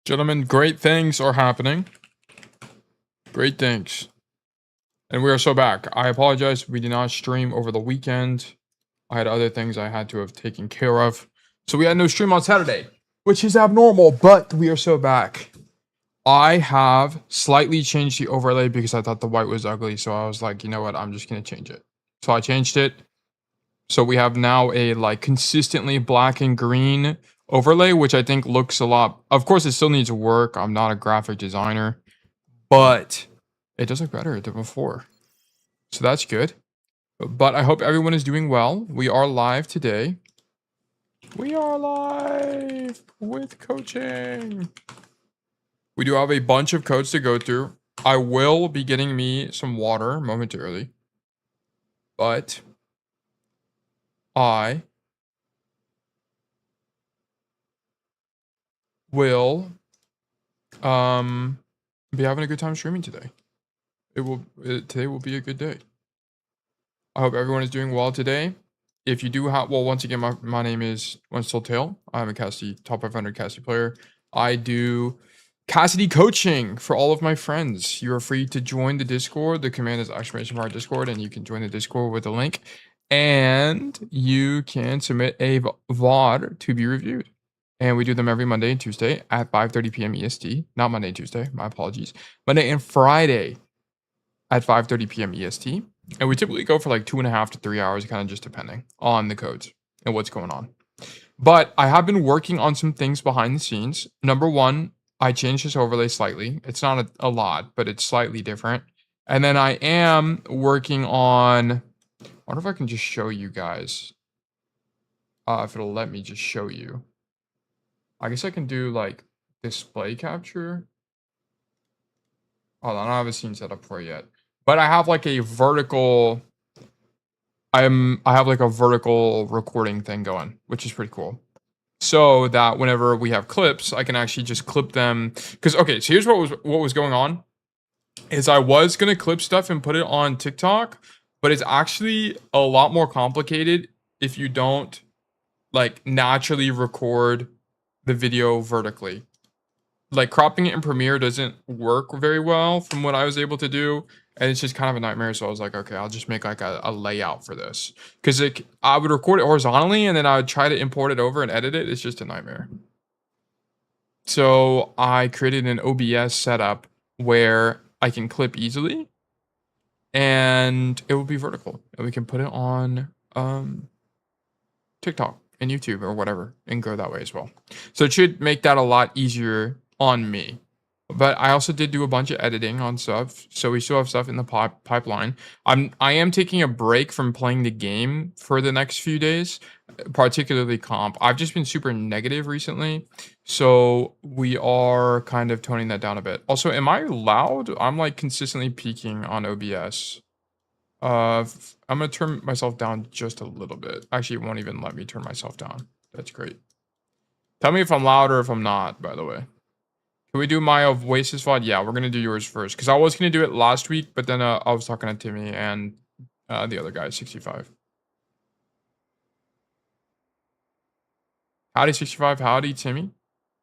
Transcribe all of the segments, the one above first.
Gentlemen, great things are happening. Great things. And we are so back. I apologize. We did not stream over the weekend. I had other things I had to have taken care of. So we had no stream on Saturday, which is abnormal, but we are so back. I have slightly changed the overlay because I thought the white was ugly. So I was like, you know what? I'm just going to change it. So I changed it. So we have now a like consistently black and green overlay, which I think looks a lot. Of course, it still needs work. I'm not a graphic designer, but it does look better than before. So that's good. But I hope everyone is doing well. We are live today. We are live with coaching. We do have a bunch of codes to go through. I will be getting me some water momentarily, but I will be having a good time streaming today. Today will be a good day. I hope everyone is doing well today. If you do have, well, once again, my name is Untitled Chapter. I'm a Cassidy, top 500 Cassidy player. I do Cassidy coaching for all of my friends. You are free to join the Discord. The command is !mark Discord, and you can join the Discord with the link. And you can submit a VOD to be reviewed. And we do them every Monday and Tuesday at 5:30 p.m. EST. Not Monday and Tuesday, my apologies. Monday and Friday at 5:30 p.m. EST. And we typically go for like 2.5 to 3 hours, kind of just depending on the codes and what's going on. But I have been working on some things behind the scenes. Number one, I changed this overlay slightly. It's not a lot, but it's slightly different. And then I am working on, I wonder if I can just show you guys. If it'll let me just show you. I guess I can do like display capture. Hold on, I don't have a scene set up for it yet. But I have like a vertical, I have like a vertical recording thing going, which is pretty cool. So that whenever we have clips, I can actually just clip them. Because okay, so here's what was going on. Is I was gonna clip stuff and put it on TikTok, but it's actually a lot more complicated if you don't like naturally record the video vertically. Like cropping it in Premiere doesn't work very well from what I was able to do. And it's just kind of a nightmare. So I was like, okay, I'll just make like a layout for this. Because I would record it horizontally and then I would try to import it over and edit it. It's just a nightmare. So I created an OBS setup where I can clip easily. And it will be vertical. And we can put it on TikTok and YouTube or whatever and go that way as well. So it should make that a lot easier on me. But I also did do a bunch of editing on stuff, so we still have stuff in the pipeline. I am taking a break from playing the game for the next few days, particularly comp. I've just been super negative recently, so we are kind of toning that down a bit. Also, am I loud? I'm like consistently peaking on OBS. I'm gonna turn myself down just a little bit. Actually, it won't even let me turn myself down. That's great. Tell me if I'm loud or if I'm not, by the way. Can we do my Oasis VOD? Yeah, we're going to do yours first. Because I was going to do it last week, but then I was talking to Timmy and the other guy, 65. Howdy, 65. Howdy, Timmy.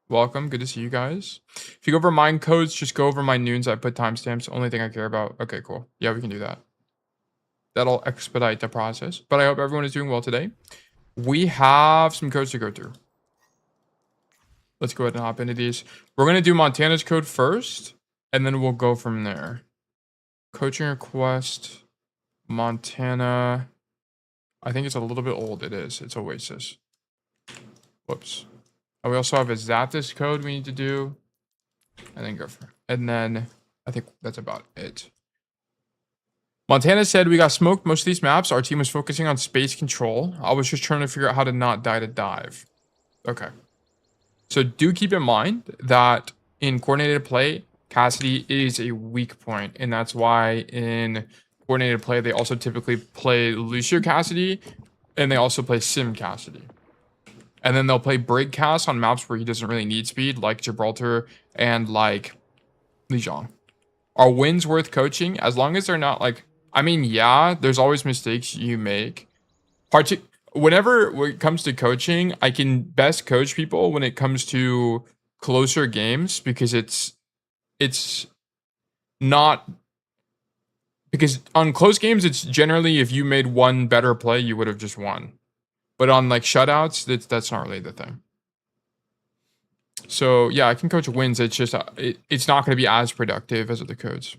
Welcome. Good to see you guys. If you go over mine codes, just go over my noons. I put timestamps. Only thing I care about. Okay, cool. Yeah, we can do that. That'll expedite the process. But I hope everyone is doing well today. We have some codes to go through. Let's go ahead and hop into these. We're going to do Montana's code first, and then we'll go from there. Coaching request, Montana. I think it's a little bit old. It is. It's Oasis. Whoops. And we also have a Zathis code we need to do. And then go for it. And then I think that's about it. Montana said, we got smoked most of these maps. Our team was focusing on space control. I was just trying to figure out how to not die to dive. Okay. So do keep in mind that in coordinated play, Cassidy is a weak point, and that's why in coordinated play, they also typically play Lucio Cassidy, and they also play Sim Cassidy. And then they'll play Break Cass on maps where he doesn't really need speed, like Gibraltar and like Lijiang. Are wins worth coaching? As long as they're not like, I mean, yeah, there's always mistakes you make. Whenever it comes to coaching, I can best coach people when it comes to closer games because it's not, because on close games, it's generally if you made one better play, you would have just won. But on like shutouts, that's not really the thing. So yeah, I can coach wins. It's just it's not going to be as productive as other codes.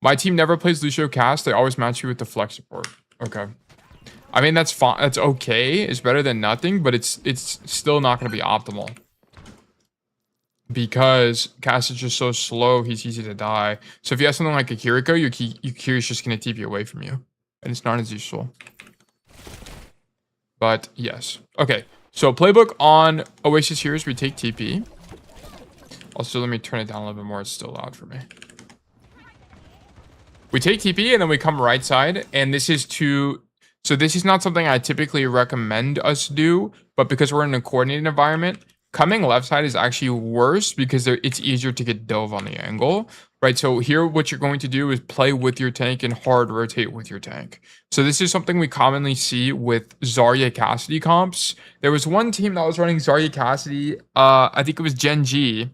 My team never plays Lucio cast. They always match you with the flex support. Okay. I mean, that's fine. That's okay. It's better than nothing, but it's still not going to be optimal. Because Cass is just so slow, he's easy to die. So if you have something like a Kiriko, your Kiri's just going to TP away from you. And it's not as useful. But yes. Okay. So playbook on Oasis here is we take TP. Also, let me turn it down a little bit more. It's still loud for me. We take TP and then we come right side. And this is to... So this is not something I typically recommend us do. But because we're in a coordinated environment, coming left side is actually worse because it's easier to get dove on the angle. Right, so here what you're going to do is play with your tank and hard rotate with your tank. So this is something we commonly see with Zarya Cassidy comps. There was one team that was running Zarya Cassidy. I think it was Gen G.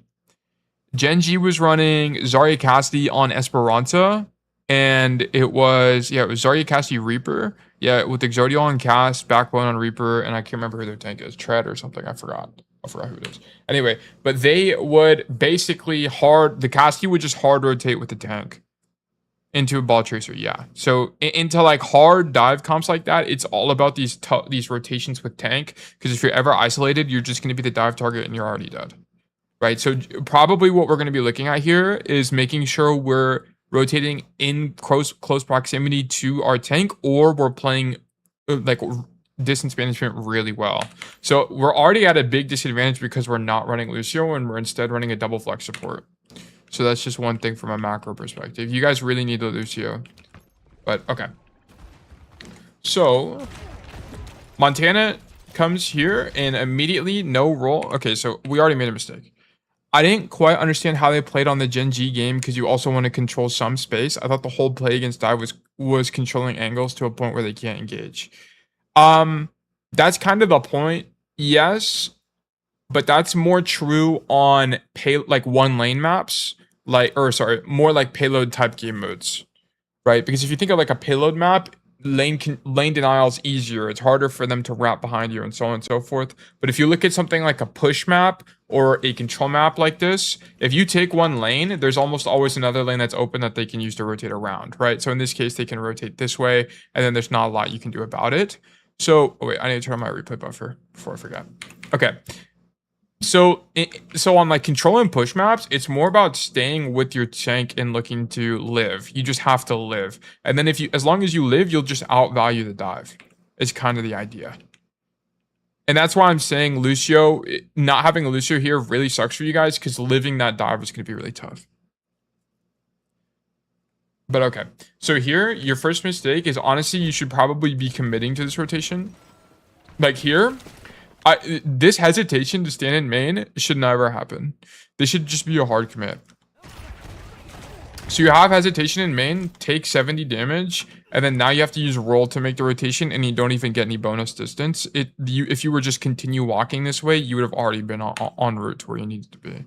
Gen G was running Zarya Cassidy on Esperanza. And it was Zarya Cassidy Reaper. Yeah, with Exodio on Cast, Backbone on Reaper, and I can't remember who their tank is. Tread or something, I forgot who it is. Anyway, but they would basically the Cassidy would just hard rotate with the tank into a ball chaser. Yeah. So into like hard dive comps like that, it's all about these rotations with tank. Because if you're ever isolated, you're just going to be the dive target and you're already dead. Right. So probably what we're going to be looking at here is making sure we're rotating in close proximity to our tank, or we're playing like distance management really well. So we're already at a big disadvantage because we're not running Lucio and we're instead running a double flex support. So that's just one thing from a macro perspective. You guys really need the Lucio. But okay. So Montana comes here and immediately no roll. Okay, so we already made a mistake. I didn't quite understand how they played on the Gen G game because you also want to control some space. I thought the whole play against dive was controlling angles to a point where they can't engage. That's kind of the point, yes, but that's more true on like one lane maps, more like payload type game modes, right? Because if you think of like a payload map, lane denial is easier. It's harder for them to wrap behind you and so on and so forth. But if you look at something like a push map or a control map like this, if you take one lane, there's almost always another lane that's open that they can use to rotate around, right? So in this case, they can rotate this way, and then there's not a lot you can do about it. So, oh wait, I need to turn on my replay buffer before I forget. Okay. So on like control and push maps, it's more about staying with your tank and looking to live. You just have to live. And then as long as you live, you'll just outvalue the dive. It's kind of the idea. And that's why I'm saying Lucio, not having a Lucio here really sucks for you guys because living that dive is going to be really tough. But okay, so here, your first mistake is honestly, you should probably be committing to this rotation. Like here, this hesitation to stand in main should never happen. This should just be a hard commit. So you have hesitation in main, take 70 damage, and then now you have to use roll to make the rotation, and you don't even get any bonus distance. If you were just continue walking this way, you would have already been en route to where you needed to be.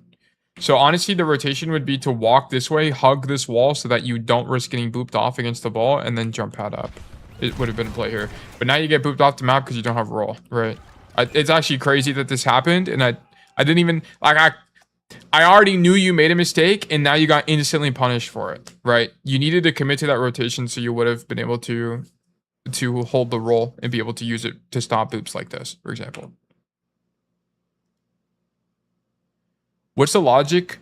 So honestly, the rotation would be to walk this way, hug this wall so that you don't risk getting booped off against the ball, and then jump pad up. It would have been a play here. But now you get booped off the map because you don't have roll, right? It's actually crazy that this happened, and I didn't even, like, I already knew you made a mistake, and now you got instantly punished for it, right? You needed to commit to that rotation so you would have been able to hold the roll and be able to use it to stop boops like this, for example. What's the logic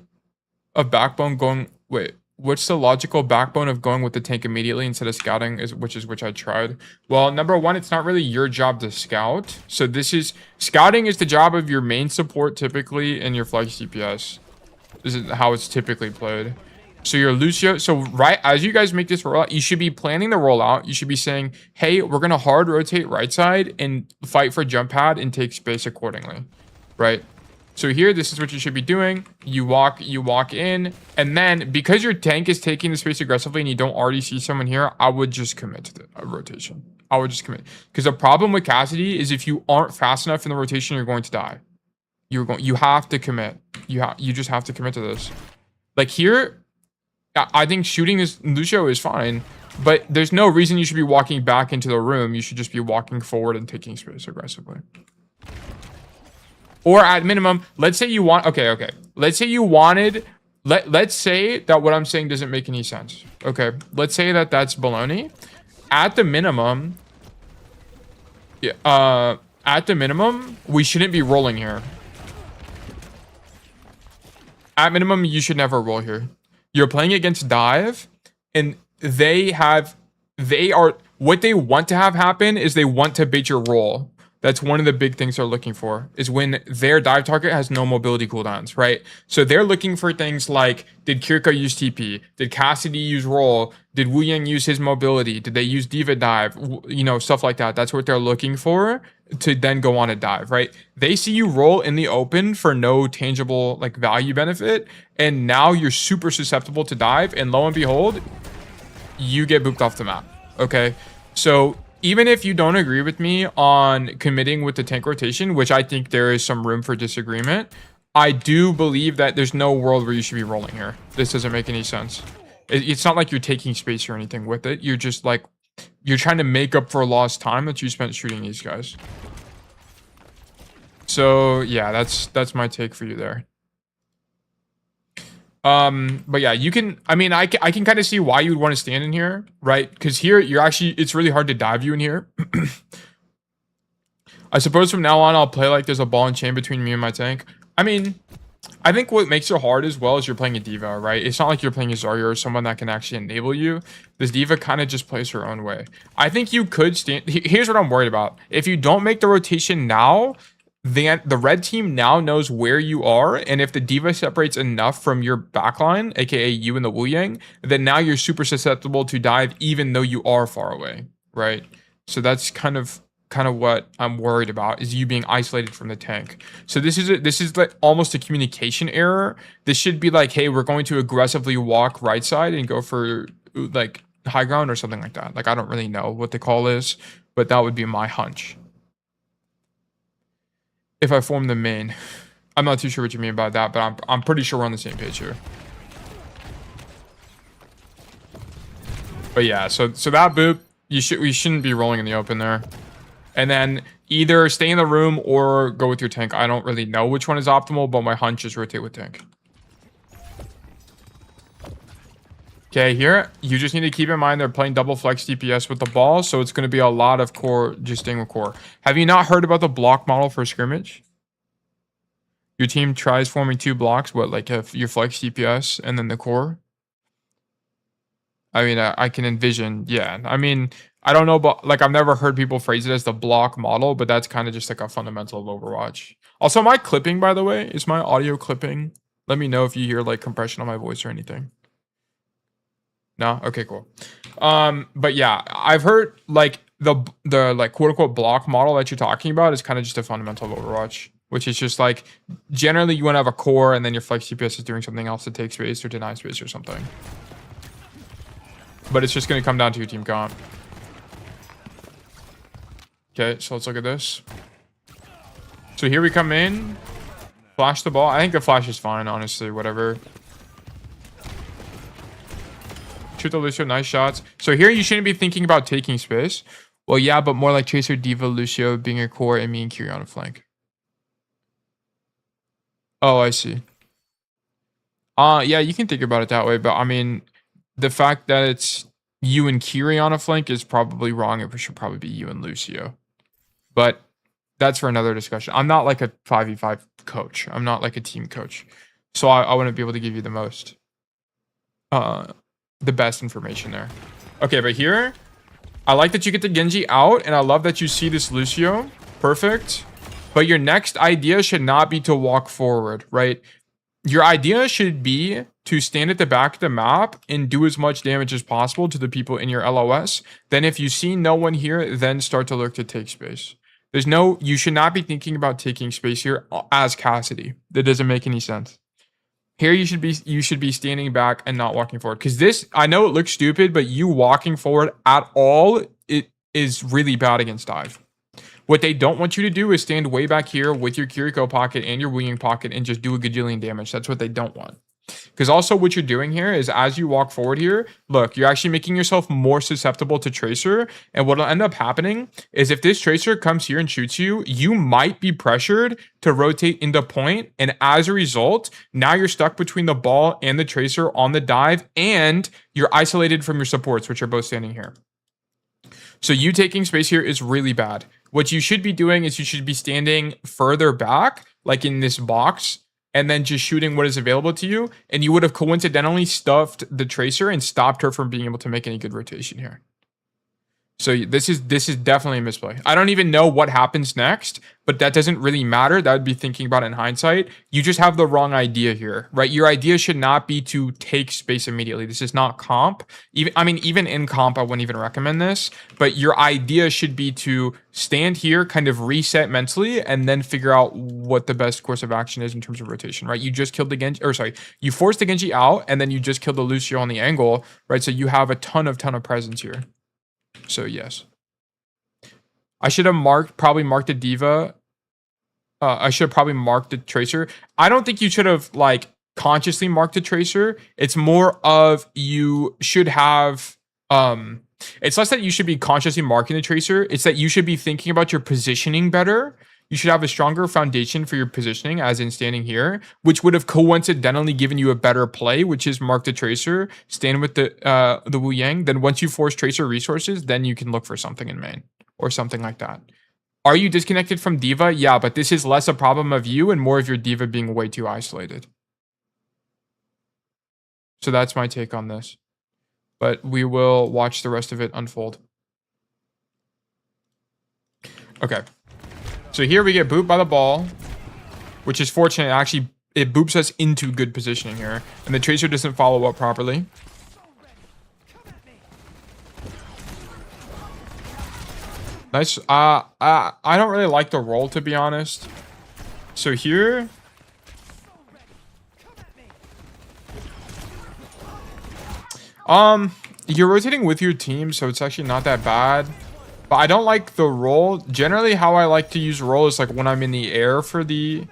of backbone going... Wait, what's the logical backbone of going with the tank immediately instead of scouting, which I tried? Well, number one, it's not really your job to scout. So scouting is the job of your main support typically and your flex CPS. This is how it's typically played. So your Lucio, so right as you guys make this rollout, you should be planning the rollout. You should be saying, hey, we're going to hard rotate right side and fight for jump pad and take space accordingly, right? So here, this is what you should be doing. You walk in, and then because your tank is taking the space aggressively and you don't already see someone here, I would just commit to the rotation. I would just commit. Because the problem with Cassidy is if you aren't fast enough in the rotation, you're going to die. You have to commit. You just have to commit to this. Like here, I think shooting this Lucio is fine, but there's no reason you should be walking back into the room. You should just be walking forward and taking space aggressively. Or at minimum, let's say you want, okay. Let's say you wanted, let's say that what I'm saying doesn't make any sense. Okay, let's say that that's baloney. At the minimum, we shouldn't be rolling here. At minimum, you should never roll here. You're playing against dive, and what they want to have happen is they want to bait your roll. That's one of the big things they're looking for, is when their dive target has no mobility cooldowns, right? So they're looking for things like, did Kirka use TP? Did Cassidy use roll? Did Wu Yang use his mobility? Did they use Diva dive? You know, stuff like that. That's what they're looking for to then go on a dive, right? They see you roll in the open for no tangible like value benefit, and now you're super susceptible to dive, and lo and behold, you get booped off the map, okay? So even if you don't agree with me on committing with the tank rotation, which I think there is some room for disagreement, I do believe that there's no world where you should be rolling here. This doesn't make any sense. It's not like you're taking space or anything with it. You're just like, you're trying to make up for lost time that you spent shooting these guys. So yeah, that's my take for you there. But yeah, you can, I mean, I can kind of see why you would want to stand in here, right? Because here, it's really hard to dive you in here. I suppose from now on, I'll play like there's a ball and chain between me and my tank. I mean, I think what makes it hard as well is you're playing a diva, right? It's not like you're playing a Zarya or someone that can actually enable you. This diva kind of just plays her own way. I think you could stand, here's what I'm worried about. If you don't make the rotation now, the red team now knows where you are, and if the diva separates enough from your backline, aka you and the Wu Yang, then now you're super susceptible to dive even though you are far away, right? So that's kind of what I'm worried about, is you being isolated from the tank. So this is like almost a communication error. This should be like, hey, we're going to aggressively walk right side and go for like high ground or something like that. Like, I don't really know what the call is, but that would be my hunch. If I form the main, I'm not too sure what you mean by that, but I'm pretty sure we're on the same page here. But yeah, so that boop, we shouldn't be rolling in the open there. And then either stay in the room or go with your tank. I don't really know which one is optimal, but my hunch is rotate with tank. Okay, here, you just need to keep in mind they're playing double flex DPS with the ball, so it's going to be a lot of core, just staying with core. Have you not heard about the block model for scrimmage? Your team tries forming 2 blocks, what, like your flex DPS and then the core? I mean, I can envision, yeah. I mean, I don't know, but like I've never heard people phrase it as the block model, but that's kind of just like a fundamental of Overwatch. Also, my clipping, by the way, is my audio clipping. Let me know if you hear like compression on my voice or anything. No? Okay, cool. But yeah, I've heard like the like quote unquote block model that you're talking about is kind of just a fundamental of Overwatch, which is just like generally you want to have a core and then your flex DPS is doing something else to take space or deny space or something. But it's just going to come down to your team comp. Okay, so let's look at this. So here we come in. Flash the ball. I think the flash is fine, honestly, whatever. Shoot the Lucio, nice shots. So here you shouldn't be thinking about taking space. Well, yeah, but more like Tracer, Diva, Lucio being a core, and me and Kiri on a flank. Oh, I see. Yeah, you can think about it that way, but I mean, the fact that it's you and Kiri on a flank is probably wrong. It should probably be you and Lucio. But that's for another discussion. I'm not like a 5v5 coach. I'm not like a team coach. So I wouldn't be able to give you the best information there. Okay, but here, I like that you get the Genji out, and I love that you see this Lucio. Perfect. But your next idea should not be to walk forward, right? Your idea should be to stand at the back of the map and do as much damage as possible to the people in your LOS. Then if you see no one here, then start to look to take space. You should not be thinking about taking space here as Cassidy. That doesn't make any sense. Here you should be standing back and not walking forward. Because this, I know it looks stupid, but you walking forward at all, it is really bad against dive. What they don't want you to do is stand way back here with your Kiriko pocket and your Wu Yang pocket and just do a gajillion damage. That's what they don't want. Because also what you're doing here is as you walk forward here, look, you're actually making yourself more susceptible to Tracer. And what'll end up happening is if this Tracer comes here and shoots you, you might be pressured to rotate into point. And as a result, now you're stuck between the ball and the Tracer on the dive, and you're isolated from your supports, which are both standing here. So you taking space here is really bad. What you should be doing is you should be standing further back, like in this box, and then just shooting what is available to you, and you would have coincidentally stuffed the Tracer and stopped her from being able to make any good rotation here. So this is definitely a misplay. I don't even know what happens next, but that doesn't really matter. That would be thinking about it in hindsight. You just have the wrong idea here, right? Your idea should not be to take space immediately. This is not comp. Even in comp, I wouldn't even recommend this, but your idea should be to stand here, kind of reset mentally, and then figure out what the best course of action is in terms of rotation, right? You just killed the Genji, or sorry, you forced the Genji out, and then you just killed the Lucio on the angle, right? So you have a ton of presence here. So yes, I should have probably marked the D.Va. I should have probably marked the Tracer. I don't think you should have like consciously marked the Tracer. It's more of you should have. It's less that you should be consciously marking the Tracer. It's that you should be thinking about your positioning better. You should have a stronger foundation for your positioning, as in standing here, which would have coincidentally given you a better play, which is mark the Tracer, stand with the Wu Yang. Then once you force Tracer resources, then you can look for something in main or something like that. Are you disconnected from D.Va? Yeah, but this is less a problem of you and more of your D.Va being way too isolated. So that's my take on this. But we will watch the rest of it unfold. Okay. So here we get booped by the ball, which is fortunate. Actually, it boops us into good positioning here. And the Tracer doesn't follow up properly. Nice. I don't really like the roll, to be honest. So here... You're rotating with your team, so it's actually not that bad. But I don't like the roll. Generally, how I like to use roll is like when I'm in the air for the...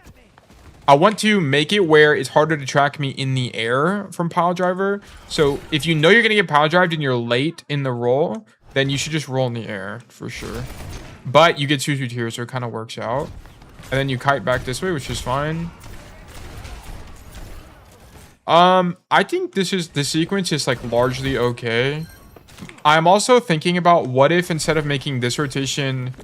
I want to make it where it's harder to track me in the air from pile driver. So if you know you're going to get pile drived and you're late in the roll, then you should just roll in the air for sure. But you get 2-2 here, so it kind of works out. And then you kite back this way, which is fine. I think the sequence is like largely okay. I'm also thinking about what if instead of making this rotation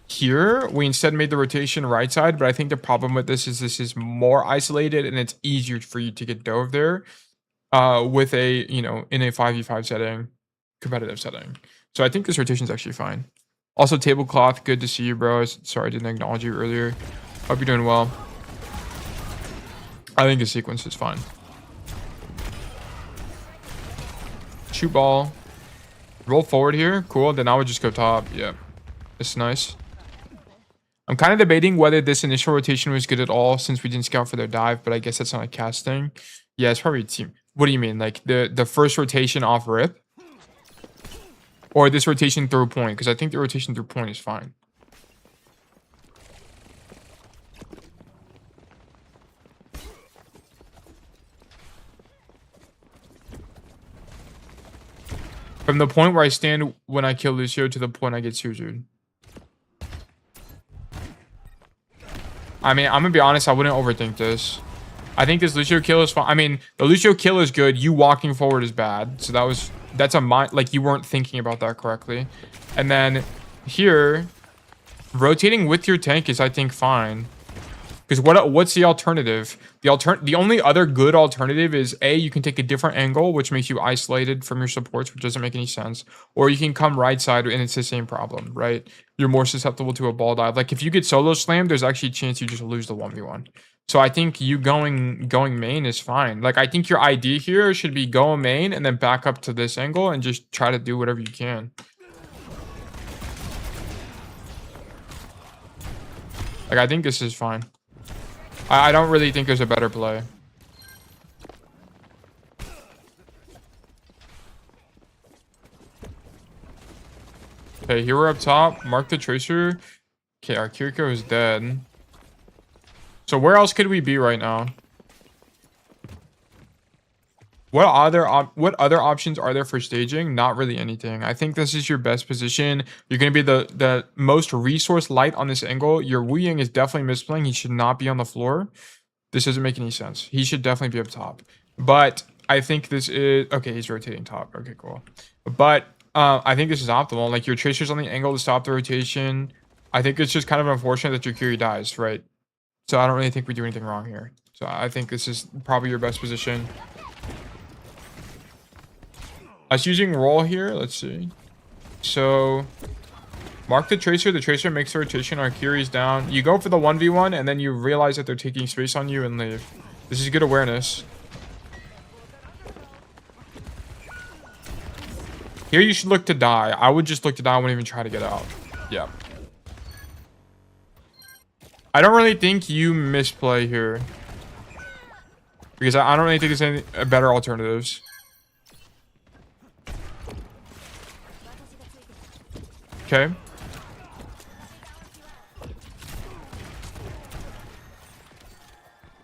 here, we instead made the rotation right side. But I think the problem with this is more isolated and it's easier for you to get dove there with a, you know, in a 5v5 setting, competitive setting. So I think this rotation is actually fine. Also, tablecloth, good to see you, bro. Sorry I didn't acknowledge you earlier. Hope you're doing well. I think the sequence is fine. Shoot ball. Roll forward here. Cool. Then I would just go top. Yeah. It's nice. I'm kind of debating whether this initial rotation was good at all since we didn't scout for their dive, but I guess that's not a cast thing. Yeah, it's probably a team. What do you mean? Like the first rotation off rip? Or this rotation through point? Because I think the rotation through point is fine. From the point where I stand when I kill Lucio to the point I get Suzu'd. I mean, I'm gonna be honest, I wouldn't overthink this. I think this Lucio kill is fine. I mean, the Lucio kill is good. You walking forward is bad. So that's a mind, like you weren't thinking about that correctly. And then here, rotating with your tank is, I think, fine. Because what's the alternative? The only other good alternative is A, you can take a different angle, which makes you isolated from your supports, which doesn't make any sense. Or you can come right side and it's the same problem, right? You're more susceptible to a ball dive. Like if you get solo slammed, there's actually a chance you just lose the 1v1. So I think you going main is fine. Like I think your idea here should be go main and then back up to this angle and just try to do whatever you can. Like I think this is fine. I don't really think there's a better play. Okay, here we're up top. Mark the Tracer. Okay, our Kiriko is dead. So where else could we be right now? What other options are there for staging? Not really anything. I think this is your best position. You're going to be the most resource light on this angle. Your Wu Ying is definitely misplaying. He should not be on the floor. This doesn't make any sense. He should definitely be up top. But I think this is... Okay, he's rotating top. Okay, cool. But I think this is optimal. Like, your Tracer's on the angle to stop the rotation. I think it's just kind of unfortunate that your Curie dies, right? So I don't really think we do anything wrong here. So I think this is probably your best position. Us using roll here, let's see. So mark the Tracer. The Tracer makes the rotation. Our Curie's down. You go for the 1v1 and then you realize that they're taking space on you and leave. This is good awareness. Here you should look to die. I would just look to die. I wouldn't even try to get out. Yeah. I don't really think you misplay here. Because I don't really think there's any better alternatives. Okay.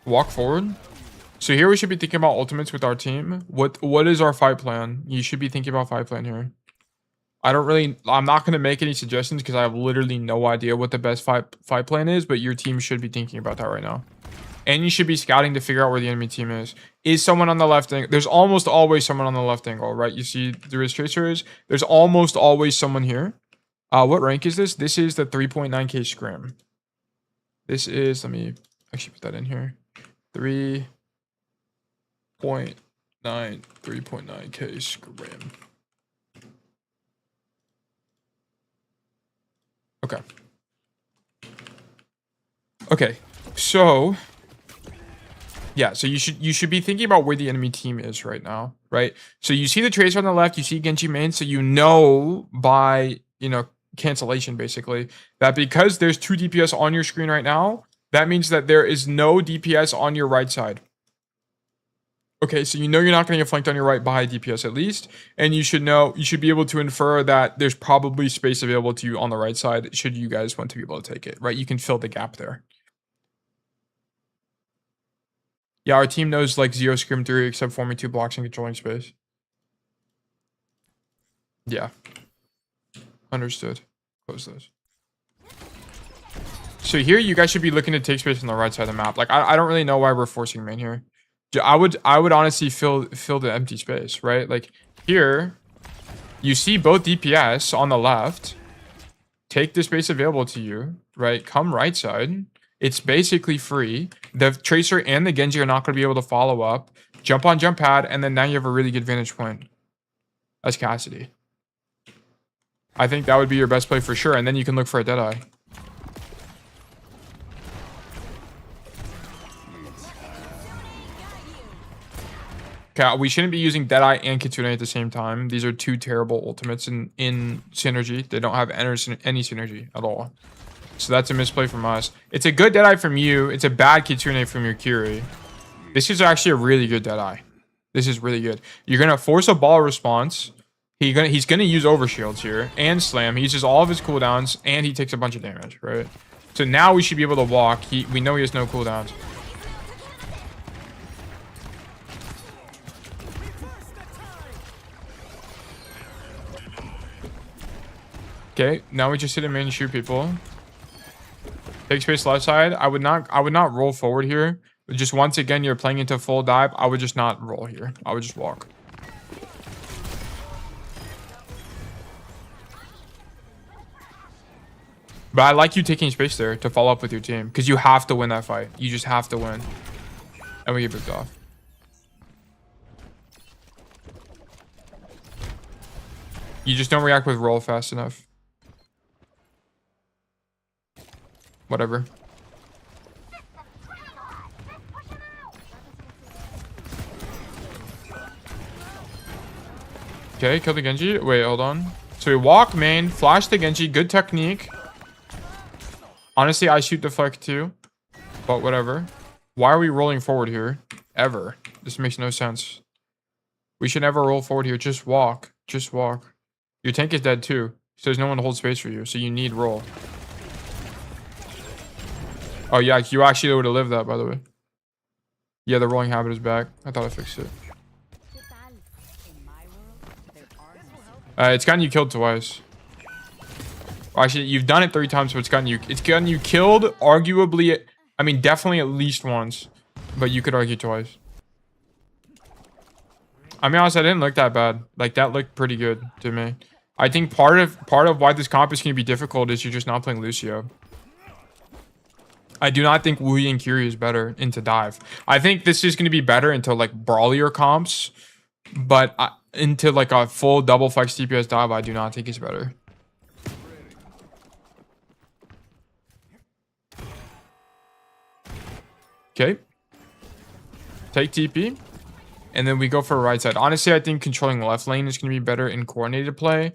Walk forward. So here we should be thinking about ultimates with our team. What is our fight plan? You should be thinking about fight plan here. I'm not going to make any suggestions because I have literally no idea what the best fight plan is, but your team should be thinking about that right now. And you should be scouting to figure out where the enemy team is. Is someone on the left angle? There's almost always someone on the left angle, right? You see the wrist tracer is. There's almost always someone here. What rank is this? This is the 3.9k scrim. This is, let me actually put that in here. 3.9k scrim. Okay. Okay. So yeah, so you should be thinking about where the enemy team is right now, right? So you see the Tracer on the left, you see Genji main, so you know by, you know, cancellation basically that because there's 2 DPS on your screen right now, that means that there is no DPS on your right side. Okay, so you know you're not going to get flanked on your right by DPS at least, and you should be able to infer that there's probably space available to you on the right side should you guys want to be able to take it, right? You can fill the gap there. Yeah, our team knows like 0 scrim 3 except forming 2 blocks and controlling space. Yeah. Understood. Close those. So here you guys should be looking to take space on the right side of the map. Like I don't really know why we're forcing main here. I would honestly fill the empty space, right? Like here, you see both DPS on the left. Take the space available to you, right? Come right side. It's basically free. The Tracer and the Genji are not going to be able to follow up. Jump on jump pad, and then now you have a really good vantage point. That's Cassidy. I think that would be your best play for sure, and then you can look for a deadeye. Okay, we shouldn't be using Deadeye and Kitsune at the same time. These are 2 terrible ultimates in synergy. They don't have any synergy at all. So that's a misplay from us. It's a good Deadeye from you. It's a bad Kitsune from your Curie. This is actually a really good Deadeye. This is really good. You're going to force a ball response. He's gonna use overshields here and slam. He uses all of his cooldowns and he takes a bunch of damage, right? So now we should be able to walk. We know he has no cooldowns. Okay, now we just hit him and shoot people. Take space left side. I would not roll forward here. Just once again, you're playing into full dive. I would just not roll here. I would just walk. But I like you taking space there to follow up with your team because you have to win that fight. You just have to win. And we get booked off. You just don't react with roll fast enough. Whatever. Okay, kill the Genji. Wait, hold on. So we walk main, flash the Genji. Good technique. Honestly, I shoot deflect too. But whatever. Why are we rolling forward here? Ever. This makes no sense. We should never roll forward here. Just walk. Just walk. Your tank is dead too. So there's no one to hold space for you. So you need roll. Oh yeah, you actually would have lived that, by the way. Yeah, the rolling habit is back. I thought I fixed it. It's gotten you killed twice. Well, actually, you've done it 3 times, but it's gotten you killed, arguably, I mean, definitely at least once. But you could argue twice. I mean, honestly, I didn't look that bad. Like, that looked pretty good to me. I think part of why this comp is going to be difficult is you're just not playing Lucio. I do not think Wu and Kiri is better into dive. I think this is going to be better into like brawlier comps, but into like a full double flex DPS dive, I do not think is better. Okay. Take TP. And then we go for right side. Honestly, I think controlling left lane is going to be better in coordinated play.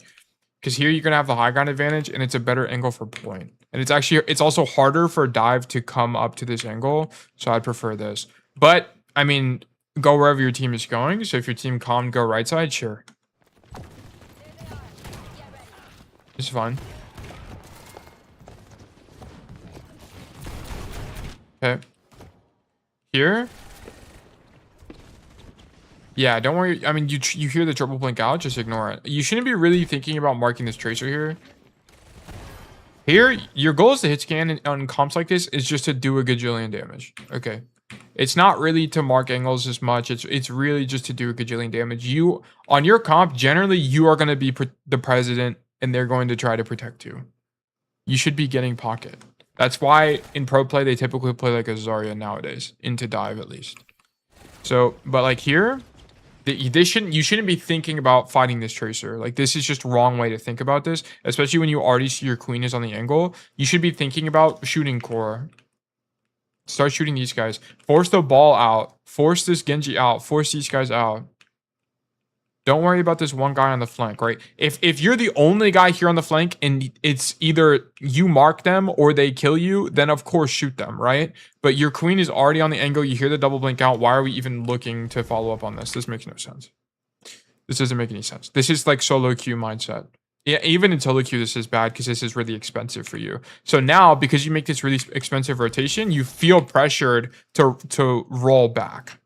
Because here you're going to have the high ground advantage, and it's a better angle for point. And it's also harder for a dive to come up to this angle. So I'd prefer this. But, I mean, go wherever your team is going. So if your team calm, go right side, sure. It's fine. Okay. Here. Yeah, don't worry. I mean, you hear the triple blink out, just ignore it. You shouldn't be really thinking about marking this tracer here. Here, your goal is to hit scan on comps like this is just to do a gajillion damage. Okay. It's not really to mark angles as much. It's really just to do a gajillion damage. You, on your comp, generally, you are going to be the president, and they're going to try to protect you. You should be getting pocket. That's why in pro play, they typically play like a Zarya nowadays, into dive at least. So, but like here, you shouldn't be thinking about fighting this tracer. Like, this is just wrong way to think about this, especially when you already see your queen is on the angle. You should be thinking about shooting core. Start shooting these guys. Force the ball out. Force this Genji out. Force these guys out. Don't worry about this one guy on the flank, right? If you're the only guy here on the flank and it's either you mark them or they kill you, then of course shoot them, right? But your queen is already on the angle. You hear the double blink out. Why are we even looking to follow up on this? This makes no sense. This doesn't make any sense. This is like solo queue mindset. Yeah, even in solo queue, this is bad because this is really expensive for you. So now, because you make this really expensive rotation, you feel pressured to roll back.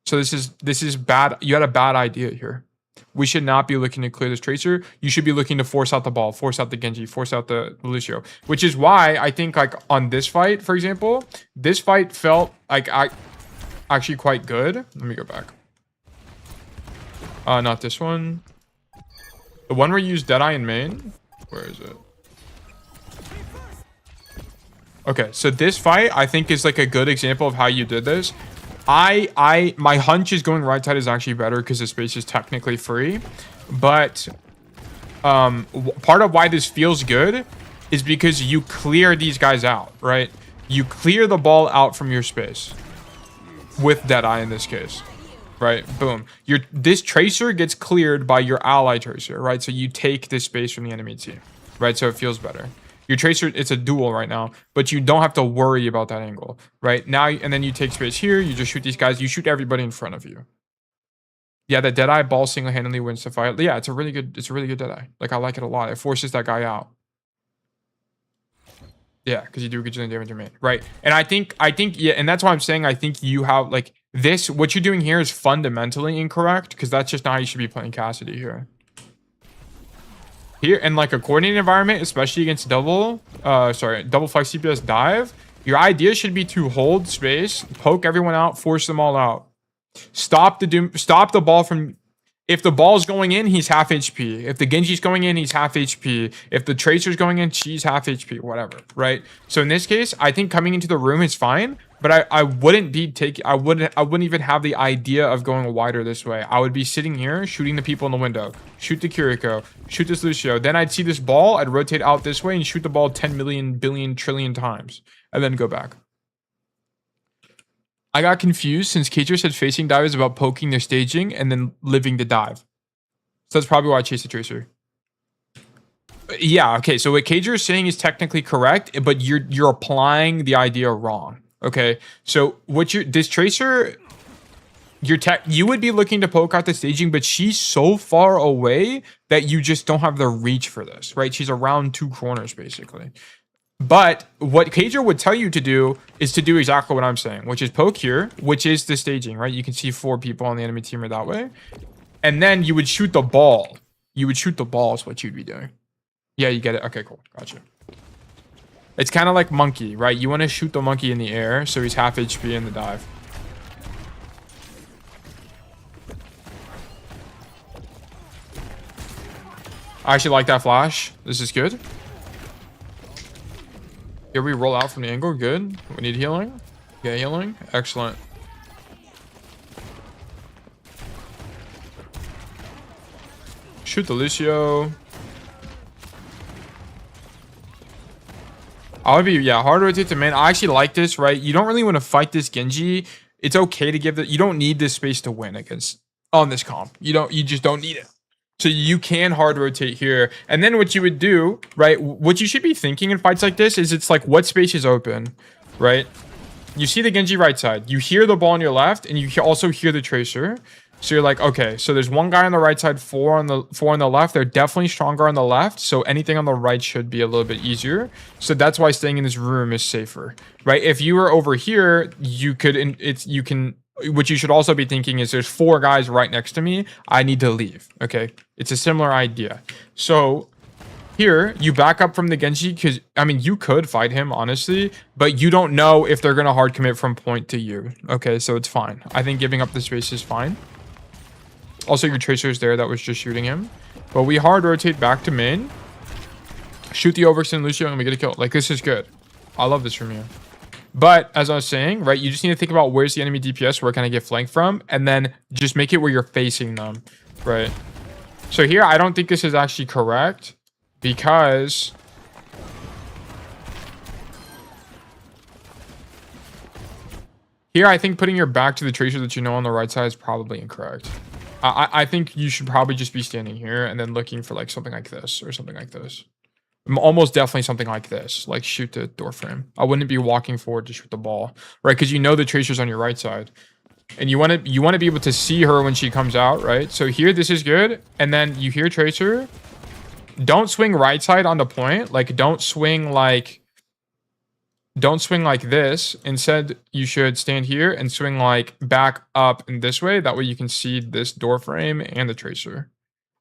So this is bad. You had a bad idea here. We should not be looking to clear this tracer. You should be looking to force out the ball, force out the Genji, force out the Lucio. Which is why I think like on this fight, for example, this fight felt like actually quite good. Let me go back. Not this one. The one where you use Deadeye in main. Where is it? Okay, so this fight I think is like a good example of how you did this. My hunch is going right side is actually better because the space is technically free, but part of why this feels good is because you clear these guys out, right? You clear the ball out from your space with Deadeye in this case, right? Boom. This tracer gets cleared by your ally tracer, right? So you take this space from the enemy team, right? So it feels better. Your tracer, it's a duel right now, but you don't have to worry about that angle, right? Now, and then you take space here, you just shoot these guys, you shoot everybody in front of you. Yeah, the Deadeye ball single-handedly wins the fight. Yeah, it's a really good Deadeye. Like, I like it a lot. It forces that guy out. Yeah, because you do a good damage to me, right? And I think, yeah, and that's why I'm saying I think you have, like, this, what you're doing here is fundamentally incorrect, because that's just not how you should be playing Cassidy here. Here, in like a coordinated environment, especially against double flex CPS dive, your idea should be to hold space, poke everyone out, force them all out. Stop the ball from... If the ball's going in, he's half HP. If the Genji's going in, he's half HP. If the Tracer's going in, she's half HP, whatever, right? So in this case, I think coming into the room is fine, but I wouldn't be taking... I wouldn't even have the idea of going wider this way. I would be sitting here, shooting the people in the window. Shoot the Kiriko. Shoot this Lucio. Then I'd see this ball, I'd rotate out this way and shoot the ball 10 million, billion, trillion times. And then go back. I got confused since Cager said facing dive is about poking their staging and then living the dive. So that's probably why I chased the Tracer. Yeah, okay, so what Cager is saying is technically correct, but you're applying the idea wrong. Okay, so this Tracer, you would be looking to poke out the staging, but she's so far away that you just don't have the reach for this, right? She's around 2 corners basically. But what Kager would tell you to do is to do exactly what I'm saying, which is poke here, which is the staging, right? You can see 4 people on the enemy team are that way. And then you would shoot the ball. You would shoot the ball is what you'd be doing. Yeah, you get it. Okay, cool. Gotcha. It's kind of like monkey, right? You want to shoot the monkey in the air so he's half HP in the dive. I actually like that flash. This is good. Here we roll out from the angle. Good. We need healing. Yeah, healing. Excellent. Shoot the Lucio. I would be, yeah, hard rotate to main. I actually like this, right? You don't really want to fight this Genji. It's okay to give that. You don't need this space to win against on this comp. You just don't need it. So you can hard rotate here. And then what you would do, right? What you should be thinking in fights like this is it's like what space is open, right? You see the Genji right side. You hear the ball on your left, and you also hear the Tracer. So you're like, okay, so there's 1 guy on the right side, 4 on the left. They're definitely stronger on the left. So anything on the right should be a little bit easier. So that's why staying in this room is safer, right? If you were over here, what you should also be thinking is there's 4 guys right next to me. I need to leave. Okay. It's a similar idea. So here you back up from the Genji because, I mean, you could fight him, honestly, but you don't know if they're going to hard commit from point to you. Okay. So it's fine. I think giving up the space is fine. Also, your Tracer's there that was just shooting him. But we hard rotate back to main. Shoot the Overextend Lucio and we get a kill. Like, this is good. I love this from you. But, as I was saying, right, you just need to think about where's the enemy DPS, where can I get flanked from, and then just make it where you're facing them, right? So here, I don't think this is actually correct, because... Here, I think putting your back to the Tracer that you know on the right side is probably incorrect. I think you should probably just be standing here and then looking for like something like this or something like this. Almost definitely something like this, like shoot the door frame. I wouldn't be walking forward to shoot the ball, right? Because you know the Tracer's on your right side, and you want to be able to see her when she comes out, right? So here, this is good, and then you hear Tracer. Don't swing right side on the point, like don't swing like this. Instead, you should stand here and swing like back up in this way. That way you can see this door frame and the Tracer.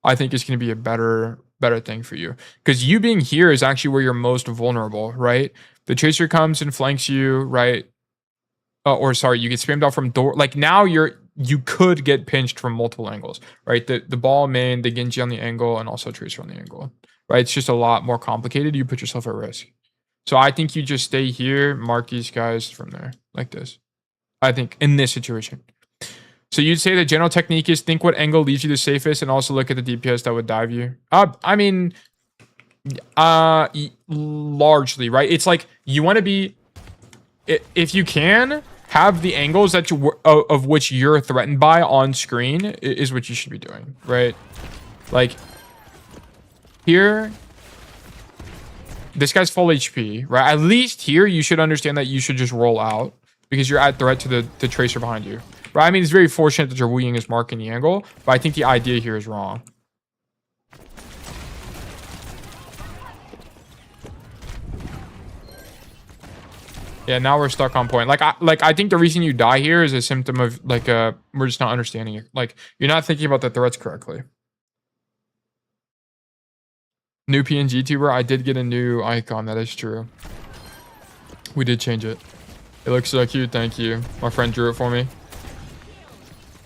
I think it's going to be a better thing for you. Because you being here is actually where you're most vulnerable, right? The Tracer comes and flanks you, right? Or sorry, you get spammed out from door. Like now you could get pinched from multiple angles, right? The ball main, the Genji on the angle, and also Tracer on the angle, right? It's just a lot more complicated. You put yourself at risk. So I think you just stay here, mark these guys from there, like this. I think in this situation. So you'd say the general technique is think what angle leaves you the safest, and also look at the DPS that would dive you. I mean, largely, right? It's like you want to be, if you can, have the angles that of which you're threatened by on screen is what you should be doing, right? Like here. This guy's full HP, right? At least here, you should understand that you should just roll out because you're at threat to the Tracer behind you, right? I mean, it's very fortunate that your Wu Ying is marking the angle, but I think the idea here is wrong. Yeah, now we're stuck on point. I think the reason you die here is a symptom of we're just not understanding it. Like you're not thinking about the threats correctly. New PNG tuber, I did get a new icon, that is true. We did change it. It looks so cute, thank you. My friend drew it for me.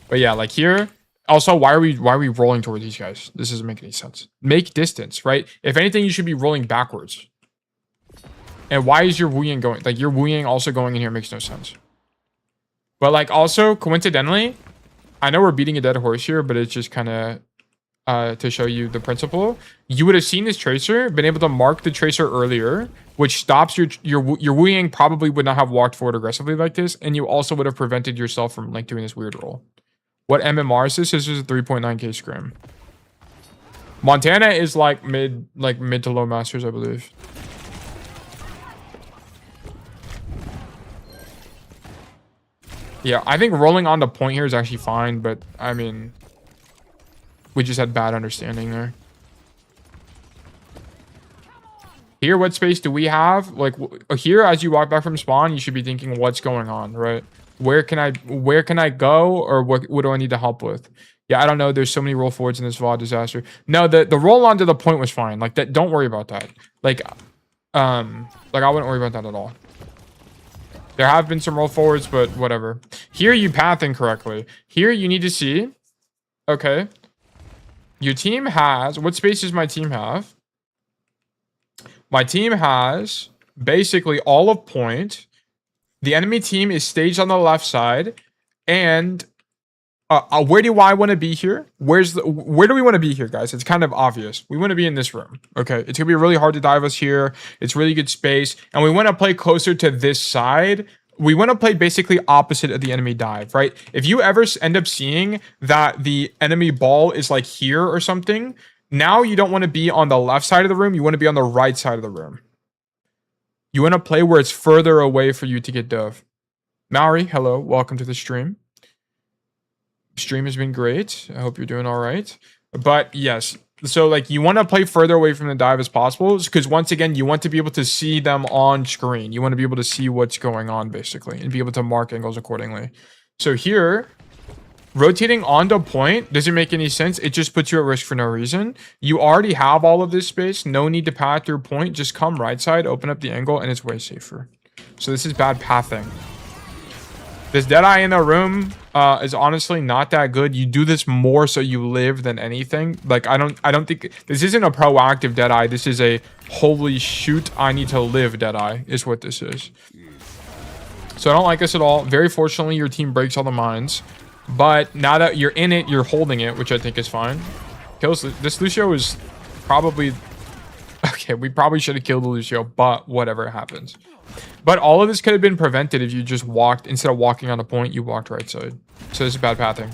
But yeah, like here. Also, why are we rolling toward these guys? This doesn't make any sense. Make distance, right? If anything, you should be rolling backwards. And why is your Wu Ying going? Like your Wu Ying also going in here makes no sense. But like also, coincidentally, I know we're beating a dead horse here, but it's just kind of to show you the principle. You would have seen this Tracer, been able to mark the Tracer earlier, which stops your Wu Ying probably would not have walked forward aggressively like this, and you also would have prevented yourself from like doing this weird roll. What MMR is this? This is a 3.9k scrim. Montana is like mid to low masters, I believe. Yeah, I think rolling on the point here is actually fine, but I mean, we just had bad understanding there. Here, what space do we have? Like here, as you walk back from spawn, you should be thinking, what's going on, right? Where can I go, or what do I need to help with? Yeah, I don't know. There's so many roll forwards in this VOD disaster. No, the roll onto the point was fine. Like that, don't worry about that. Like I wouldn't worry about that at all. There have been some roll forwards, but whatever. Here you path incorrectly. Here you need to see, okay, your team has, what space does my team have? My team has basically all of point. The enemy team is staged on the left side. And where do I want to be here? Where do we want to be here, guys? It's kind of obvious. We want to be in this room. Okay, it's gonna be really hard to dive us here. It's really good space, and we want to play closer to this side. We want to play basically opposite of the enemy dive, right? If you ever end up seeing that the enemy ball is like here or something, now you don't want to be on the left side of the room. You want to be on the right side of the room. You want to play where it's further away for you to get dove. Maori, hello, welcome to the stream. Stream has been great. I hope you're doing all right. But yes, so like you want to play further away from the dive as possible, because once again, you want to be able to see them on screen. You want to be able to see what's going on basically and be able to mark angles accordingly. So here, rotating onto point doesn't make any sense. It just puts you at risk for no reason. You already have all of this space. No need to path through point. Just come right side, open up the angle, and it's way safer. So this is bad pathing. This deadeye in the room is honestly not that good. You do this more so you live than anything. Like I don't think this isn't a proactive deadeye. This is a holy shoot, I need to live deadeye is what this is. So I don't like this at all. Very fortunately, your team breaks all the mines. But now that you're in it, you're holding it, which I think is fine. Kills this Lucio is probably okay. We probably should have killed the Lucio, but whatever happens. But all of this could have been prevented if you just walked, instead of walking on a point, you walked right side. So this is bad pathing.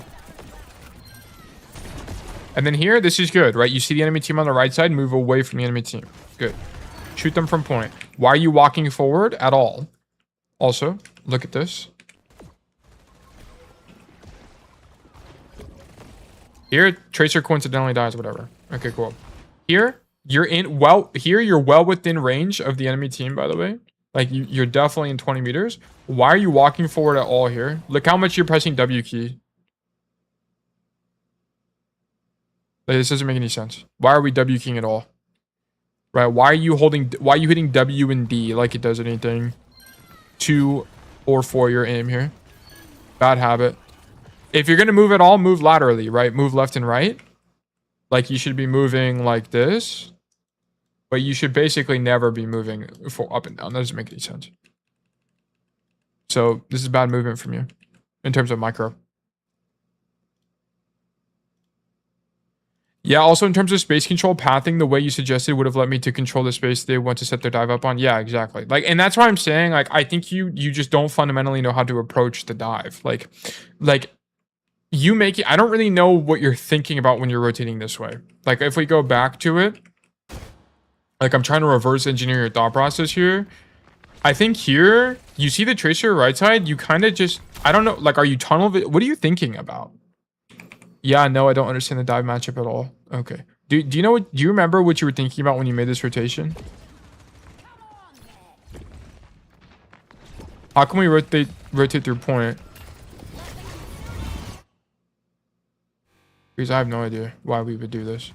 And then here, this is good, right? You see the enemy team on the right side, move away from the enemy team. Good. Shoot them from point. Why are you walking forward at all? Also, look at this. Here, Tracer coincidentally dies, whatever. Okay, cool. Here, you're well within range of the enemy team, by the way. Like, you're definitely in 20 meters. Why are you walking forward at all here? Look how much you're pressing W key. Like, this doesn't make any sense. Why are we W keying at all? Right, why are you hitting W and D like it does anything? 2 or 4 your aim here. Bad habit. If you're going to move at all, move laterally, right? Move left and right. Like, you should be moving like this. But you should basically never be moving up and down. That doesn't make any sense. So this is bad movement from you in terms of micro. Yeah, also in terms of space control, pathing the way you suggested would have let me to control the space they want to set their dive up on. Yeah, exactly. Like, and that's why I'm saying, like, I think you just don't fundamentally know how to approach the dive. Like you make it, I don't really know what you're thinking about when you're rotating this way. Like, if we go back to it, like, I'm trying to reverse engineer your thought process here. I think here, you see the Tracer right side, you kind of just, I don't know, like, are you tunnel? What are you thinking about? Yeah, no, I don't understand the dive matchup at all. Okay. Do you know what, do you remember what you were thinking about when you made this rotation? How can we rotate through point? Because I have no idea why we would do this.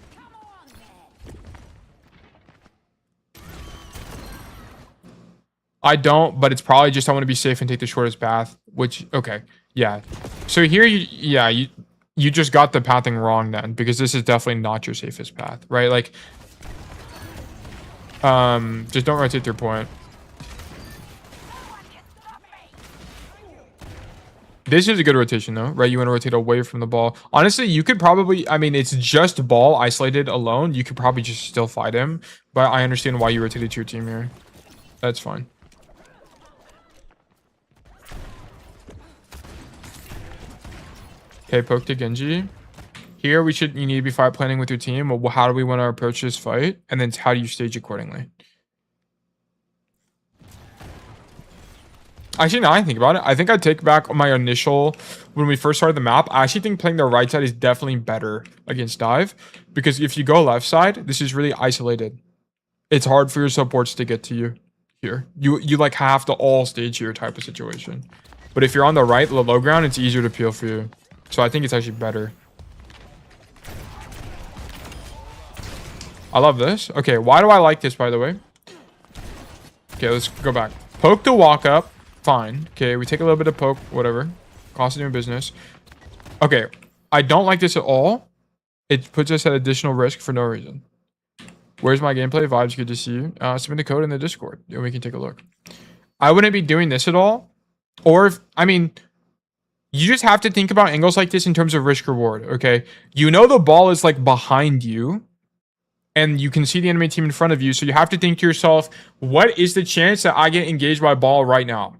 I don't, but it's probably just I want to be safe and take the shortest path, which, okay, yeah. So here, you just got the pathing wrong then, because this is definitely not your safest path, right? Like, just don't rotate through point. This is a good rotation though, right? You want to rotate away from the ball. Honestly, you could probably, I mean, it's just ball isolated alone. You could probably just still fight him, but I understand why you rotated to your team here. That's fine. Okay, poke to Genji. Here, you need to be fight planning with your team. Well, how do we want to approach this fight? And then how do you stage accordingly? Actually, now I think about it, I think I take back my initial, when we first started the map, I actually think playing the right side is definitely better against dive. Because if you go left side, this is really isolated. It's hard for your supports to get to you here. You like have to all stage here type of situation. But if you're on the right, the low ground, it's easier to peel for you. So I think it's actually better. I love this. Okay, why do I like this, by the way? Okay, let's go back. Poke to walk up. Fine. Okay, we take a little bit of poke. Whatever. Cost of doing business. Okay, I don't like this at all. It puts us at additional risk for no reason. Where's my gameplay? Vibes, good to see you. Submit the code in the Discord, and we can take a look. I wouldn't be doing this at all. Or, if, I mean, you just have to think about angles like this in terms of risk reward, okay? You know the ball is, like, behind you, and you can see the enemy team in front of you, so you have to think to yourself, what is the chance that I get engaged by a ball right now?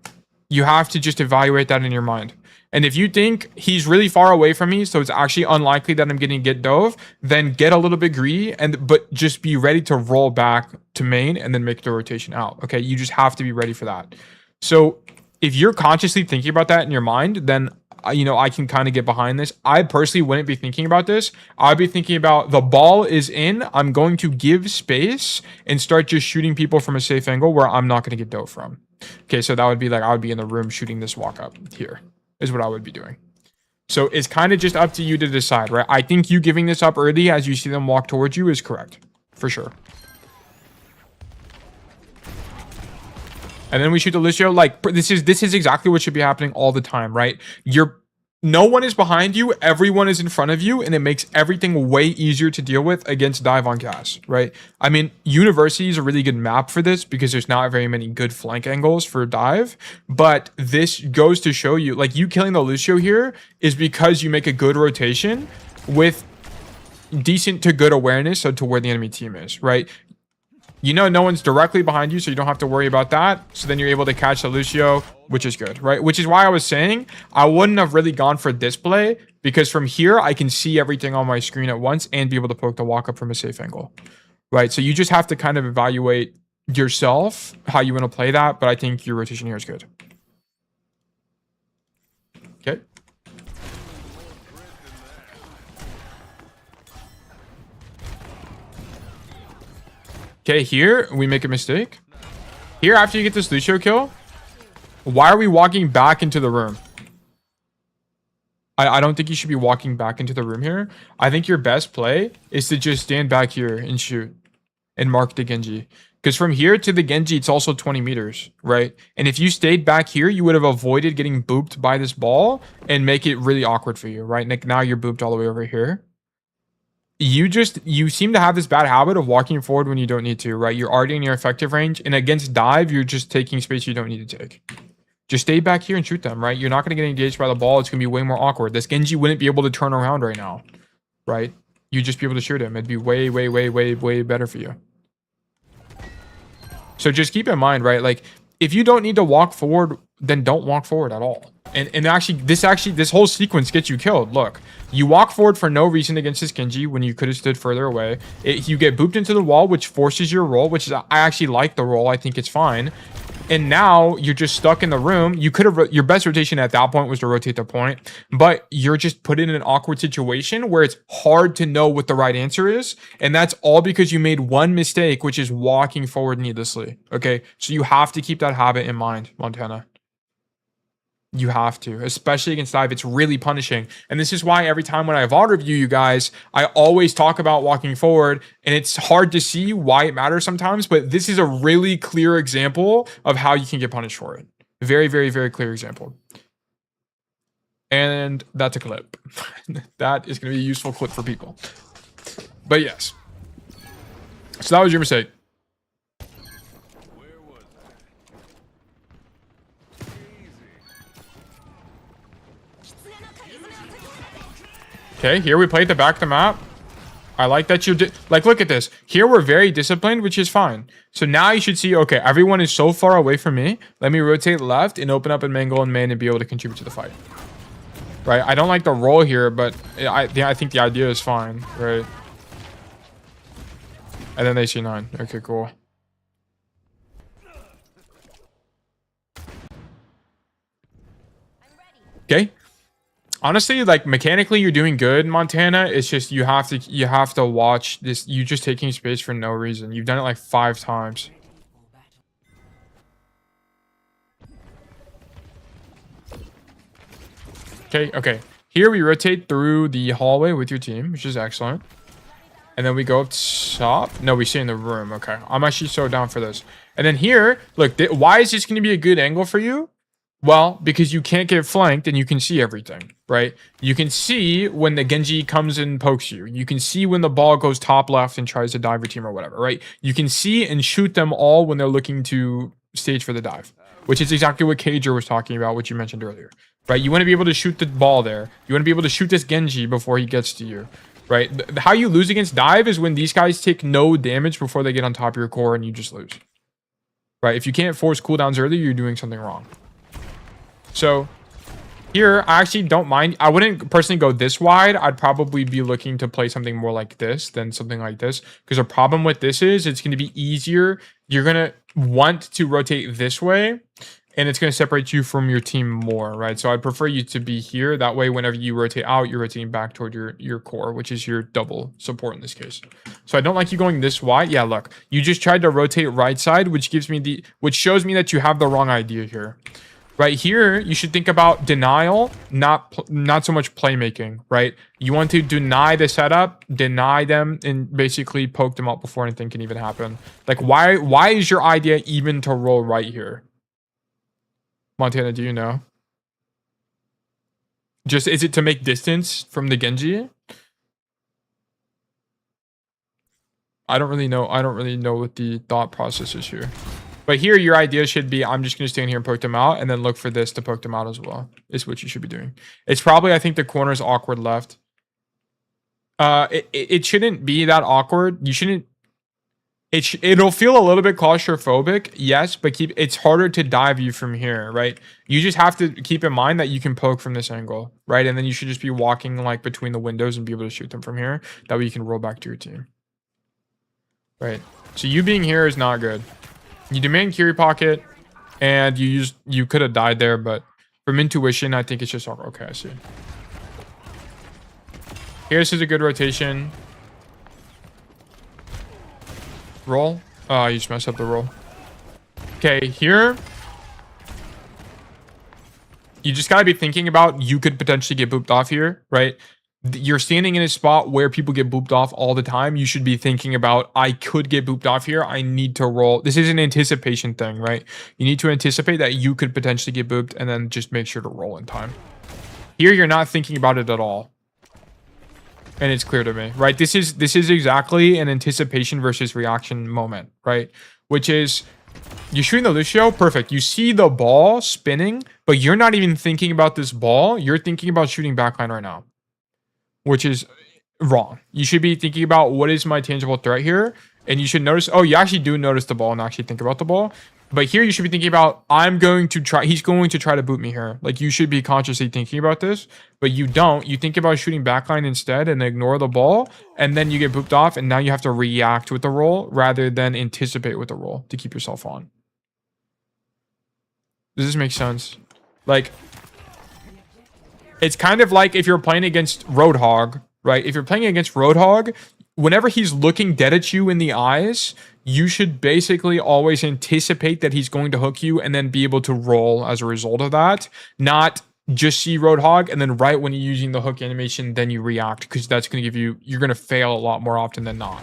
You have to just evaluate that in your mind. And if you think he's really far away from me, so it's actually unlikely that I'm going to get dove, then get a little bit greedy, but just be ready to roll back to main and then make the rotation out. Okay, you just have to be ready for that. So if you're consciously thinking about that in your mind, then I can kind of get behind this. I personally wouldn't be thinking about this. I'd be thinking about the ball is in. I'm going to give space and start just shooting people from a safe angle where I'm not going to get dove from. Okay, so that would be like I would be in the room shooting this walk up here. Is what I would be doing. So it's kind of just up to you to decide, right? I think you giving this up early as you see them walk towards you is correct. For sure. And then we shoot the Lucio. Like, this is exactly what should be happening all the time, right? No one is behind you, everyone is in front of you, and it makes everything way easier to deal with against dive on gas, right? I mean, University is a really good map for this because there's not very many good flank angles for dive, but this goes to show you, like, you killing the Lucio here is because you make a good rotation with decent to good awareness to where the enemy team is, right? You know no one's directly behind you, so you don't have to worry about that. So then you're able to catch the Lucio, which is good, right? Which is why I was saying I wouldn't have really gone for display, because from here I can see everything on my screen at once and be able to poke the walk up from a safe angle, right? So you just have to kind of evaluate yourself how you want to play that, but I think your rotation here is good. Okay. Okay, here we make a mistake. Here, after you get this Lucio kill, why are we walking back into the room? I don't think you should be walking back into the room here. I think your best play is to just stand back here and shoot and mark the Genji. Because from here to the Genji, it's also 20 meters, right? And if you stayed back here, you would have avoided getting booped by this ball and make it really awkward for you, right? Like now you're booped all the way over here. You seem to have this bad habit of walking forward when you don't need to, right? You're already in your effective range, and against dive, you're just taking space you don't need to take. Just stay back here and shoot them, right? You're not going to get engaged by the ball. It's going to be way more awkward. This Genji wouldn't be able to turn around right now, right? You'd just be able to shoot him. It'd be way, way, way, way, way better for you. So just keep in mind, right? Like, if you don't need to walk forward, then don't walk forward at all. And actually, this whole sequence gets you killed. Look, you walk forward for no reason against this Genji when you could have stood further away. You get booped into the wall, which forces your roll, which is, I actually like the roll. I think it's fine. And now you're just stuck in the room. You could have, your best rotation at that point was to rotate the point, but you're just put in an awkward situation where it's hard to know what the right answer is. And that's all because you made one mistake, which is walking forward needlessly. Okay. So you have to keep that habit in mind, Montana. You have to, especially against dive. It's really punishing. And this is why every time when I VOD review you guys, I always talk about walking forward, and it's hard to see why it matters sometimes, but this is a really clear example of how you can get punished for it. Very, very, very clear example. And that's a clip. That is going to be a useful clip for people. But yes. So that was your mistake. Okay, here we played the back of the map. I like that you did. Like, look at this. Here we're very disciplined, which is fine. So now you should see, okay, everyone is so far away from me. Let me rotate left and open up and mangle and main and be able to contribute to the fight. Right? I don't like the roll here, but I think the idea is fine, right? And then they see 9. Okay, cool. Okay. Honestly, like mechanically, you're doing good, Montana. It's just you have to watch this. You just taking space for no reason. You've done it like 5 times. Okay, okay. Here we rotate through the hallway with your team, which is excellent. And then we go up top. No, we stay in the room. Okay, I'm actually so down for this. And then here, look, why is this going to be a good angle for you? Well, because you can't get flanked and you can see everything, right? You can see when the Genji comes and pokes you. You can see when the ball goes top left and tries to dive your team or whatever, right? You can see and shoot them all when they're looking to stage for the dive, which is exactly what Cager was talking about, which you mentioned earlier, right? You want to be able to shoot the ball there. You want to be able to shoot this Genji before he gets to you, right? How you lose against dive is when these guys take no damage before they get on top of your core and you just lose, right? If you can't force cooldowns early, you're doing something wrong. So here, I actually don't mind. I wouldn't personally go this wide. I'd probably be looking to play something more like this than something like this. Because the problem with this is it's going to be easier. You're going to want to rotate this way. And it's going to separate you from your team more, right? So I'd prefer you to be here. That way, whenever you rotate out, you're rotating back toward your core, which is your double support in this case. So I don't like you going this wide. Yeah, look. You just tried to rotate right side, which shows me that you have the wrong idea here. Right here, you should think about denial, not so much playmaking, right? You want to deny the setup, deny them, and basically poke them up before anything can even happen. Like, why is your idea even to roll right here? Montana, do you know? Just, is it to make distance from the Genji? I don't really know. I don't really know what the thought process is here. But here, your idea should be, I'm just going to stand here and poke them out, and then look for this to poke them out as well, is what you should be doing. It's probably, I think, the corner's awkward left. It shouldn't be that awkward. You shouldn't... It'll feel a little bit claustrophobic, yes, but it's harder to dive you from here, right? You just have to keep in mind that you can poke from this angle, right? And then you should just be walking, like, between the windows and be able to shoot them from here. That way you can roll back to your team. Right. So you being here is not good. You demand Curie Pocket, and you could have died there, but from intuition, I think it's just okay. I see. Here's a good rotation. Roll. Oh, you just messed up the roll. Okay, here. You just gotta be thinking about you could potentially get booped off here, right? You're standing in a spot where people get booped off all the time. You should be thinking about, I could get booped off here. I need to roll. This is an anticipation thing, right? You need to anticipate that you could potentially get booped and then just make sure to roll in time. Here, you're not thinking about it at all. And it's clear to me, right? This is exactly an anticipation versus reaction moment, right? Which is, you're shooting the Lucio, perfect. You see the ball spinning, but you're not even thinking about this ball. You're thinking about shooting backline right now, which is wrong. You should be thinking about, what is my tangible threat here? And you should notice, oh, you actually do notice the ball and actually think about the ball. But here you should be thinking about, he's going to try to boot me here. Like, you should be consciously thinking about this, but you don't. You think about shooting backline instead and ignore the ball, and then you get booped off, and now you have to react with the roll rather than anticipate with the roll to keep yourself on. Does this make sense? Like, it's kind of like if you're playing against Roadhog, right? If you're playing against Roadhog, whenever he's looking dead at you in the eyes, you should basically always anticipate that he's going to hook you and then be able to roll as a result of that. Not just see Roadhog and then right when you're using the hook animation, then you react, because that's going to give you, you're going to fail a lot more often than not.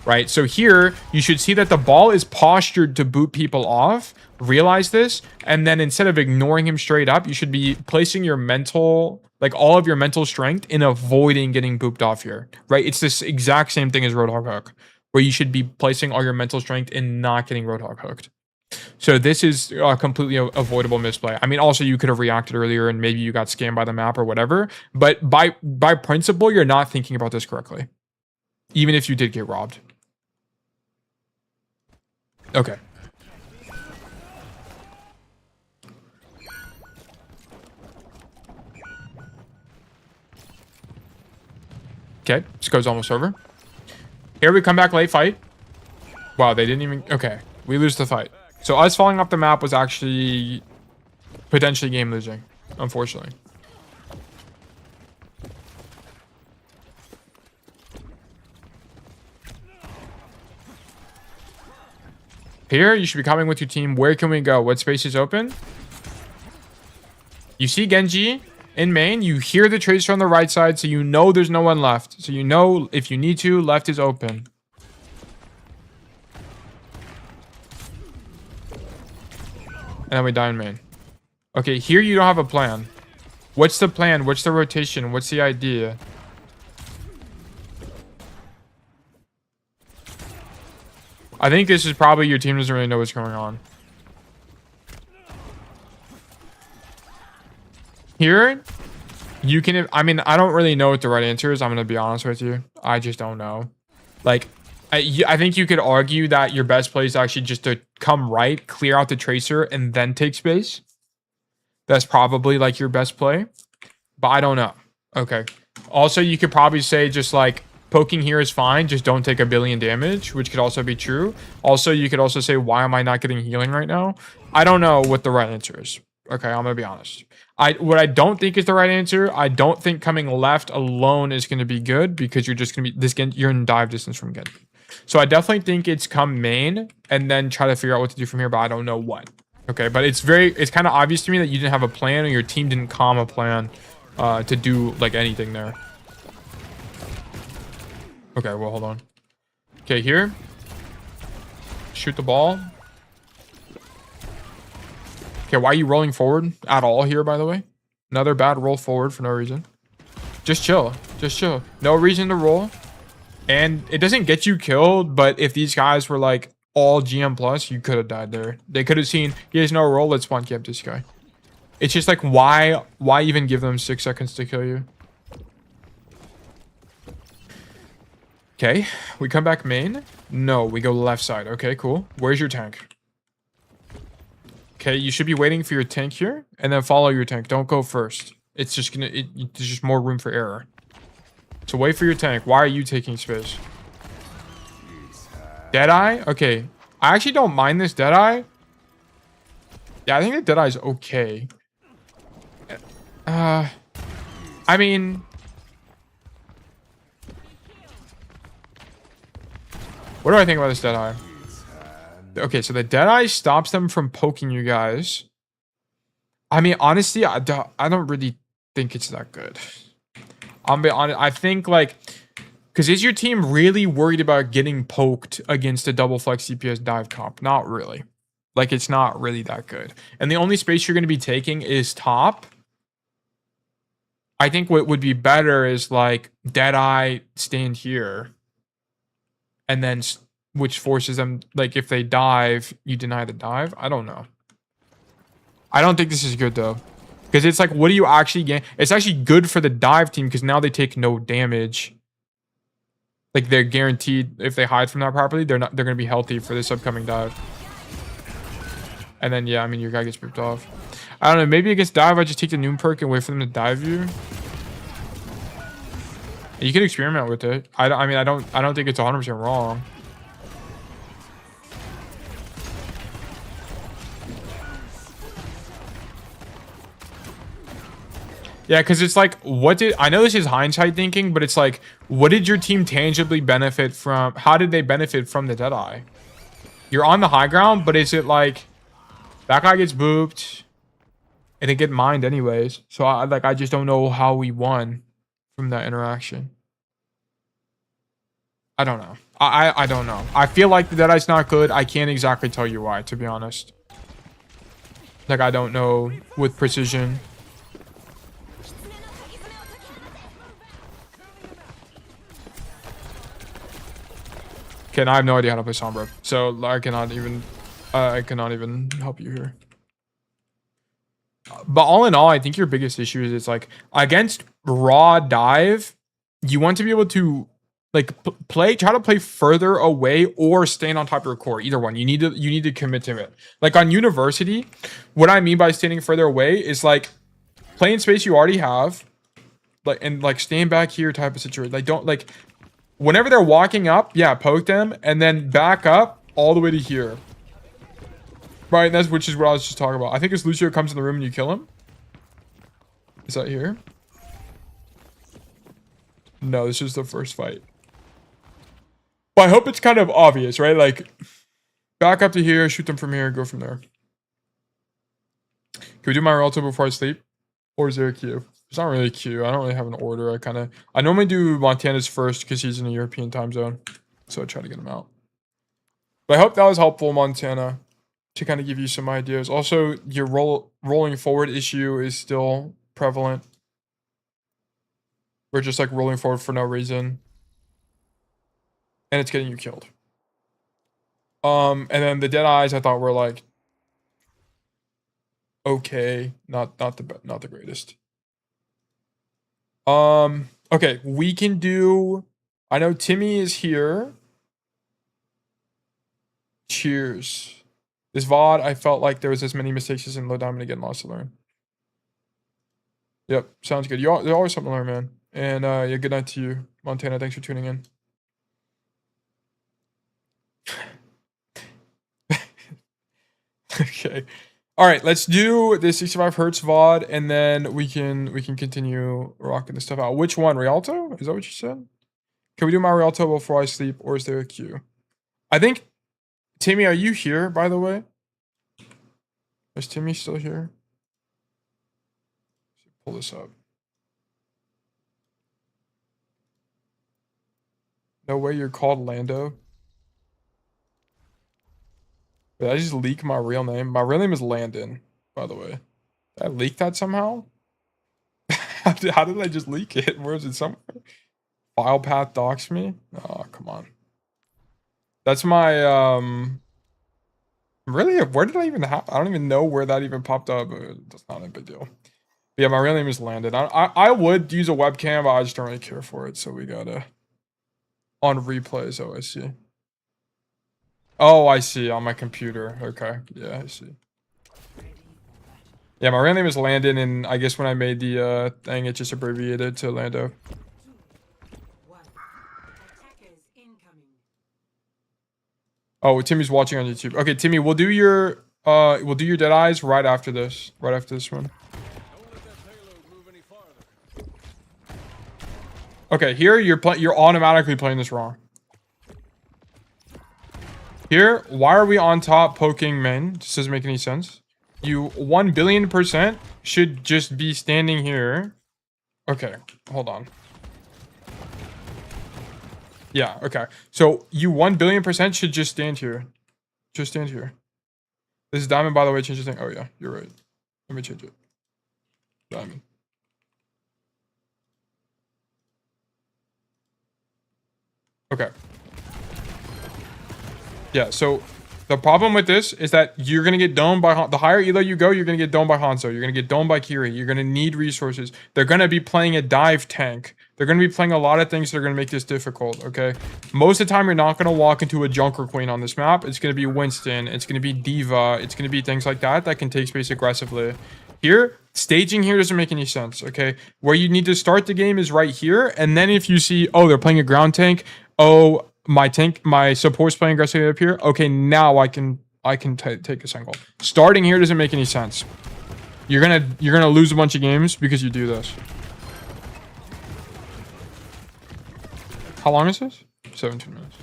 Right? So here, you should see that the ball is postured to boot people off. Realize this. And then instead of ignoring him straight up, you should be placing your mental, like all of your mental strength in avoiding getting booped off here. Right? It's this exact same thing as Roadhog hook, where you should be placing all your mental strength in not getting Roadhog hooked. So this is a completely avoidable misplay. I mean, also you could have reacted earlier and maybe you got scammed by the map or whatever. But by principle, you're not thinking about this correctly. Even if you did get robbed. Okay. Okay, this goes almost over. Here we come back late fight. Wow, they didn't even... Okay, we lose the fight. So us falling off the map was actually potentially game losing, unfortunately. Here, you should be coming with your team. Where can we go? What space is open? You see Genji in main. You hear the tracer on the right side, so you know there's no one left. So you know if you need to, left is open. And then we die in main. Okay, here you don't have a plan. What's the plan? What's the rotation? What's the idea? I think this is probably your team doesn't really know what's going on. Here, you can... I mean, I don't really know what the right answer is. I'm going to be honest with you. I just don't know. Like, I think you could argue that your best play is actually just to come right, clear out the tracer, and then take space. That's probably, like, your best play. But I don't know. Okay. Also, you could probably say just, like, poking here is fine. Just don't take a billion damage, which could also be true. Also, you could also say, why am I not getting healing right now? I don't know what the right answer is. Okay, I'm going to be honest. What I don't think is the right answer, I don't think coming left alone is going to be good because you're just going to be... you're in dive distance from Genji. So I definitely think it's come main and then try to figure out what to do from here, but I don't know what. Okay, but it's kind of obvious to me that you didn't have a plan or your team didn't calm a plan to do like anything there. Okay, well, hold on. Okay, here. Shoot the ball. Okay, why are you rolling forward at all here, by the way? Another bad roll forward for no reason. Just chill. Just chill. No reason to roll. And it doesn't get you killed, but if these guys were like all GM plus, you could have died there. They could have seen, he has no roll, let's spawn camp this guy. It's just like, why even give them 6 seconds to kill you? Okay, we come back main. No, we go left side. Okay, cool. Where's your tank? Okay, you should be waiting for your tank here, and then follow your tank. Don't go first. It's just gonna, there's just more room for error. So wait for your tank. Why are you taking space? Deadeye? Okay. I actually don't mind this Deadeye. Yeah, I think the Deadeye is okay. I mean... What do I think about this Deadeye? Okay, so the Deadeye stops them from poking you guys. I mean, honestly, I don't really think it's that good. I'm be honest. I think like, because is your team really worried about getting poked against a double flex CPS dive comp? Not really. Like, it's not really that good. And the only space you're going to be taking is top. I think what would be better is like Deadeye stand here, and then which forces them, like if they dive, you deny the dive. I don't know. I don't think this is good though. Because it's like, what do you actually gain? It's actually good for the dive team because now they take no damage. Like they're guaranteed if they hide from that properly, they're going to be healthy for this upcoming dive. And then yeah, I mean your guy gets ripped off. I don't know, maybe against dive I just take the noon perk and wait for them to dive you. You can experiment with it. I mean I don't think it's 100% wrong. Yeah, because it's like, I know this is hindsight thinking, but it's like, what did your team tangibly benefit from? How did they benefit from the Deadeye? You're on the high ground, but is it like, that guy gets booped, and it get mined anyways. So I just don't know how we won from that interaction. I don't know. I don't know. I feel like the Deadeye's not good. I can't exactly tell you why, to be honest. Like, I don't know with precision. Okay, and I have no idea how to play Sombra, so I cannot even help you here. But all in all, I think your biggest issue is it's like against raw dive, you want to be able to like try to play further away or stand on top of your core. Either one, you need to commit to it. Like on University, what I mean by standing further away is like playing space you already have, like and like stand back here type of situation. Like don't like. Whenever they're walking up, yeah, poke them, and then back up all the way to here. Right, and which is what I was just talking about. I think as Lucio comes in the room and you kill him. Is that here? No, this is the first fight. But I hope it's kind of obvious, right? Like, Back up to here, shoot them from here, go from there. Can we do my Rialto before I sleep? Or is there a queue? It's not really a queue. I don't really have an order. I normally do Montana's first because he's in a European time zone. So I try to get him out. But I hope that was helpful, Montana, to kind of give you some ideas. Also, your rolling forward issue is still prevalent. We're just like rolling forward for no reason. And it's getting you killed. And then the deadeyes I thought were like okay, not the greatest. Okay, we can do. I know Timmy is here. Cheers. This VOD, I felt like there was as many mistakes as in low diamond again, lost to learn. Yep, sounds good. There's always something to learn, man. And yeah, good night to you, Montana. Thanks for tuning in. Okay. All right, let's do the 65 hertz VOD, and then we can continue rocking this stuff out. Which one, Rialto? Is that what you said? Can we do my Rialto before I sleep, or is there a queue? I think, Timmy, are you here, by the way? Is Timmy still here? Let's pull this up. No way you're called Lando. Did I just leak my real name? My real name is Landon, by the way. Did I leak that somehow? How did I just leak it? Where is it somewhere? File path docs me? Oh, come on. That's my, really? Where did I even have? I don't even know where that even popped up. That's not a big deal. But yeah, my real name is Landon. I would use a webcam, but I just don't really care for it. So we gotta on replays. Oh, I see. Oh, I see. On my computer. Okay. Yeah, I see. Yeah, my real name is Landon, and I guess when I made the thing, it just abbreviated to Lando. Oh, Timmy's watching on YouTube. Okay, Timmy, we'll do your deadeyes right after this. Right after this one. Okay, here you're automatically playing this wrong. Here, why are we on top poking main? This doesn't make any sense. You 1,000,000,000% should just be standing here. Okay, hold on. Yeah, okay. So you 1,000,000,000% should just stand here. Just stand here. This is diamond, by the way, changes thing. Oh yeah, you're right. Let me change it. Diamond. Okay. Yeah, so the problem with this is that you're going to get domed by... The higher elo you go, you're going to get domed by Hanzo. You're going to get domed by Kiri. You're going to need resources. They're going to be playing a dive tank. They're going to be playing a lot of things that are going to make this difficult, okay? Most of the time, you're not going to walk into a Junker Queen on this map. It's going to be Winston. It's going to be Diva. It's going to be things like that that can take space aggressively. Here, staging here doesn't make any sense, okay? Where you need to start the game is right here. And then if you see, oh, they're playing a ground tank. Oh... my support's playing aggressively up here. Okay, now I can take a single. Starting here doesn't make any sense. You're gonna lose a bunch of games because you do this. How long is this? 17 minutes.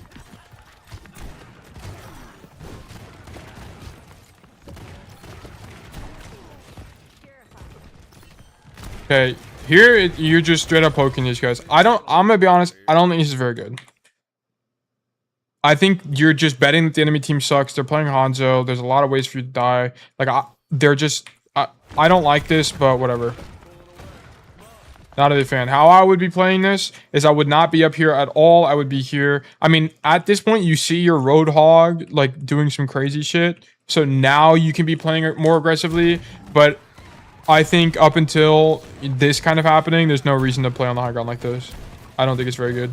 Okay, here you're just straight up poking these guys. I'm gonna be honest, I don't think this is very good. I think you're just betting that the enemy team sucks. They're playing Hanzo. There's a lot of ways for you to die. Like, I don't like this, but whatever. Not a big fan. How I would be playing this is I would not be up here at all. I would be here. I mean, at this point, you see your Roadhog, like, doing some crazy shit. So now you can be playing it more aggressively. But I think up until this kind of happening, there's no reason to play on the high ground like this. I don't think it's very good.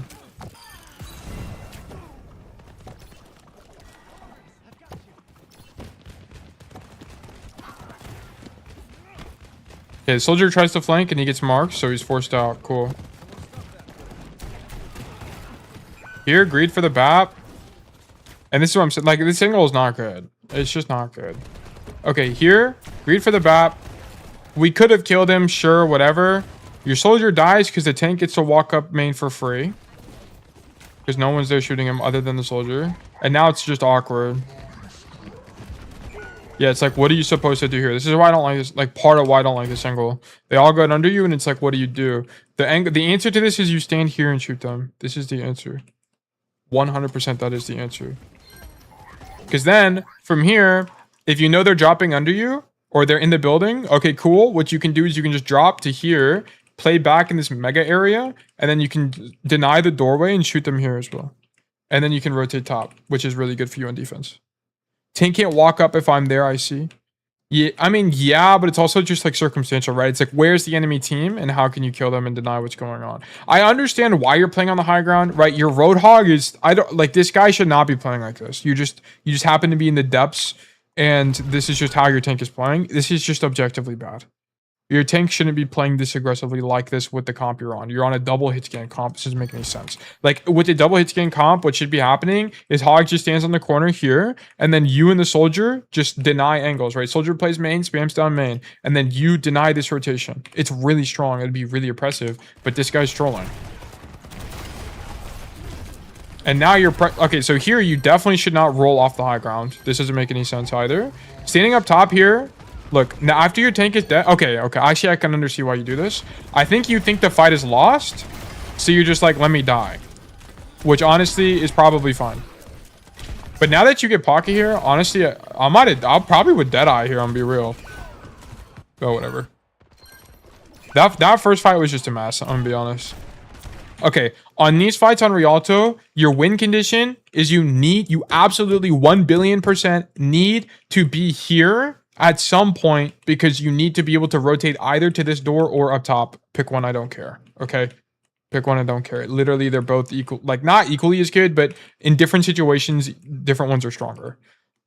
Okay, the soldier tries to flank and he gets marked, so he's forced out. Cool. Here, greed for the BAP. And this is what I'm saying. Like, this angle is not good. It's just not good. Okay, here, greed for the BAP. We could have killed him, sure, whatever. Your soldier dies because the tank gets to walk up main for free. Because no one's there shooting him other than the soldier. And now it's just awkward. Yeah, it's like, what are you supposed to do here? This is why I don't like this. Like, part of why I don't like this angle. They all go under you, and it's like, what do you do? The answer to this is you stand here and shoot them. This is the answer. 100% that is the answer. Because then, from here, if you know they're dropping under you, or they're in the building, okay, cool. What you can do is you can just drop to here, play back in this mega area, and then you can deny the doorway and shoot them here as well. And then you can rotate top, which is really good for you on defense. Tank can't walk up if I'm there, I see. Yeah, I mean, yeah, but it's also just like circumstantial, right? It's like, where's the enemy team and how can you kill them and deny what's going on? I understand why you're playing on the high ground, right? Your Roadhog is, I don't, like, this guy should not be playing like this. You just happen to be in the depths and this is just how your tank is playing. This is just objectively bad. Your tank shouldn't be playing this aggressively like this with the comp you're on. You're on a double hit scan comp. This doesn't make any sense. Like, with the double hit scan comp, what should be happening is Hog just stands on the corner here, and then you and the soldier just deny angles, right? Soldier plays main, spams down main, and then you deny this rotation. It's really strong. It'd be really oppressive, but this guy's trolling. And now you're... okay, so here you definitely should not roll off the high ground. This doesn't make any sense either. Standing up top here... Look, now after your tank is dead... Okay. Actually, I can understand why you do this. I think you think the fight is lost. So you're just like, let me die. Which, honestly, is probably fine. But now that you get Pocket here, honestly, I'll probably with Deadeye here, I'm gonna be real. Oh, whatever. That first fight was just a mess, I'm gonna be honest. Okay, on these fights on Rialto, your win condition is you absolutely 1,000,000,000% need to be here at some point because you need to be able to rotate either to this door or up top. Pick one, I don't care. Okay? Pick one, I don't care. Literally, they're both equal, like not equally as good, but in different situations, different ones are stronger.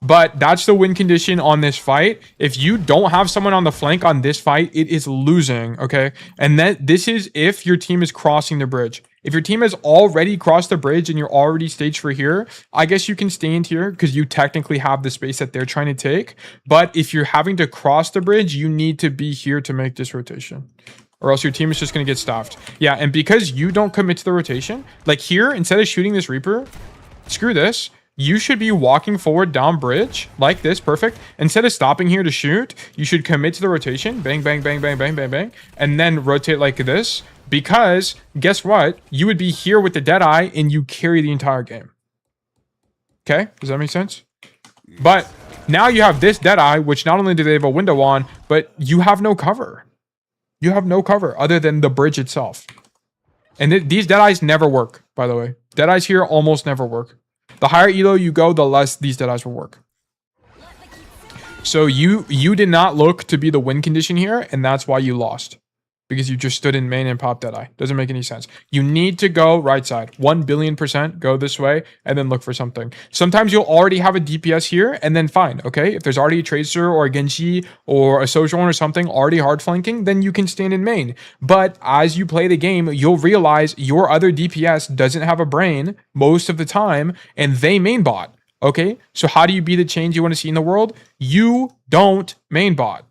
But that's the win condition on this fight. If you don't have someone on the flank on this fight, it is losing, okay? And this is if your team is crossing the bridge. If your team has already crossed the bridge and you're already staged for here, I guess you can stand here because you technically have the space that they're trying to take. But if you're having to cross the bridge, you need to be here to make this rotation. Or else your team is just going to get stopped. Yeah, and because you don't commit to the rotation, like here, instead of shooting this Reaper, screw this. You should be walking forward down bridge like this. Perfect. Instead of stopping here to shoot, you should commit to the rotation. Bang, bang, bang, bang, bang, bang, bang. And then rotate like this. Because guess what? You would be here with the Deadeye and you carry the entire game. Okay? Does that make sense? But now you have this Deadeye, which not only do they have a window on, but you have no cover. You have no cover other than the bridge itself. And these Deadeyes never work, by the way. Deadeyes here almost never work. The higher elo you go, the less these Deadeyes will work. So you did not look to be the win condition here, and that's why you lost. Because you just stood in main and popped Deadeye. Doesn't make any sense. You need to go right side. 1,000,000,000% go this way, and then look for something. Sometimes you'll already have a DPS here, and then fine, okay? If there's already a Tracer or a Genji or a Sojourn or something already hard flanking, then you can stand in main. But as you play the game, you'll realize your other DPS doesn't have a brain most of the time, and they main bot, okay? So how do you be the change you want to see in the world? You don't main bot.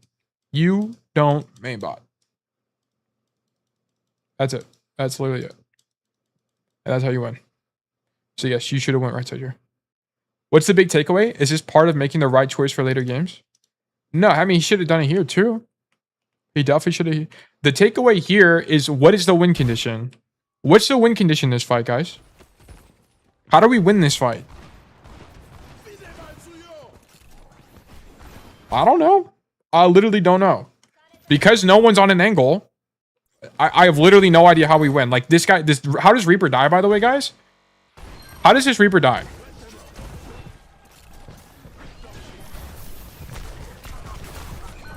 You don't main bot. That's it. That's literally it. And that's how you win. So yes, you should have went right side here. What's the big takeaway? Is this part of making the right choice for later games? No, I mean, he should have done it here too. He definitely should have. The takeaway here is, what is the win condition? What's the win condition in this fight, guys? How do we win this fight? I don't know. I literally don't know. Because no one's on an angle, I have literally no idea how we win. Like this guy, how does Reaper die, by the way, guys? How does this Reaper die?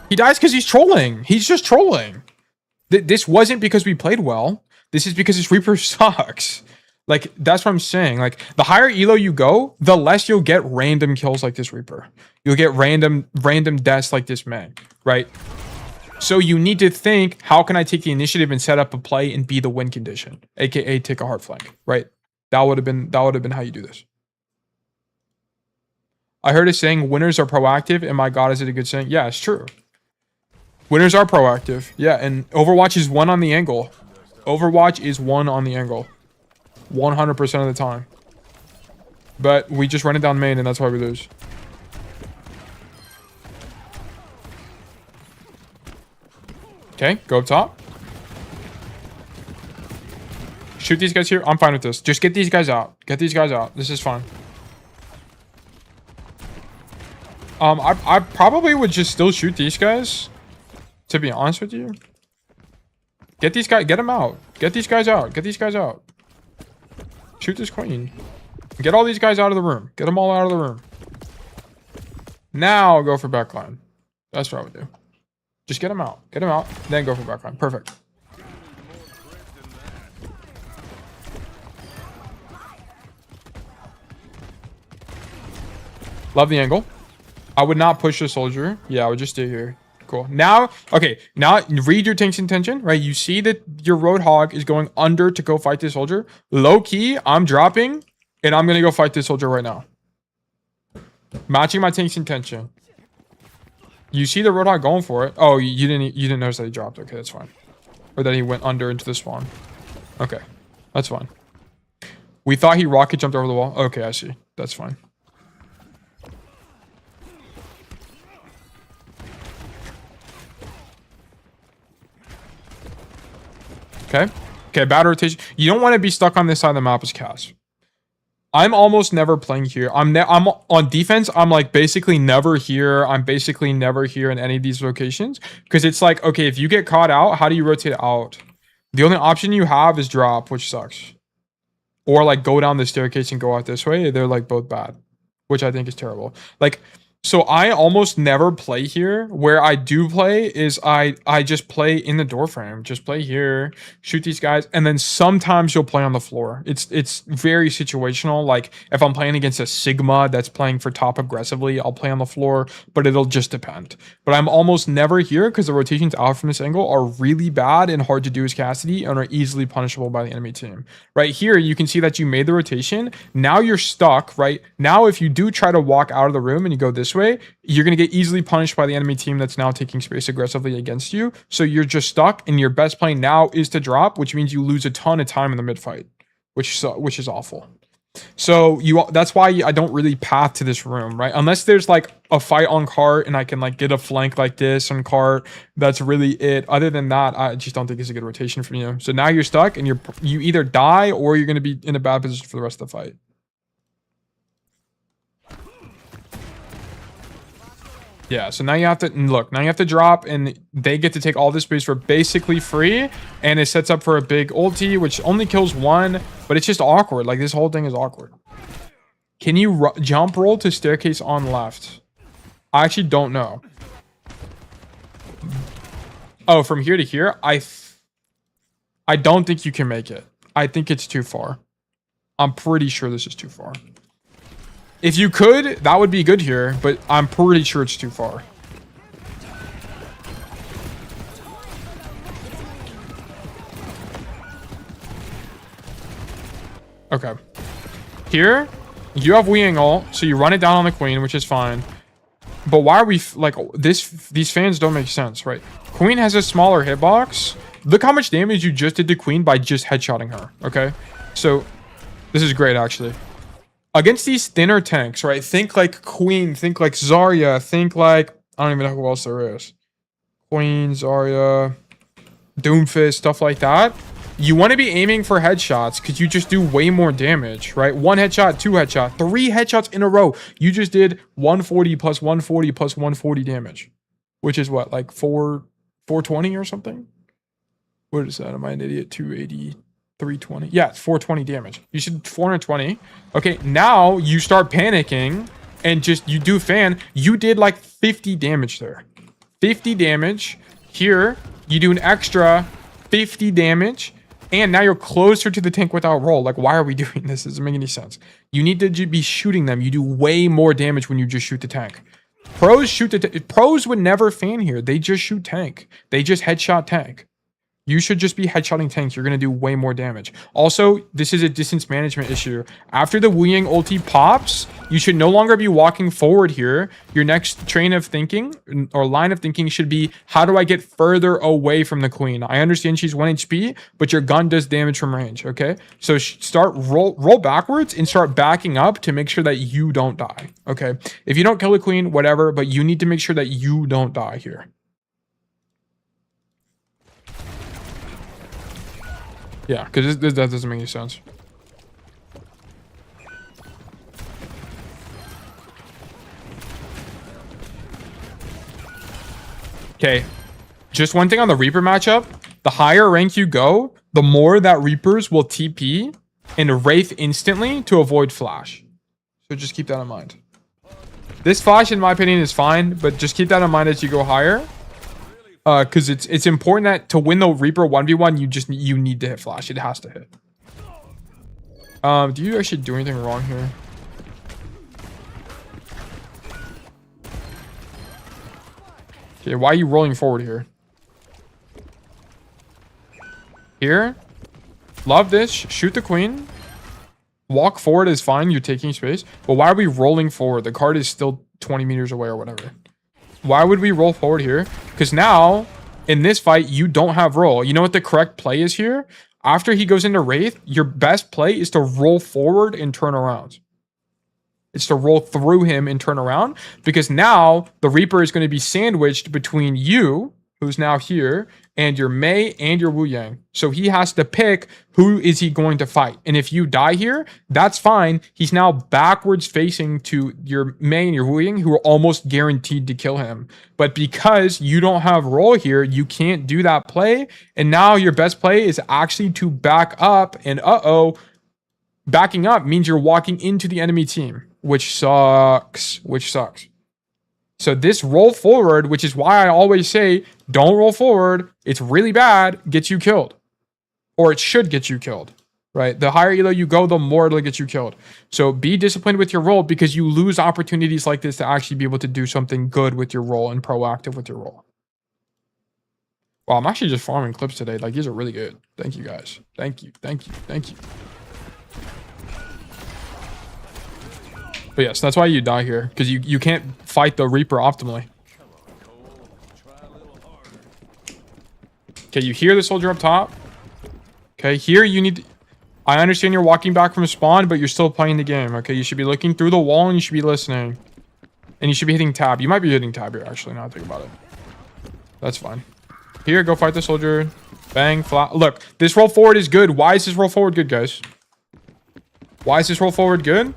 He dies because he's trolling. He's just trolling. This wasn't because we played well. This is because this Reaper sucks. Like, that's what I'm saying. Like, the higher elo you go, the less you'll get random kills like this Reaper. You'll get random deaths like this man, right? So you need to think, how can I take the initiative and set up a play and be the win condition, aka take a hard flank, right? That would have been how you do this. I heard a saying, winners are proactive, and my god, is it a good saying? Yeah, it's true. Winners are proactive. Yeah, and Overwatch is one on the angle. Overwatch is one on the angle. 100% of the time. But we just run it down main, and that's why we lose. Okay, go up top. Shoot these guys here. I'm fine with this. Just get these guys out. Get these guys out. This is fine. I probably would just still shoot these guys, to be honest with you. Get these guys, get them out. Get these guys out. Get these guys out. Shoot this queen. Get all these guys out of the room. Get them all out of the room. Now go for backline. That's what I would do. Just get them out. Get them out. Then go for backline. Perfect. Love the angle. I would not push the soldier. Yeah, I would just stay here. Cool. Now, okay. Now read your tank's intention, right? You see that your Roadhog is going under to go fight this soldier. Low key, I'm dropping and I'm going to go fight this soldier right now. Matching my tank's intention. You see the Roadhog going for it. Oh, you didn't notice that he dropped. Okay, that's fine. Or that he went under into the spawn. Okay, that's fine. We thought he rocket jumped over the wall. Okay, I see. That's fine. Okay. Okay, bad rotation. You don't want to be stuck on this side of the map as Cass. I'm almost never playing here. I'm on defense. I'm like basically never here. I'm basically never here in any of these locations. Because it's like, okay, if you get caught out, how do you rotate out? The only option you have is drop, which sucks. Or like go down the staircase and go out this way. They're like both bad. Which I think is terrible. Like, so I almost never play here. Where I do play is I just play in the door frame. Just play here, shoot these guys, and then sometimes you'll play on the floor. It's very situational. Like if I'm playing against a Sigma that's playing for top aggressively, I'll play on the floor, but it'll just depend. But I'm almost never here because the rotations out from this angle are really bad and hard to do as Cassidy and are easily punishable by the enemy team. Right here, you can see that you made the rotation. Now you're stuck, right? Now if you do try to walk out of the room and you go this way, you're going to get easily punished by the enemy team that's now taking space aggressively against you. So you're just stuck, and your best play now is to drop, which means you lose a ton of time in the mid fight, which is awful. So that's why I don't really path to this room, right? Unless there's like a fight on cart and I can like get a flank like this on cart. That's really it. Other than that, I just don't think it's a good rotation from you. So now you're stuck, and you either die or you're going to be in a bad position for the rest of the fight. Yeah, so now you have to look. Now you have to drop, and they get to take all this space for basically free, and it sets up for a big ulti, which only kills one, but it's just awkward. Like this whole thing is awkward. Can you jump roll to staircase on left? I actually don't know. Oh, from here to here, I don't think you can make it. I think it's too far. I'm pretty sure this is too far. If you could, that would be good here, but I'm pretty sure it's too far. Okay. Here, you have Weeing ult, so you run it down on the queen, which is fine. But why are we, like, these fans don't make sense, right? Queen has a smaller hitbox. Look how much damage you just did to queen by just headshotting her, okay? So, this is great, actually. Against these thinner tanks, right? Think like Queen, think like Zarya, think like... I don't even know who else there is. Queen, Zarya, Doomfist, stuff like that. You want to be aiming for headshots because you just do way more damage, right? 1 headshot, 2 headshot, 3 headshots in a row. You just did 140 plus 140 plus 140 damage. Which is what, like 420 or something? What is that? Am I an idiot? 280... 320. Yeah, it's 420 damage. You should 420. Okay, now you start panicking and just you do fan. You did like 50 damage there. 50 damage. Here, you do an extra 50 damage. And now you're closer to the tank without roll. Like, why are we doing this? It doesn't make any sense. You need to be shooting them. You do way more damage when you just shoot the tank. Pros shoot the pros would never fan here. They just shoot tank. They just headshot tank. You should just be headshotting tanks. You're going to do way more damage. Also, this is a distance management issue. After the Wu Yang ulti pops, you should no longer be walking forward here. Your next train of thinking or line of thinking should be, how do I get further away from the queen? I understand she's 1 HP, but your gun does damage from range, okay? So start roll backwards and start backing up to make sure that you don't die, okay? If you don't kill the queen, whatever, but you need to make sure that you don't die here. Yeah, because that doesn't make any sense. Okay, just one thing on the Reaper matchup. The higher rank you go, the more that Reapers will TP and Wraith instantly to avoid flash. So just keep that in mind. This flash, in my opinion, is fine, but just keep that in mind as you go higher. Because it's important that to win the Reaper 1v1, you need to hit flash. It has to hit. Do you actually do anything wrong here? Okay, why are you rolling forward here? Here. Love this. Shoot the queen. Walk forward is fine. You're taking space. But why are we rolling forward? The card is still 20 meters away or whatever. Why would we roll forward here? Because now, in this fight, you don't have roll. You know what the correct play is here? After he goes into Wraith, your best play is to roll forward and turn around. It's to roll through him and turn around. Because now, the Reaper is going to be sandwiched between you, who's now here, and your Mei and your Wu Yang. So he has to pick who is he going to fight. And if you die here, that's fine. He's now backwards facing to your Mei and your Wu Yang, who are almost guaranteed to kill him. But because you don't have roll here, you can't do that play. And now your best play is actually to back up. And backing up means you're walking into the enemy team, which sucks. So this roll forward, which is why I always say, don't roll forward. It's really bad, gets you killed. Or it should get you killed, right? The higher elo you go, the more it'll get you killed. So be disciplined with your roll because you lose opportunities like this to actually be able to do something good with your roll and proactive with your roll. Wow, I'm actually just farming clips today. Like, these are really good. Thank you, guys. Thank you. But yes, that's why you die here. Because you can't fight the Reaper optimally. Okay, you hear the soldier up top. Okay, here you need... I understand you're walking back from spawn, but you're still playing the game. Okay, you should be looking through the wall and you should be listening. And you should be hitting tab. You might be hitting tab here, actually, now I think about it. That's fine. Here, go fight the soldier. Bang, flat. Look, this roll forward is good. Why is this roll forward good, guys? Why is this roll forward good?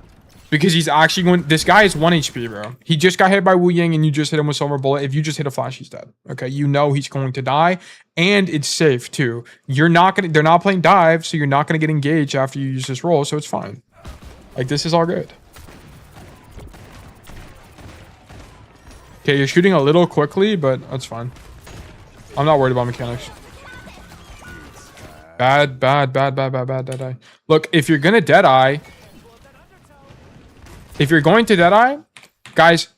Because he's actually going... This guy is 1 HP, bro. He just got hit by Wu Yang and you just hit him with Silver Bullet. If you just hit a flash, he's dead. Okay, you know he's going to die. And it's safe, too. You're not going to... They're not playing dive, so you're not going to get engaged after you use this roll, so it's fine. Like, this is all good. Okay, you're shooting a little quickly, but that's fine. I'm not worried about mechanics. Bad. Look, if you're going to Deadeye... If you're going to Deadeye, guys,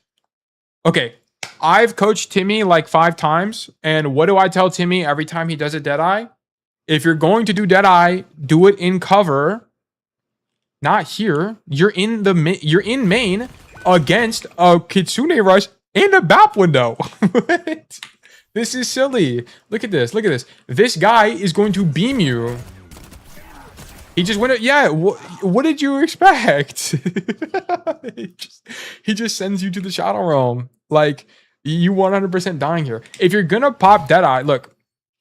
okay, I've coached Timmy like 5 times, and what do I tell Timmy every time he does a Deadeye? If you're going to do Deadeye, do it in cover, not here. You're in main against a Kitsune rush in a BAP window. This is silly. Look at this. This guy is going to beam you. He just went. Yeah. What did you expect? he just sends you to the Shadow Realm. Like, you 100% dying here. If you're gonna pop Deadeye, look,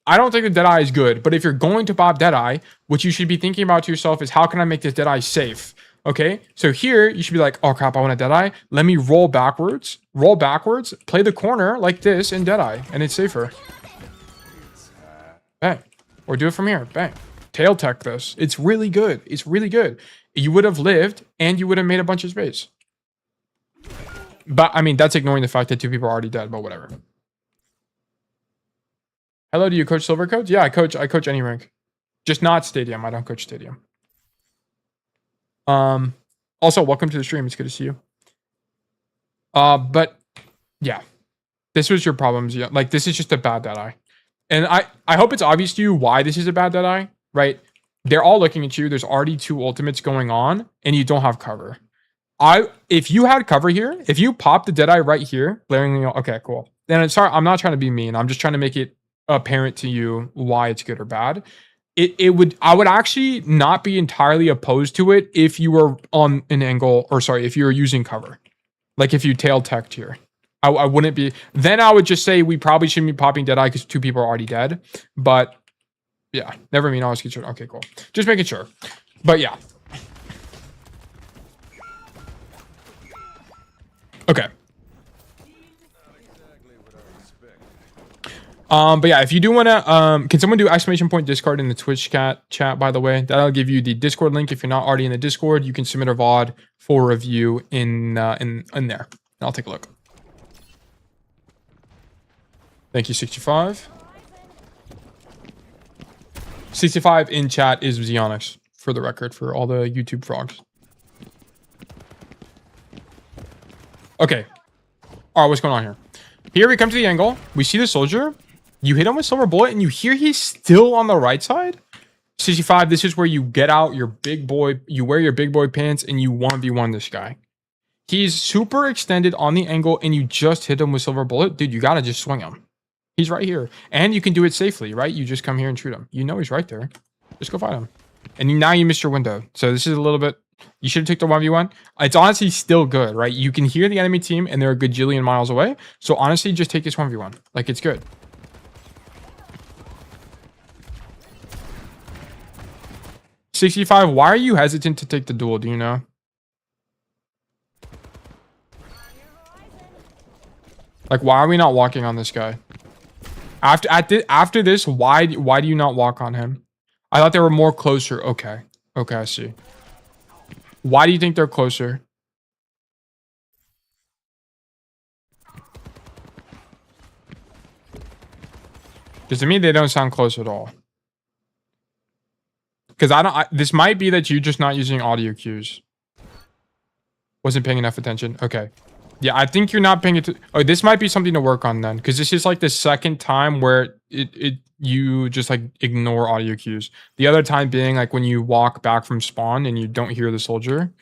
I don't think the Deadeye is good. But if you're going to pop Deadeye, what you should be thinking about to yourself is, how can I make this Deadeye safe? Okay. So here you should be like, oh crap, I want a Deadeye. Let me roll backwards. Play the corner like this and Deadeye, and it's safer. Bang. Or do it from here. Bang. Tail tech this. It's really good. You would have lived and you would have made a bunch of space. But I mean, that's ignoring the fact that 2 people are already dead, but whatever. Hello, do you coach silver codes? Yeah, I coach any rank. Just not stadium. I don't coach stadium. Also, welcome to the stream. It's good to see you. But yeah. This was your problems. Yeah. Like, this is just a bad Deadeye. And I hope it's obvious to you why this is a bad Deadeye. Right? They're all looking at you. There's already 2 ultimates going on, and you don't have cover. If you had cover here, if you pop the Deadeye right here, blaringly, okay, cool. Then sorry, I'm not trying to be mean. I'm just trying to make it apparent to you why it's good or bad. I would actually not be entirely opposed to it if you were on an angle, or sorry, if you were using cover. Like if you tail teched here. I wouldn't be. Then I would just say we probably shouldn't be popping Deadeye because 2 people are already dead. But Yeah, never mean always get sure. Okay, cool. Just making sure. But yeah. Okay. But yeah, if you do want to, can someone do exclamation point Discord in the Twitch chat, by the way? That'll give you the Discord link. If you're not already in the Discord, you can submit a VOD for review in there. I'll take a look. Thank you, 65. 65 in chat is Zeonixx, for the record, for all the YouTube frogs. Okay. All right, what's going on here? Here we come to the angle. We see the soldier. You hit him with silver bullet, and you hear he's still on the right side. 65, this is where you get out your big boy, you wear your big boy pants, and you 1v1 this guy. He's super extended on the angle, and you just hit him with silver bullet. Dude, you gotta just swing him. He's right here. And you can do it safely, right? You just come here and shoot him. You know he's right there. Just go fight him. And now you missed your window. So this is a little bit... You should have taken the 1v1. It's honestly still good, right? You can hear the enemy team, and they're a gajillion miles away. So honestly, just take this 1v1. Like, it's good. 65, why are you hesitant to take the duel? Do you know? Like, why are we not walking on this guy? After this, why do you not walk on him? I thought they were more closer. Okay. Okay, I see. Why do you think they're closer? Because to me, they don't sound close at all. Because this might be that you're just not using audio cues. Wasn't paying enough attention. Okay. Yeah, I think you're not paying it. Oh, this might be something to work on then. Because this is like the second time where you just like ignore audio cues. The other time being like when you walk back from spawn and you don't hear the soldier.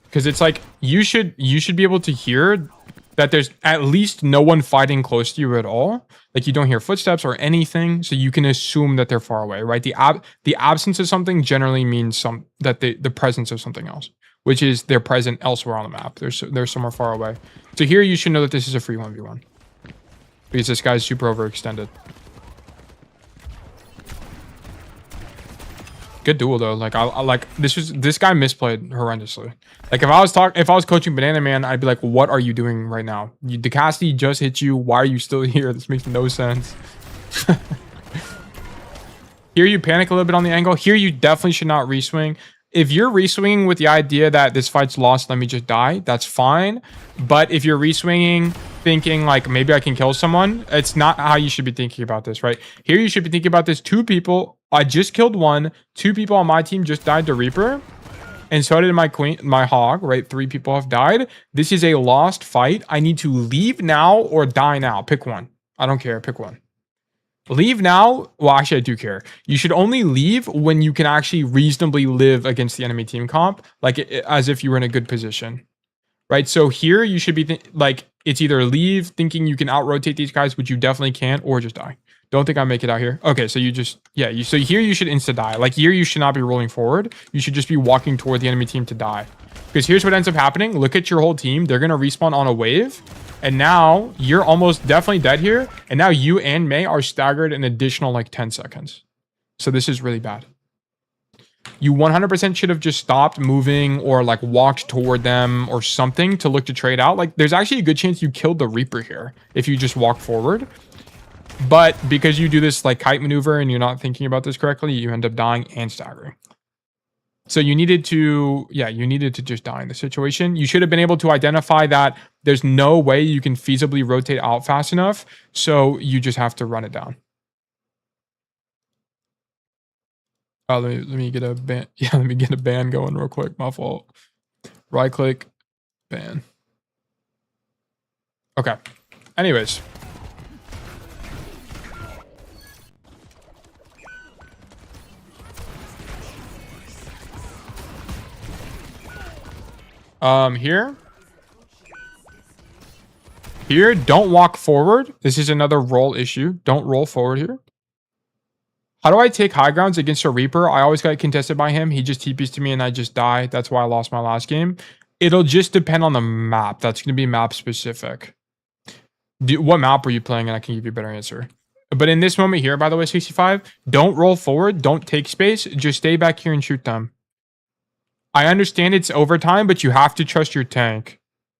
Because it's like you should be able to hear that there's at least no one fighting close to you at all. Like you don't hear footsteps or anything, so you can assume that they're far away, right? The absence of something generally means that the presence of something else, which is they're present elsewhere on the map. They're somewhere far away. So here you should know that this is a free 1v1 because this guy's super overextended. Good duel though. Like I like this guy misplayed horrendously. Like if I was coaching Banana Man, I'd be like, what are you doing right now? The Cassidy just hit you. Why are you still here? This makes no sense. Here you panic a little bit on the angle. Here you definitely should not reswing. If you're reswinging with the idea that this fight's lost, let me just die, that's fine. But if you're reswinging thinking like maybe I can kill someone, it's not how you should be thinking about this, right? Here you should be thinking about this. 2 people, I just killed 1. 2 people on my team just died to Reaper. And so did my hog, right? 3 people have died. This is a lost fight. I need to leave now or die now. Pick one. I don't care. Pick one. Leave now. Well, actually, I do care. You should only leave when you can actually reasonably live against the enemy team comp, like as if you were in a good position, right? So here you should be like, it's either leave thinking you can out-rotate these guys, which you definitely can't, or just die. Don't think I make it out here. Okay, so you just, yeah, so here you should insta-die. Like here you should not be rolling forward. You should just be walking toward the enemy team to die. Because here's what ends up happening. Look at your whole team. They're going to respawn on a wave. And now you're almost definitely dead here. And now you and May are staggered an additional like 10 seconds. So this is really bad. You 100% should have just stopped moving or like walked toward them or something to look to trade out. Like there's actually a good chance you killed the Reaper here if you just walk forward. But because you do this like kite maneuver and you're not thinking about this correctly, you end up dying and staggering. So you needed to, yeah, you needed to just die in the situation. You should have been able to identify that there's no way you can feasibly rotate out fast enough. So you just have to run it down. Let me get a ban. Yeah, let me get a ban going real quick. My fault. Right click, ban. Okay. Anyways. Here, don't walk forward. This is another roll issue. Don't roll forward here. How do I take high grounds against a Reaper? I always got contested by him. He just TPs to me and I just die. That's why I lost my last game. It'll just depend on the map. That's going to be map specific. What map were you playing? And I can give you a better answer. But in this moment here, by the way, 65, don't roll forward. Don't take space. Just stay back here and shoot them. I understand it's overtime, but you have to trust your tank.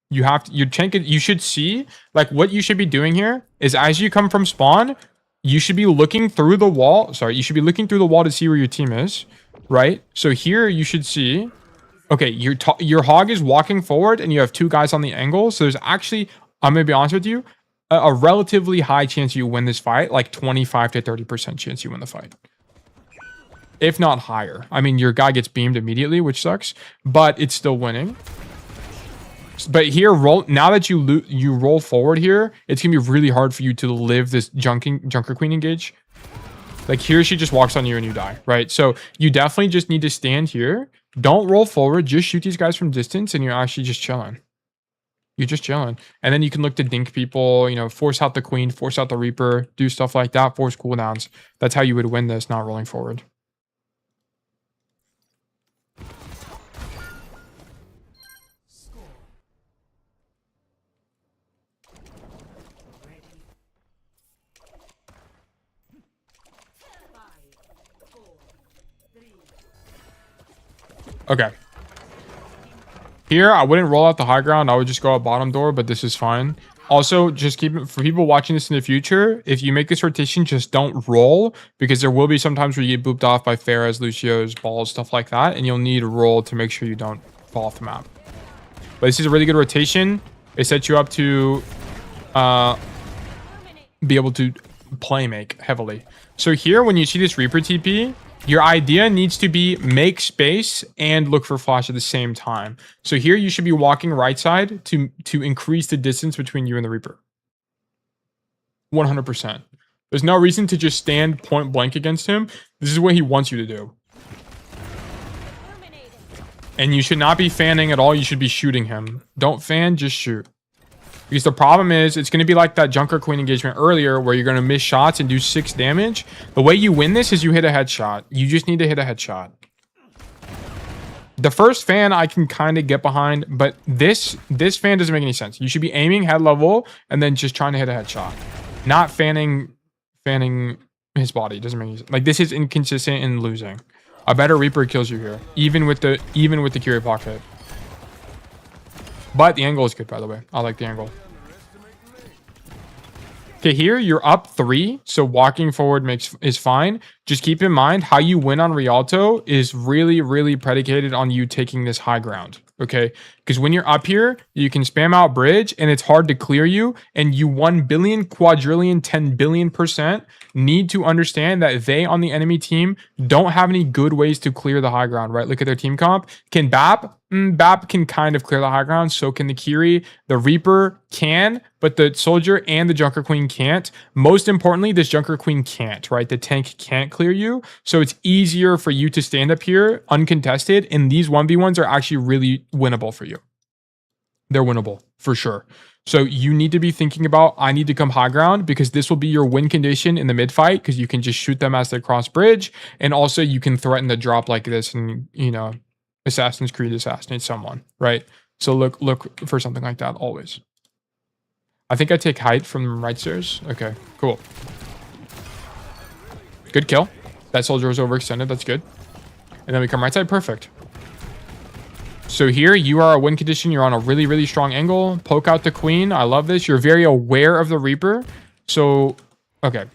You have to, your tank, you should see, like what you should be doing here is as you come from spawn, you should be looking through the wall. Sorry, you should be looking through the wall to see where your team is, right? So here you should see, okay, your hog is walking forward and you have two guys on the angle. So there's actually, I'm going to be honest with you, a relatively high chance you win this fight, like 25 to 30% chance you win the fight. If not higher. I mean, your guy gets beamed immediately, which sucks, but it's still winning. But here, now that you roll forward here, it's gonna be really hard for you to live this Junker Queen engage. Like here, she just walks on you and you die, right? So you definitely just need to stand here. Don't roll forward. Just shoot these guys from distance, and you're actually just chilling. You're just chilling. And then you can look to dink people, you know, force out the Queen, force out the Reaper, do stuff like that, force cooldowns. That's how you would win this, not rolling forward. Okay. Here, I wouldn't roll out the high ground. I would just go out bottom door, but this is fine. Also, just keep it, for people watching this in the future, if you make this rotation, just don't roll, because there will be some times where you get booped off by Pharahs, Lucios, balls, stuff like that, and you'll need to roll to make sure you don't fall off the map. But this is a really good rotation. It sets you up to be able to play make heavily. So here, when you see this Reaper TP, your idea needs to be make space and look for flash at the same time. So here you should be walking right side to increase the distance between you and the Reaper. 100%. There's no reason to just stand point blank against him. This is what he wants you to do. And you should not be fanning at all. You should be shooting him. Don't fan, just shoot. Because the problem is, it's going to be like that Junker Queen engagement earlier where you're going to miss shots and do 6 damage. The way you win this is you hit a headshot. You just need to hit a headshot. The first fan I can kind of get behind, but this fan doesn't make any sense. You should be aiming head level and then just trying to hit a headshot. Not fanning his body. Doesn't make any sense. Like, this is inconsistent in losing. A better Reaper kills you here, even with the Curie pocket. But the angle is good, by the way. I like the angle. Okay, here you're up 3, so walking forward is fine. Just keep in mind how you win on Rialto is really, really predicated on you taking this high ground. Okay, because when you're up here, you can spam out bridge and it's hard to clear you. And you 1 billion, quadrillion, 10 billion% need to understand that they on the enemy team don't have any good ways to clear the high ground, right? Look at their team comp. Can BAP? BAP can kind of clear the high ground. So can the Kiri. The Reaper can, but the Soldier and the Junker Queen can't. Most importantly, this Junker Queen can't, right? The tank can't clear you. So it's easier for you to stand up here uncontested. And these 1v1s are actually really winnable for you. They're winnable for sure. So you need to be thinking about, I need to come high ground, because this will be your win condition in the mid fight, because you can just shoot them as they cross bridge. And also you can threaten the drop like this and, you know, Assassin's Creed assassinate someone, right? So look for something like that always. I think I take height from right stairs. Okay, cool. Good kill. That soldier was overextended. That's good. And then we come right side. Perfect. So here you are a win condition. You're on a really, really strong angle. Poke out the Queen. I love this. You're very aware of the Reaper. So, okay.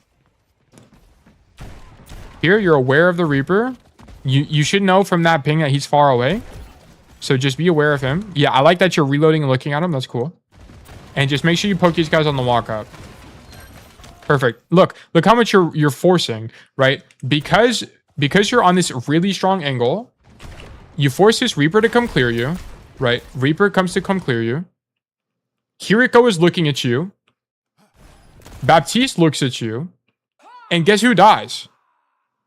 Here you're aware of the Reaper. You should know from that ping that he's far away. So just be aware of him. Yeah, I like that you're reloading and looking at him. That's cool. And just make sure you poke these guys on the walk up. Perfect. Look how much you're forcing, right? Because you're on this really strong angle, you force this Reaper to come clear you, right? Reaper comes to come clear you. Kiriko is looking at you. Baptiste looks at you. And guess who dies?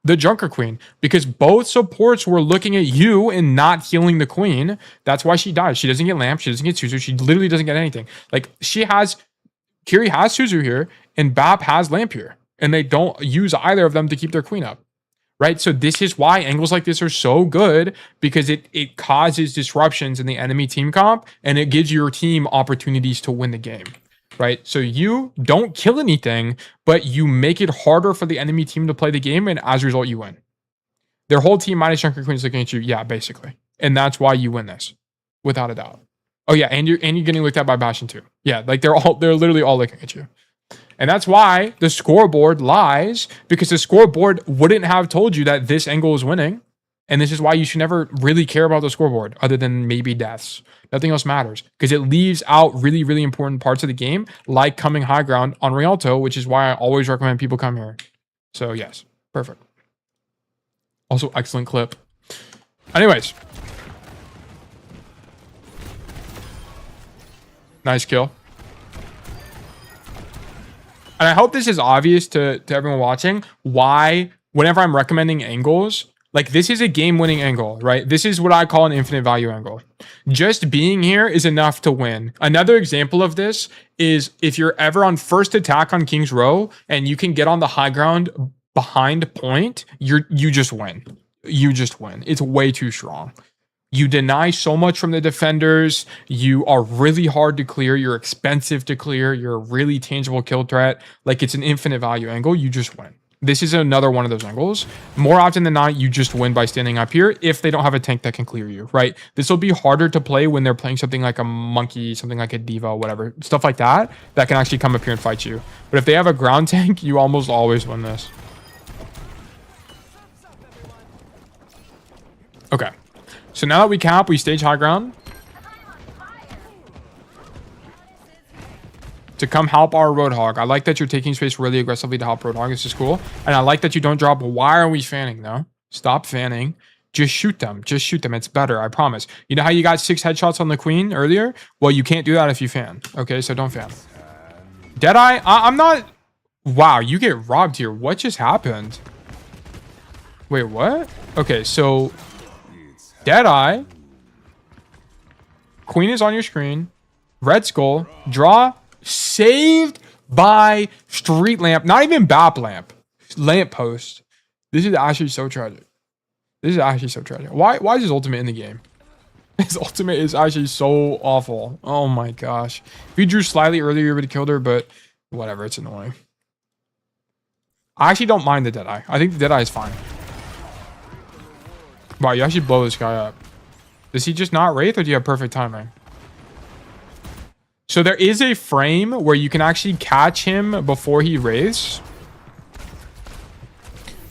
The Junker Queen. Because both supports were looking at you and not healing the Queen. That's why she dies. She doesn't get Lamp. She doesn't get Suzu. She literally doesn't get anything. Like, Kiri has Suzu here, and Bap has Lamp here. And they don't use either of them to keep their Queen up. Right? So this is why angles like this are so good, because it causes disruptions in the enemy team comp, and it gives your team opportunities to win the game. right? So you don't kill anything, but you make it harder for the enemy team to play the game, and as a result, you win. Their whole team minus Junker Queen is looking at you, yeah, basically. And that's why you win this, without a doubt. Oh yeah, and you're getting looked at by Bastion too. Yeah, like they're literally all looking at you. And that's why the scoreboard lies, because the scoreboard wouldn't have told you that this angle is winning. And this is why you should never really care about the scoreboard other than maybe deaths. Nothing else matters because it leaves out really, really important parts of the game, like coming high ground on Rialto, which is why I always recommend people come here. So yes, perfect. Also, excellent clip. Anyways. Nice kill. And I hope this is obvious to everyone watching why, whenever I'm recommending angles, like this is a game-winning angle, right? This is what I call an infinite value angle. Just being here is enough to win. Another example of this is if you're ever on first attack on King's Row and you can get on the high ground behind point, you just win. You just win. It's way too strong. You deny so much from the defenders. You are really hard to clear. You're expensive to clear. You're a really tangible kill threat. Like it's an infinite value angle. You just win. This is another one of those angles. More often than not, you just win by standing up here if they don't have a tank that can clear you, right? This will be harder to play when they're playing something like a monkey, something like a diva, whatever. Stuff like that can actually come up here and fight you. But if they have a ground tank, you almost always win this. Okay. So now that we cap, we stage high ground. To come help our Roadhog. I like that you're taking space really aggressively to help Roadhog. This is cool. And I like that you don't drop. Why are we fanning though? Stop fanning. Just shoot them. Just shoot them. It's better. I promise. You know how you got 6 headshots on the Queen earlier? Well, you can't do that if you fan. Okay, so don't fan. Deadeye? I'm not... Wow, you get robbed here. What just happened? Wait, what? Okay, so... Deadeye. Queen is on your screen. Red Skull. Draw... Saved by street lamp, not even BAP lamp, lamp post. This is actually so tragic. This is actually so tragic. Why is his ultimate in the game? His ultimate is actually so awful. Oh my gosh. If you drew slightly earlier, you would have killed her, but whatever, it's annoying. I actually don't mind the Deadeye. I think the Deadeye is fine. Wow, you actually blow this guy up. Does he just not wraith or do you have perfect timing? So there is a frame where you can actually catch him before he wraiths.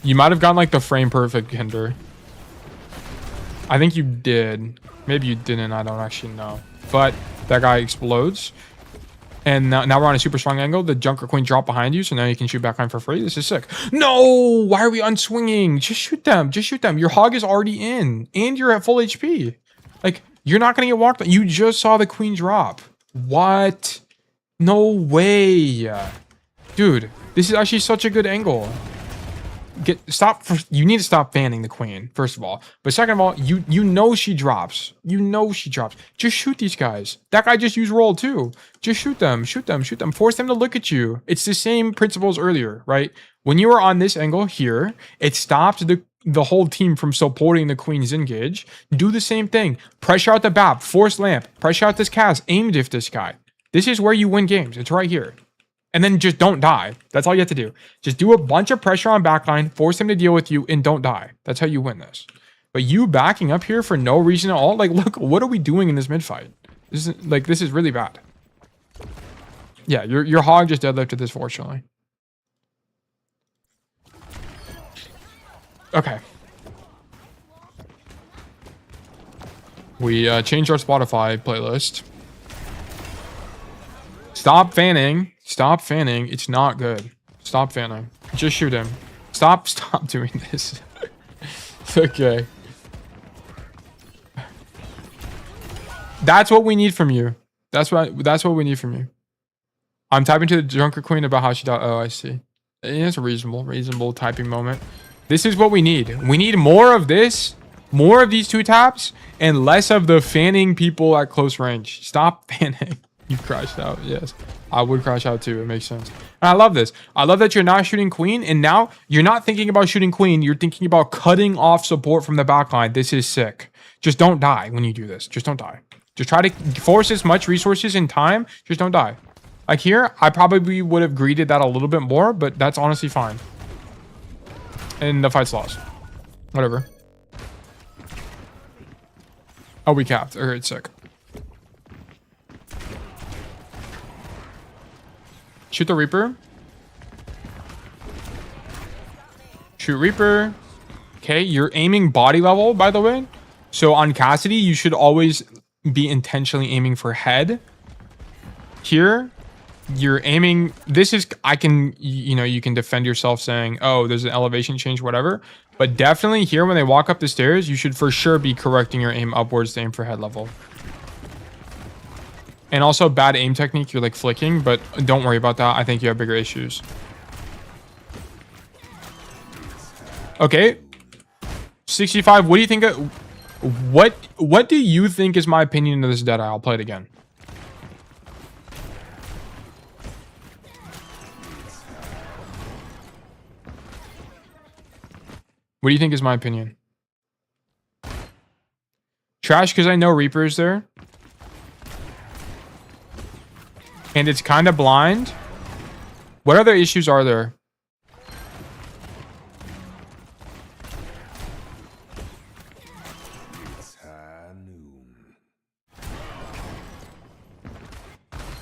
You might have gotten like the frame perfect hinder. I think you did. Maybe you didn't. I don't actually know. But that guy explodes. And now we're on a super strong angle. The Junker Queen dropped behind you. So now you can shoot back on for free. This is sick. No! Why are we unswinging? Just shoot them. Just shoot them. Your hog is already in. And you're at full HP. Like, you're not going to get walked on. You just saw the Queen drop. What? No way. Dude, this is actually such a good angle. You need to stop fanning the Queen, first of all. But second of all, you know she drops. You know she drops. Just shoot these guys. That guy just used roll too. Just shoot them, shoot them, shoot them. Force them to look at you. It's the same principles earlier, right? When you were on this angle here, it stopped the whole team from supporting the Queen's engage. Do the same thing. Pressure out the BAP. Force lamp. Pressure out this Cass. Aim diff this guy. This is where you win games. It's right here. And then just don't die. That's all you have to do. Just do a bunch of pressure on backline. Force him to deal with you and don't die. That's how you win this. But you backing up here for no reason at all. Like, look, what are we doing in this mid fight? This is really bad. Yeah, your hog just deadlifted this, fortunately. Okay. We changed our Spotify playlist. Stop fanning. Stop fanning. It's not good. Stop fanning. Just shoot him. Stop doing this. Okay. That's what we need from you. That's what we need from you. I'm typing to the Junker Queen about how she died. Oh, I see. It's a reasonable typing moment. This is what we need. We need more of this, more of these 2 taps, and less of the fanning people at close range. Stop fanning. You crashed out. Yes, I would crash out too. It makes sense. And I love this. I love that you're not shooting Queen, and now you're not thinking about shooting Queen. You're thinking about cutting off support from the backline. This is sick. Just don't die when you do this. Just don't die. Just try to force as much resources and time. Just don't die. Like here, I probably would have greeted that a little bit more, but that's honestly fine. And the fight's lost. Whatever. Oh, we capped. Okay, it's sick. Shoot the Reaper. Shoot Reaper. Okay, you're aiming body level, by the way. So on Cassidy, you should always be intentionally aiming for head. Here, you're aiming. This is, I can, you know, you can defend yourself saying, oh, there's an elevation change, whatever. But definitely here, when they walk up the stairs, you should for sure be correcting your aim upwards to aim for head level. And also bad aim technique, you're like flicking, but don't worry about that. I think you have bigger issues. Okay. 65, what do you think of, what do you think is my opinion of this Deadeye? I'll play it again. What do you think is my opinion? Trash because I know Reaper is there. And it's kind of blind. What other issues are there?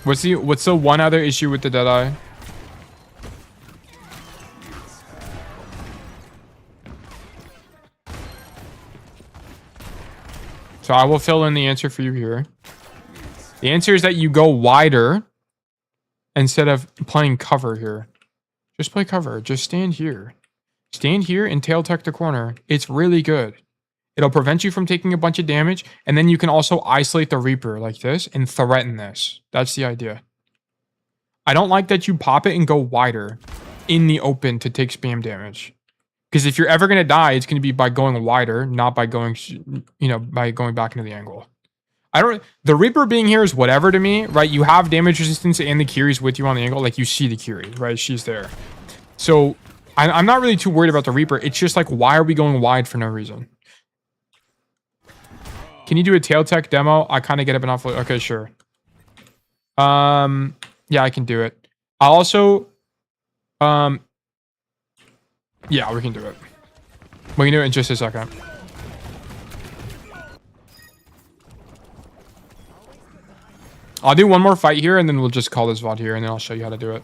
What's the one other issue with the Deadeye? So I will fill in the answer for you here. The answer is that you go wider instead of playing cover here. Just play cover. Just stand here. Stand here and tail tech the corner. It's really good. It'll prevent you from taking a bunch of damage. And then you can also isolate the Reaper like this and threaten this. That's the idea. I don't like that you pop it and go wider in the open to take spam damage. Because if you're ever going to die, it's going to be by going wider, not by going, you know, by going back into the angle. The Reaper being here is whatever to me, right? You have damage resistance and the Kiri's with you on the angle. Like you see the Kiri, right? She's there. So I'm not really too worried about the Reaper. It's just like, why are we going wide for no reason? Can you do a tail tech demo? I kind of get it, but not fully. Okay, sure. Yeah, I can do it. I also, yeah, we can do it. We can do it in just a second. I'll do one more fight here, and then we'll just call this VOD here, and then I'll show you how to do it.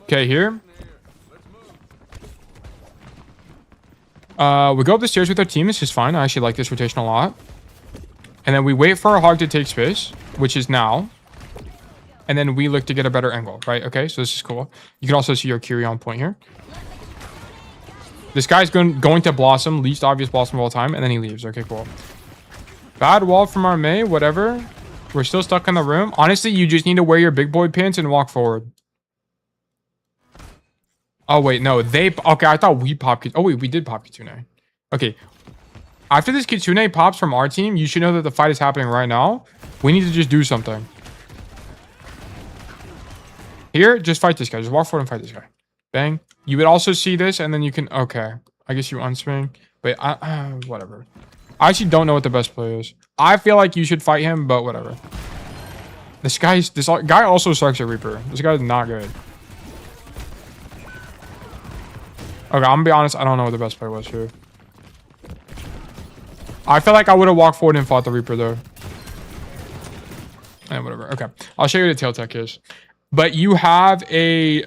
Okay, here. We go up the stairs with our team. This is fine. I actually like this rotation a lot. And then we wait for our hog to take space, which is now. And then we look to get a better angle, right? Okay, so this is cool. You can also see your Kiri on point here. This guy's going to Blossom, least obvious Blossom of all time, and then he leaves. Okay, cool. Bad wall from our Mei, whatever. We're still stuck in the room. Honestly, you just need to wear your big boy pants and walk forward. Oh, wait, no. Okay, I thought we popped... Oh, wait, we did pop Kitsune. Okay. After this Kitsune pops from our team, you should know that the fight is happening right now. We need to just do something. Here, just fight this guy. Just walk forward and fight this guy. Bang. You would also see this, and then you can... Okay. I guess you unswing. Wait, whatever. I actually don't know what the best play is. I feel like you should fight him, but whatever. This guy also sucks at Reaper. This guy's not good. Okay, I'm gonna be honest. I don't know what the best play was here. I feel like I would have walked forward and fought the Reaper, though. And whatever. Okay. I'll show you what the tail tech is. But you have a...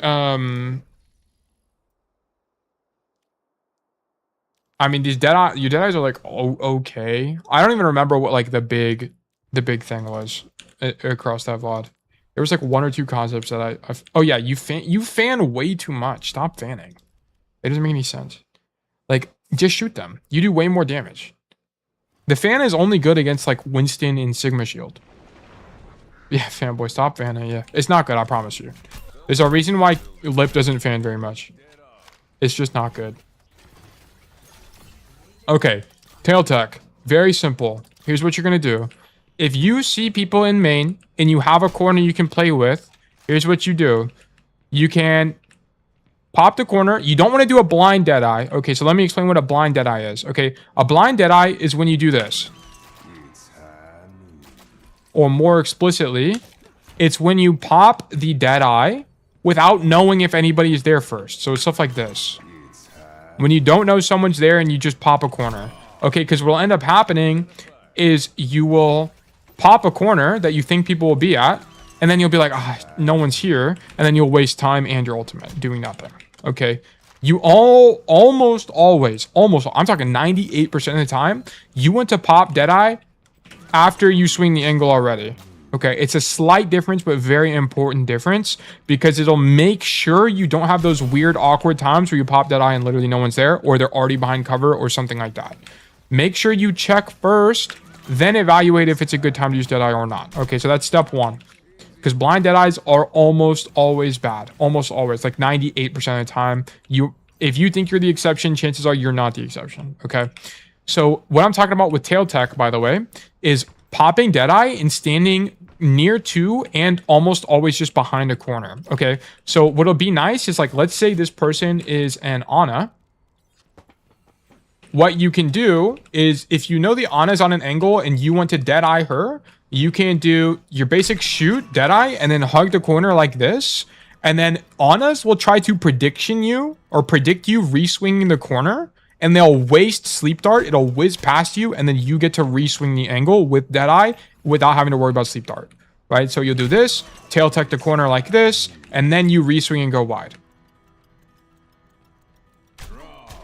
I mean, your Deadeyes are like, oh, okay. I don't even remember what like the big thing was across that VOD. There was like one or two concepts that oh yeah, you fan way too much. Stop fanning. It doesn't make any sense. Like, just shoot them. You do way more damage. The fan is only good against like Winston and Sigma Shield. Yeah, fanboy, stop fanning. Yeah, it's not good. I promise you. There's a reason why Lip doesn't fan very much. It's just not good. Okay, tail tech. Very simple. Here's what you're going to do. If you see people in main and you have a corner you can play with, here's what you do. You can pop the corner. You don't want to do a blind Deadeye. Okay, so let me explain what a blind Deadeye is. Okay, a blind Deadeye is when you do this. or more explicitly, it's when you pop the deadeye without knowing if anybody is there first. So it's stuff like this. When you don't know someone's there and you just pop a corner. Okay, because what will end up happening is you will pop a corner that you think people will be at, and then you'll be like, no one's here, and then you'll waste time and your ultimate doing nothing. Okay, you almost always, I'm talking 98% of the time, you want to pop deadeye after you swing the angle already. Okay, it's a slight difference, but very important difference, because it'll make sure you don't have those weird, awkward times where you pop deadeye and literally no one's there, or they're already behind cover or something like that. Make sure you check first, then evaluate if it's a good time to use deadeye or not. Okay, so that's step one. Because blind deadeyes are almost always bad. Almost always. Like 98% of the time. If you think you're the exception, chances are you're not the exception. Okay, so what I'm talking about with tail tech, by the way, is popping deadeye and standing near to and almost always just behind a corner. Okay, so what'll be nice is, like, let's say this person is an Ana. What you can do is, if you know the Ana's on an angle and you want to deadeye her, you can do your basic shoot, deadeye, and then hug the corner like this. And then Anas will try to predict you re-swinging the corner, and they'll waste sleep dart. It'll whiz past you, and then you get to re-swing the angle with deadeye without having to worry about sleep dart, right? So you'll do this, tail tech the corner like this, and then you re-swing and go wide.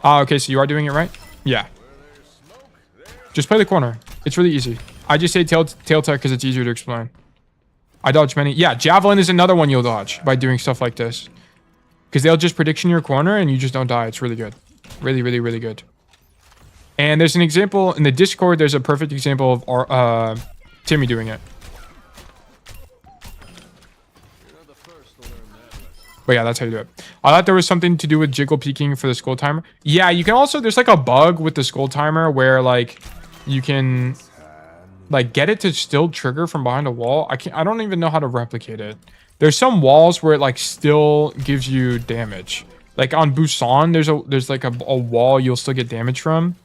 Okay, so you are doing it right? Yeah. Just play the corner. It's really easy. I just say tail tech because it's easier to explain. I dodge many. Yeah, javelin is another one you'll dodge by doing stuff like this. Because they'll just prediction your corner and you just don't die. It's really good. Really, really, really good. And there's an example in the Discord. There's a perfect example of Timmy doing it. But yeah, that's how you do it. I thought there was something to do with jiggle peeking for the skull timer. Yeah, you can also, there's like a bug with the skull timer where, like, you can, like, get it to still trigger from behind a wall. I don't even know how to replicate it. There's some walls where it, like, still gives you damage. Like on Busan, there's like a wall you'll still get damage from.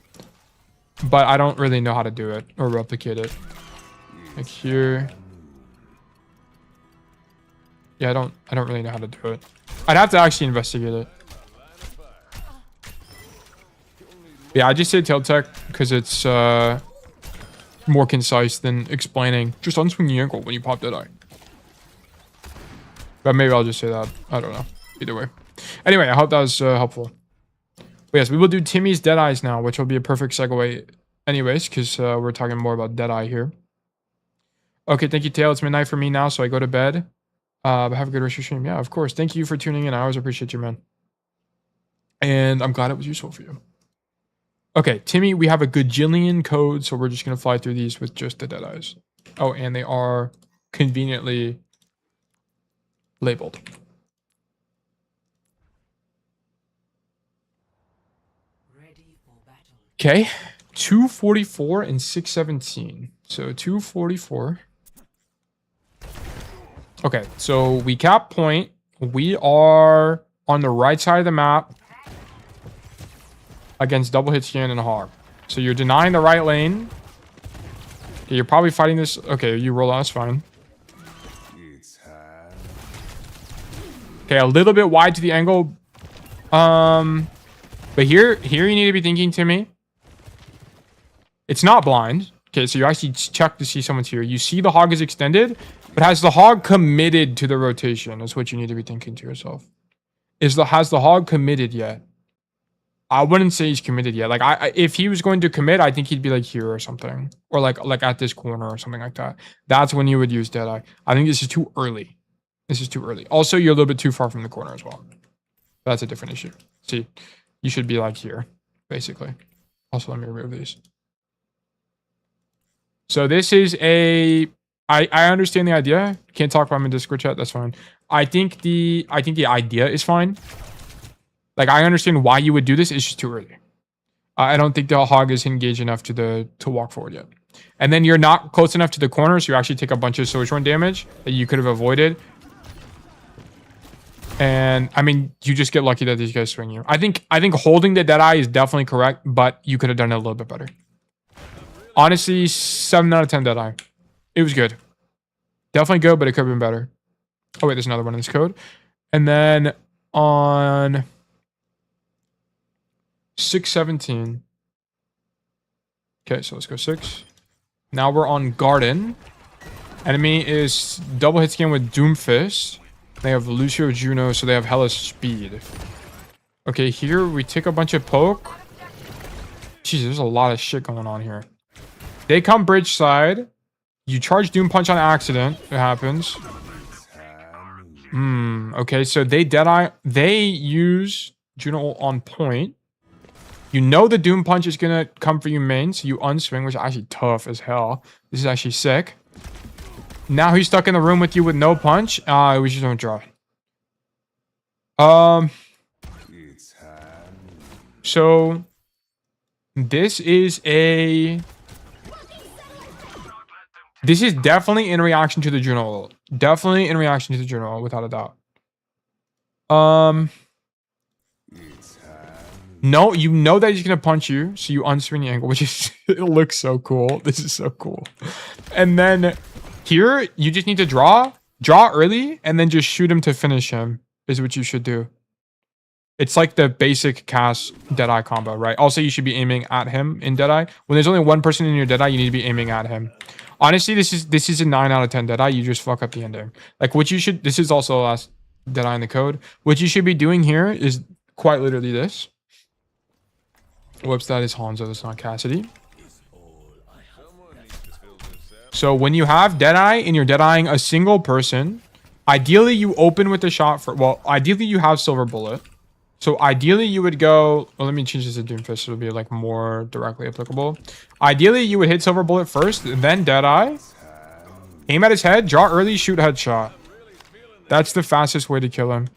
But I don't really know how to do it or replicate it. Like here. Yeah, I don't really know how to do it. I'd have to actually investigate it. Yeah, I just say tail tech because it's more concise than explaining. Just unswing the ankle when you pop that eye. But maybe I'll just say that. I don't know. Either way. Anyway, I hope that was helpful. But yes, we will do Timmy's deadeyes now, which will be a perfect segue anyways, because we're talking more about deadeye here. Okay, thank you, Tail. It's midnight for me now, so I go to bed. But have a good rest of your stream. Yeah, of course. Thank you for tuning in. I always appreciate you, man. And I'm glad it was useful for you. Okay, Timmy, we have a gajillion codes, so we're just going to fly through these with just the deadeyes. Oh, and they are conveniently labeled. Okay, 244 and 617. So 244. Okay, so we cap point. We are on the right side of the map against double hit scan and a hog. So you're denying the right lane. Okay, you're probably fighting this. Okay, you roll out, that's fine. Okay, a little bit wide to the angle. But here you need to be thinking, Timmy. It's not blind. Okay, so you actually check to see someone's here. You see the hog is extended, but has the hog committed to the rotation? That's what you need to be thinking to yourself. Has the hog committed yet? I wouldn't say he's committed yet. Like, if he was going to commit, I think he'd be like here or something, or like at this corner or something like that. That's when you would use Deadeye. I think this is too early. This is too early. Also, you're a little bit too far from the corner as well. That's a different issue. See, you should be like here, basically. Also, let me remove these. So this is a. I understand the idea. Can't talk about them in Discord chat. That's fine. I think the idea is fine. Like, I understand why you would do this. It's just too early. I don't think the hog is engaged enough to walk forward yet. And then you're not close enough to the corner, so you actually take a bunch of sojourn damage that you could have avoided. And I mean, you just get lucky that these guys swing you. I think holding the Deadeye is definitely correct, but you could have done it a little bit better. Honestly, 7 out of 10 Deadeye. It was good. Definitely good, but it could have been better. Oh, wait, there's another one in this code. And then on 617. Okay, so let's go 6. Now we're on Garden. Enemy is double hit scan with Doomfist. They have Lucio Juno, so they have hella speed. Okay, here we take a bunch of poke. Jeez, there's a lot of shit going on here. They come bridge side. You charge Doom Punch on accident. It happens. Okay, so they Deadeye. They use Juno on point. You know the Doom Punch is gonna come for you main, so you unswing, which is actually tough as hell. This is actually sick. Now he's stuck in the room with you with no punch. We just don't draw. So this is definitely in reaction to the Juno. Definitely in reaction to the Juno, without a doubt. No, you know that he's gonna punch you, so you unswing the angle, which is it looks so cool. This is so cool. And then here you just need to draw early, and then just shoot him to finish him. Is what you should do. It's like the basic cast Deadeye combo, right? Also, you should be aiming at him in Deadeye. When there's only one person in your Deadeye, you need to be aiming at him. Honestly, this is a 9 out of 10 Deadeye. You just fuck up the ending. Like what you should. This is also the last Deadeye in the code. What you should be doing here is quite literally this. Whoops, that is Hanzo, that's not Cassidy. So when you have Deadeye and you're Deadeyeing a single person, ideally you open with the shot for, well, ideally you have Silver Bullet. So ideally you would go, well, let me change this to Doomfist so it'll be like more directly applicable. Ideally you would hit Silver Bullet first, then Deadeye. Aim at his head, draw early, shoot headshot. That's the fastest way to kill him.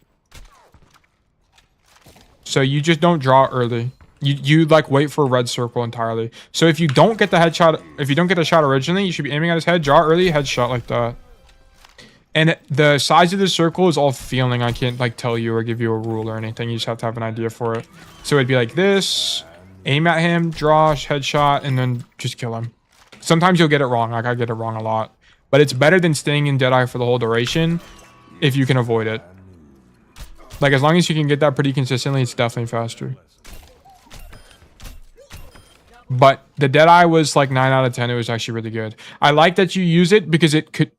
So you just don't draw early. You like wait for a red circle entirely. So if you don't get the headshot, if you don't get a shot originally, you should be aiming at his head, draw early, headshot like that. And the size of the circle is all feeling. I can't like tell you or give you a rule or anything. You just have to have an idea for it. So it'd be like this, aim at him, draw, headshot, and then just kill him. Sometimes you'll get it wrong. Like I get it wrong a lot. But it's better than staying in Deadeye for the whole duration if you can avoid it. Like as long as you can get that pretty consistently, it's definitely faster. But the Deadeye was like 9 out of 10. It was actually really good. I like that you use it because it could,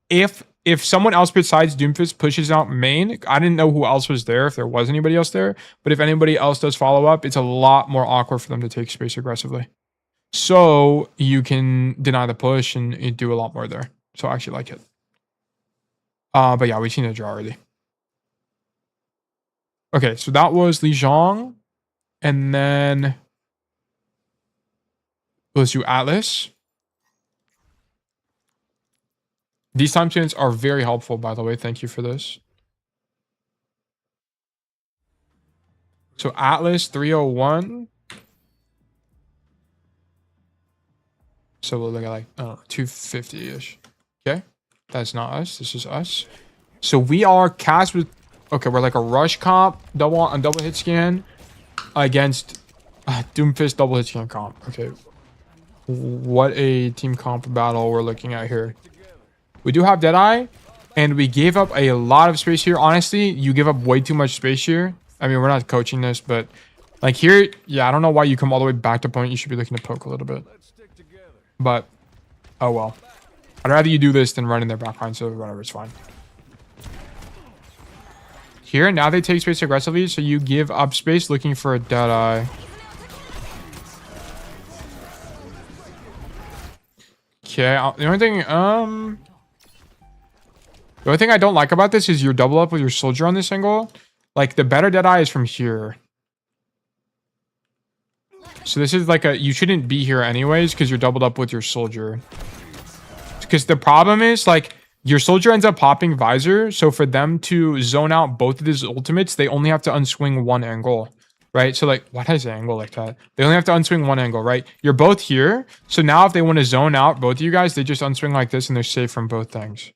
if someone else besides Doomfist pushes out main, I didn't know who else was there, if there was anybody else there. But if anybody else does follow up, it's a lot more awkward for them to take space aggressively. So you can deny the push and you do a lot more there. So I actually like it. But yeah, we just need to draw early. Okay, so that was Li Zhang. And then let's do Atlas. These timestamps are very helpful, by the way. Thank you for this. So Atlas 301. So we'll look at like, I don't know, 250-ish. Okay. That's not us. This is us. So we are cast with, okay, we're like a rush comp, double hit scan against Doomfist double hit scan comp. Okay. What a team comp battle we're looking at here. We do have Deadeye, and we gave up a lot of space here. Honestly, you give up way too much space here. I mean, we're not coaching this, but like here, yeah, I don't know why you come all the way back to point. You should be looking to poke a little bit. But, oh well. I'd rather you do this than run in their backline, so whatever, it's fine. Here, now they take space aggressively, so you give up space looking for a Deadeye. Okay, the only thing I don't like about this is you're double up with your soldier on this angle. Like the better Deadeye is from here. So this is like a, you shouldn't be here anyways because you're doubled up with your soldier. Because the problem is like your soldier ends up popping visor. So for them to zone out both of these ultimates, they only have to unswing one angle. Right? So like, why does it angle like that? They only have to unswing one angle, right? You're both here. So now if they want to zone out both of you guys, they just unswing like this and they're safe from both things.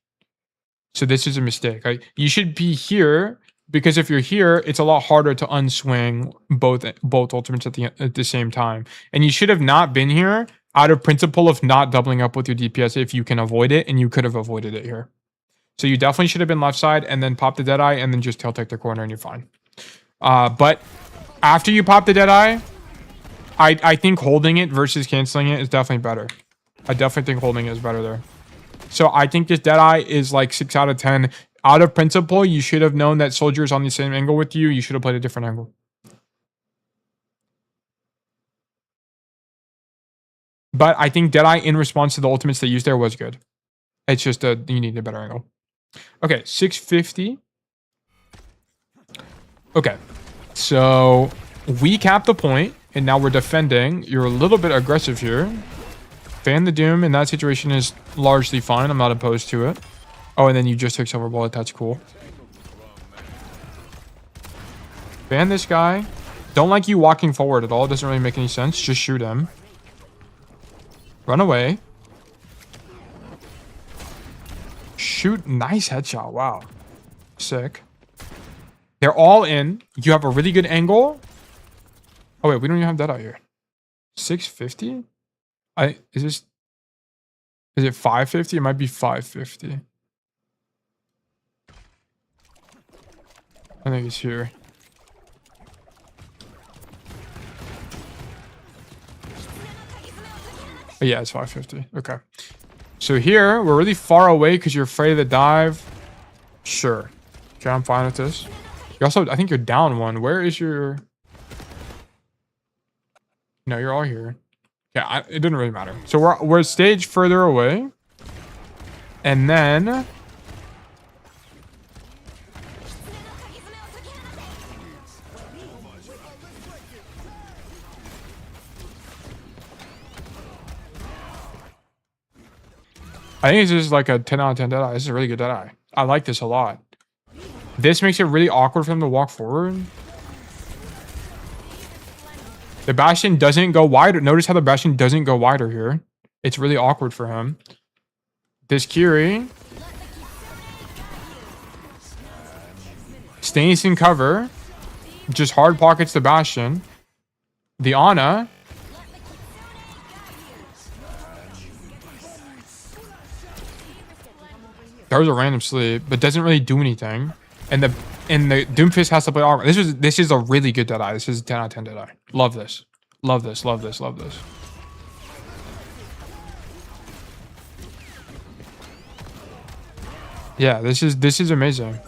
So this is a mistake. Right? You should be here because if you're here, it's a lot harder to unswing both ultimates at the same time. And you should have not been here out of principle of not doubling up with your DPS if you can avoid it, and you could have avoided it here. So you definitely should have been left side and then pop the Deadeye and then just tail take the corner and you're fine. But after you pop the Deadeye, I think holding it versus canceling it is definitely better. I definitely think holding it is better there. So I think this Deadeye is like 6 out of 10. Out of principle, you should have known that Soldier is on the same angle with you. You should have played a different angle. But I think Deadeye, in response to the ultimates they used there, was good. It's just you need a better angle. Okay, 650. Okay, so we capped the point, and now we're defending. You're a little bit aggressive here. Fan the Doom in that situation is largely fine. I'm not opposed to it. Oh, and then you just took Silver Bullet. That's cool. Ban this guy. Don't like you walking forward at all. It doesn't really make any sense. Just shoot him. Run away. Shoot. Nice headshot. Wow. Sick. They're all in. You have a really good angle. Oh, wait. We don't even have that out here. 650? Is it 550? It might be 550. I think it's here. Oh, yeah, it's 550. Okay. So here, we're really far away because you're afraid of the dive. Sure. Okay, I'm fine with this. You also, I think you're down one. Where is your... No, you're all here. Yeah, it didn't really matter. So we're a stage further away. And then... I think this is like a 10 out of 10 Deadeye. This is a really good Deadeye. I like this a lot. This makes it really awkward for him to walk forward. The Bastion doesn't go wider. Notice how the Bastion doesn't go wider here. It's really awkward for him. This Kiri stays in cover. Just hard pockets the Bastion. The Ana. Throws a random sleep, but doesn't really do anything. And the Doomfist has to play armor. This is a really good Deadeye. This is a 10 out of 10 Deadeye. Love this. Love this. Love this. Love this. Yeah, this is amazing.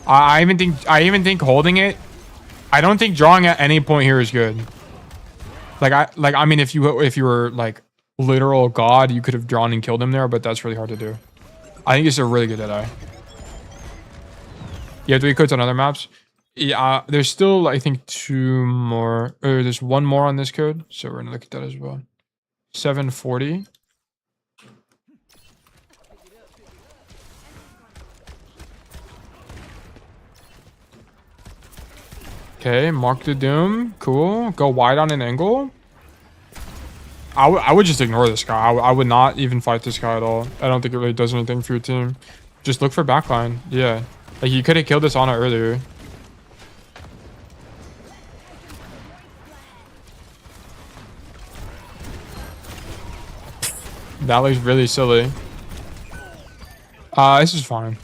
I even think holding it. I don't think drawing at any point here is good. I mean, if you were like literal god, you could have drawn and killed him there, but that's really hard to do. I think it's a really good Deadeye. You have 3 codes on other maps. Yeah, there's still, I think, 2 more. Or there's 1 more on this code. So we're going to look at that as well. 740. Okay, mark the Doom. Cool. Go wide on an angle. I would just ignore this guy. I would not even fight this guy at all. I don't think it really does anything for your team. Just look for backline. Yeah. Like, you could have killed this Ana earlier. That looks really silly. This is fine.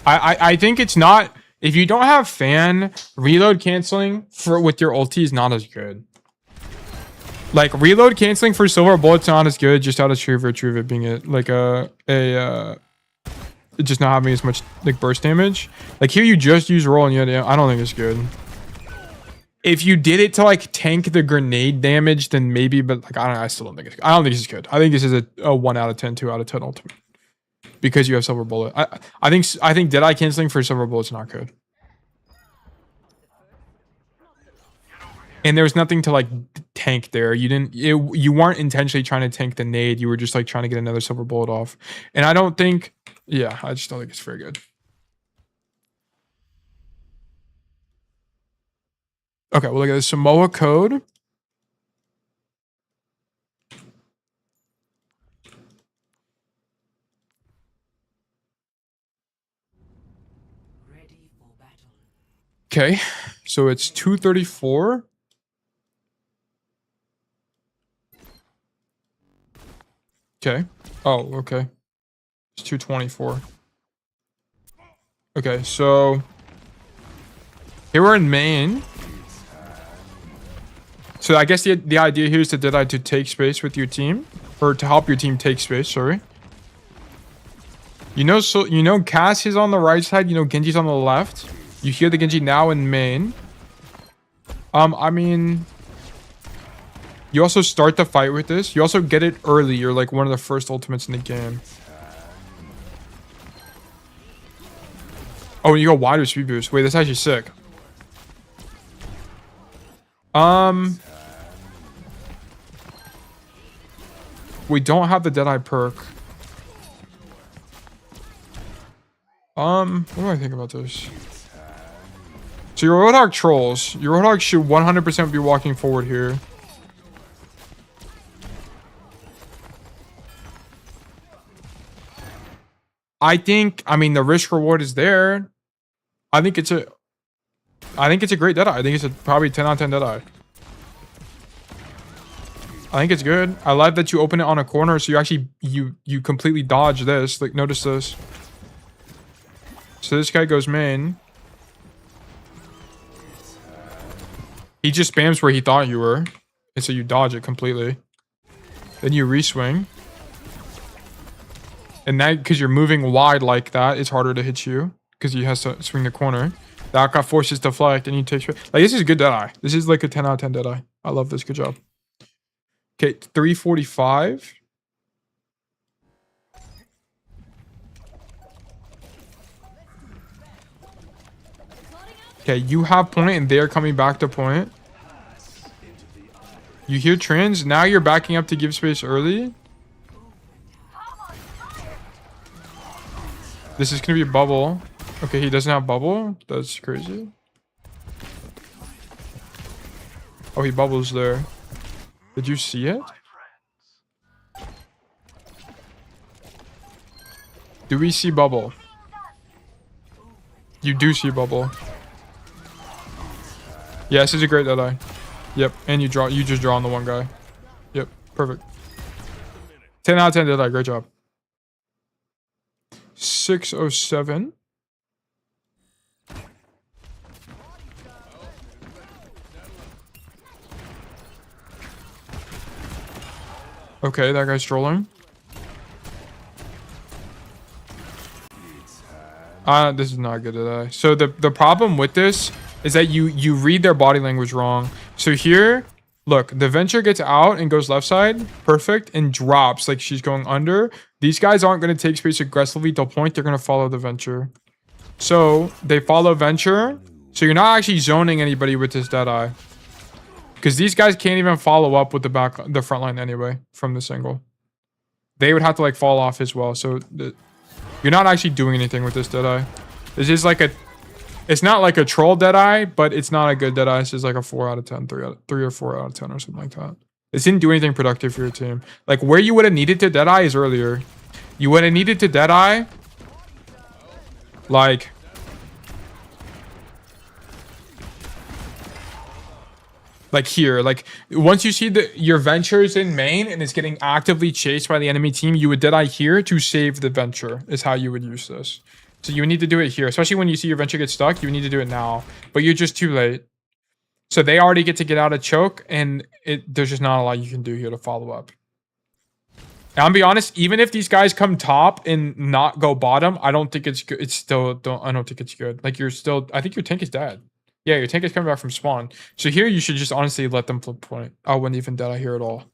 I think it's not... If you don't have fan, reload canceling with your ulti is not as good. Like, reload canceling for silver bullets not as good, just out of sheer virtue of it being just not having as much like burst damage. Like here you just use roll and yeah, I don't think it's good. If you did it to like tank the grenade damage, then maybe, but like I still don't think it's good. I don't think this is good. I think this is a 1 out of 10, 2 out of 10 ultimate. Because you have silver bullet. I think Deadeye canceling for silver bullet's not good. And there was nothing to like tank there. You weren't intentionally trying to tank the nade. You were just like trying to get another silver bullet off. And I don't think, yeah, I just don't think it's very good. Okay, we'll look at the Samoa code. Okay, so it's 234. Okay. Oh, okay. It's 224. Okay, so here we're in main. So I guess the idea here is to Deadeye to take space with your team, or to help your team take space. Sorry. You know, Cass is on the right side. You know, Genji's on the left. You hear the Genji now in main. I mean, you also start the fight with this. You also get it early. You're like one of the first ultimates in the game. Oh, and you go wide with speed boost. Wait, that's actually sick. We don't have the Deadeye perk. What do I think about this? So your Roadhog trolls. Your Roadhog should 100% be walking forward here. I mean, the risk reward is there. I think it's a great Deadeye. I think it's probably 10 out of 10 Deadeye. I think it's good. I like that you open it on a corner, so you actually you completely dodge this. Like, notice this. So this guy goes main. He just spams where he thought you were, and so you dodge it completely. Then you reswing. And that, because you're moving wide like that, it's harder to hit you because he has to swing the corner. That got forces deflect, and you take. Like, this is a good Deadeye. This is like a 10 out of 10 Deadeye. I love this. Good job. Okay, 345. Okay, you have point, and they're coming back to point. You hear trans. Now you're backing up to give space early. This is gonna be a bubble. Okay, he doesn't have bubble. That's crazy. Oh, he bubbles there. Did you see it? Do we see bubble? You do see bubble. Yeah, this is a great Deadeye. Yep, and you just draw on the one guy. Yep, perfect. 10 out of 10 Deadeye, great job. 607. Okay, that guy's trolling. This is not good Deadeye. So the problem with this is that you read their body language wrong. So here, look, the Venture gets out and goes left side, perfect, and drops like she's going under. These guys aren't going to take space aggressively to point. They're going to follow the Venture. So they follow Venture. So you're not actually zoning anybody with this Deadeye. Because these guys can't even follow up with the front line anyway from this angle. They would have to like fall off as well. So you're not actually doing anything with this Deadeye. This is like a... It's not like a troll Deadeye, but it's not a good Deadeye. It's just like a 4 out of 10, 3 or 4 out of 10 or something like that. It didn't do anything productive for your team. Like, where you would have needed to Deadeye is earlier. You would have needed to Deadeye, like... Like here, like once you see your Ventures in main and it's getting actively chased by the enemy team, you would Deadeye here to save the Venture is how you would use this. So you need to do it here, especially when you see your Venture get stuck, you need to do it now, but you're just too late. So they already get to get out of choke and there's just not a lot you can do here to follow up. And I'll be honest, even if these guys come top and not go bottom, I don't think it's good. It's still, I don't think it's good. Like you're still, I think your tank is dead. Yeah, your tank is coming back from spawn. So here you should just honestly let them flip point. I wouldn't even Deadeye here at all.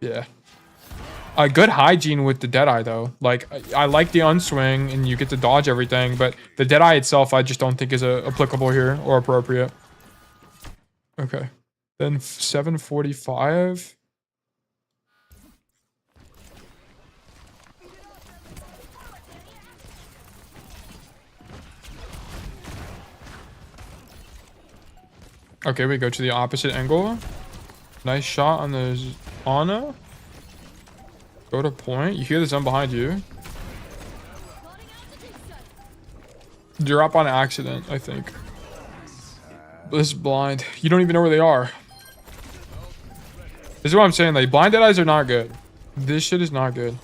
Yeah. A good hygiene with the Deadeye though. Like I like the unswing and you get to dodge everything, but the Deadeye itself I just don't think is applicable here or appropriate. Okay. Then 745. Okay, we go to the opposite angle. Nice shot on the Ana. Go to point. You hear the Zen behind you. Drop on accident, I think. This is blind. You don't even know where they are. This is what I'm saying. Like, blind deadeyes are not good. This shit is not good.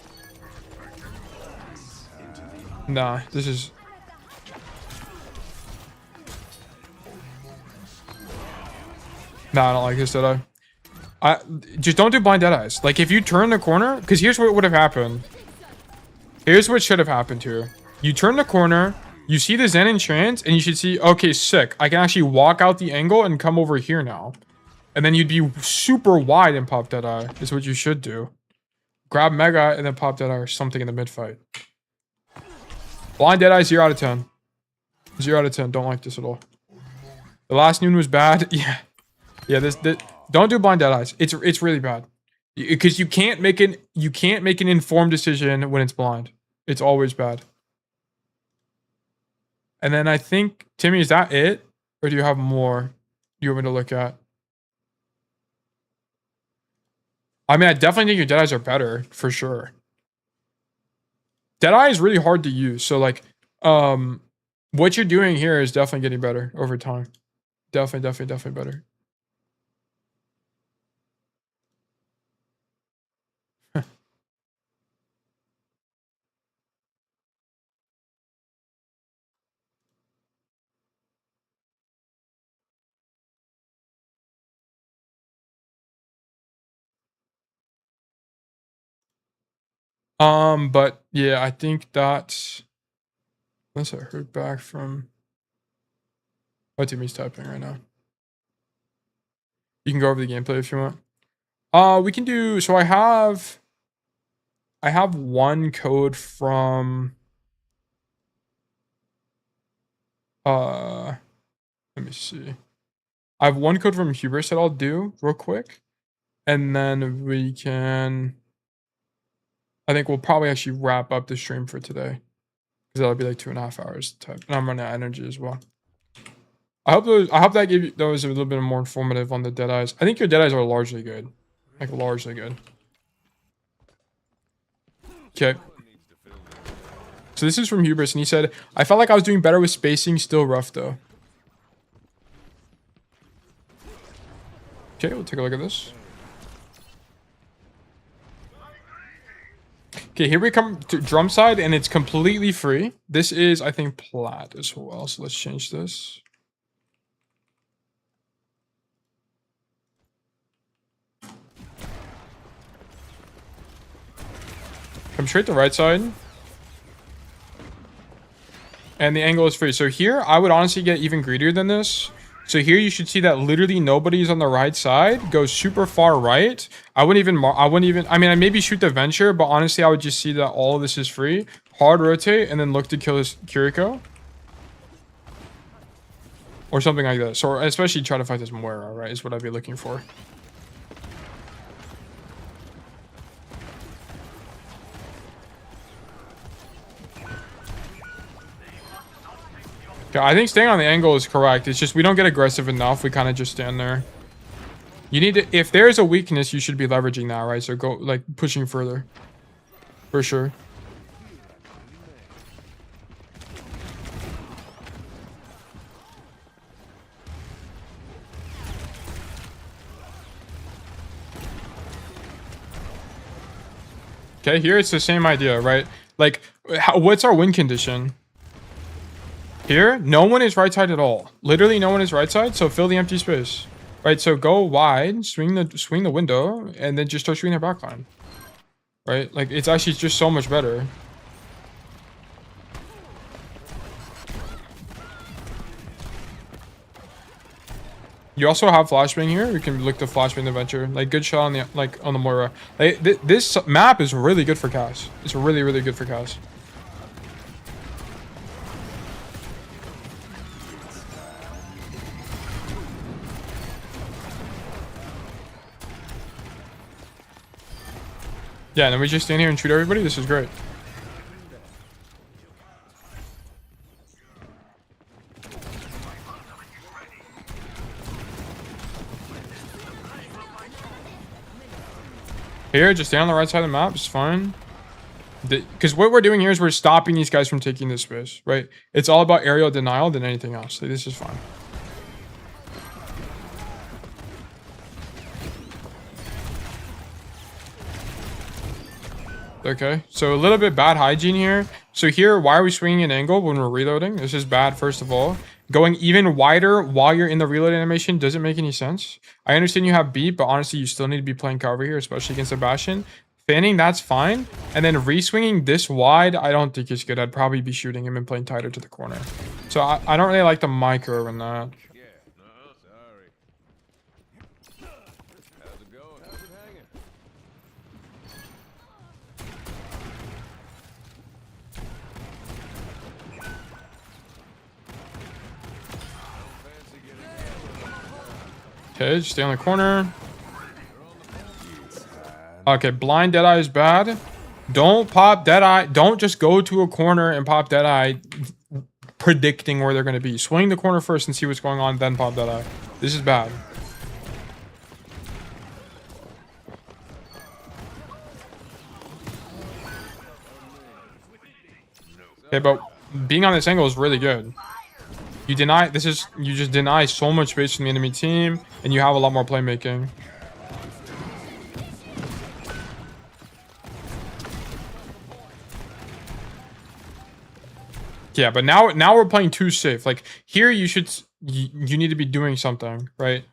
Nah, this is... Nah, I don't like this deadeye. Just don't do blind deadeyes. Like, if you turn the corner... Because here's what would have happened. Here's what should have happened here. You turn the corner, you see the Zen enchant, and you should see, okay, sick. I can actually walk out the angle and come over here now. And then you'd be super wide and pop deadeye. Is what you should do. Grab Mega and then pop deadeye or something in the mid fight. Blind deadeye, 0 out of 10. 0 out of 10. Don't like this at all. The last noon was bad. Yeah. Yeah, this don't do blind deadeyes. It's really bad. Because you can't make an informed decision when it's blind. It's always bad. And then I think, Timmy, is that it? Or do you have more you want me to look at? I mean, I definitely think your deadeyes are better, for sure. Deadeye is really hard to use. So, like, what you're doing here is definitely getting better over time. Definitely better. But yeah, I think that unless I heard back from what Timmy's typing right now. You can go over the gameplay if you want. We can do so I have one code from let me see. I have one code from Hubris that I'll do real quick. And then we can I think we'll probably actually wrap up the stream for today. Because that'll be like 2.5 hours type. And I'm running out of energy as well. I hope that gave you those a little bit more informative on the deadeyes. I think your deadeyes are largely good. Like largely good. Okay. So this is from Hubris, and he said, I felt like I was doing better with spacing, still rough though. Okay, we'll take a look at this. Okay, here we come to drum side, and it's completely free. This is, I think, plat as well. So let's change this. Come straight to right side. And the angle is free. So here, I would honestly get even greedier than this. So here you should see that literally nobody's on the right side. Goes super far right. I mean, I maybe shoot the Venture, but honestly, I would just see that all of this is free. Hard rotate, and then look to kill his Kiriko. Or something like that. So especially try to fight this Moira, right, is what I'd be looking for. Okay, I think staying on the angle is correct. It's just we don't get aggressive enough. We kind of just stand there. You need to, if there's a weakness, you should be leveraging that, right? So go, like, pushing further. For sure. Okay, here it's the same idea, right? Like, what's our win condition? Here, no one is right side at all. Literally no one is right side, so fill the empty space. Right, so go wide, swing the window, and then just start shooting their backline. Right? Like, it's actually just so much better. You also have flashbang here. You can look to flashbang the Venture. Like, good shot on the on the Moira. Like, this map is really good for Cass. It's really, really good for Cass. Yeah, and then we just stand here and shoot everybody. This is great. Here, just stay on the right side of the map. It's fine. Because what we're doing here is we're stopping these guys from taking this space, right? It's all about aerial denial than anything else. Like, this is fine. Okay, so a little bit bad hygiene here. So here, why are we swinging an angle when we're reloading? This is bad, first of all. Going even wider while you're in the reload animation doesn't make any sense. I understand you have beat, but honestly, you still need to be playing cover here, especially against Sebastian. Fanning, that's fine. And then re-swinging this wide, I don't think is good. I'd probably be shooting him and playing tighter to the corner. So I don't really like the micro in that. Okay, just stay on the corner. Okay, blind Deadeye is bad. Don't pop Deadeye. Don't just go to a corner and pop Deadeye predicting where they're going to be. Swing the corner first and see what's going on, then pop Deadeye. This is bad. Okay, but being on this angle is really good. You just deny so much space from the enemy team, and you have a lot more playmaking. Yeah, but now we're playing too safe. Like here, you need to be doing something, right?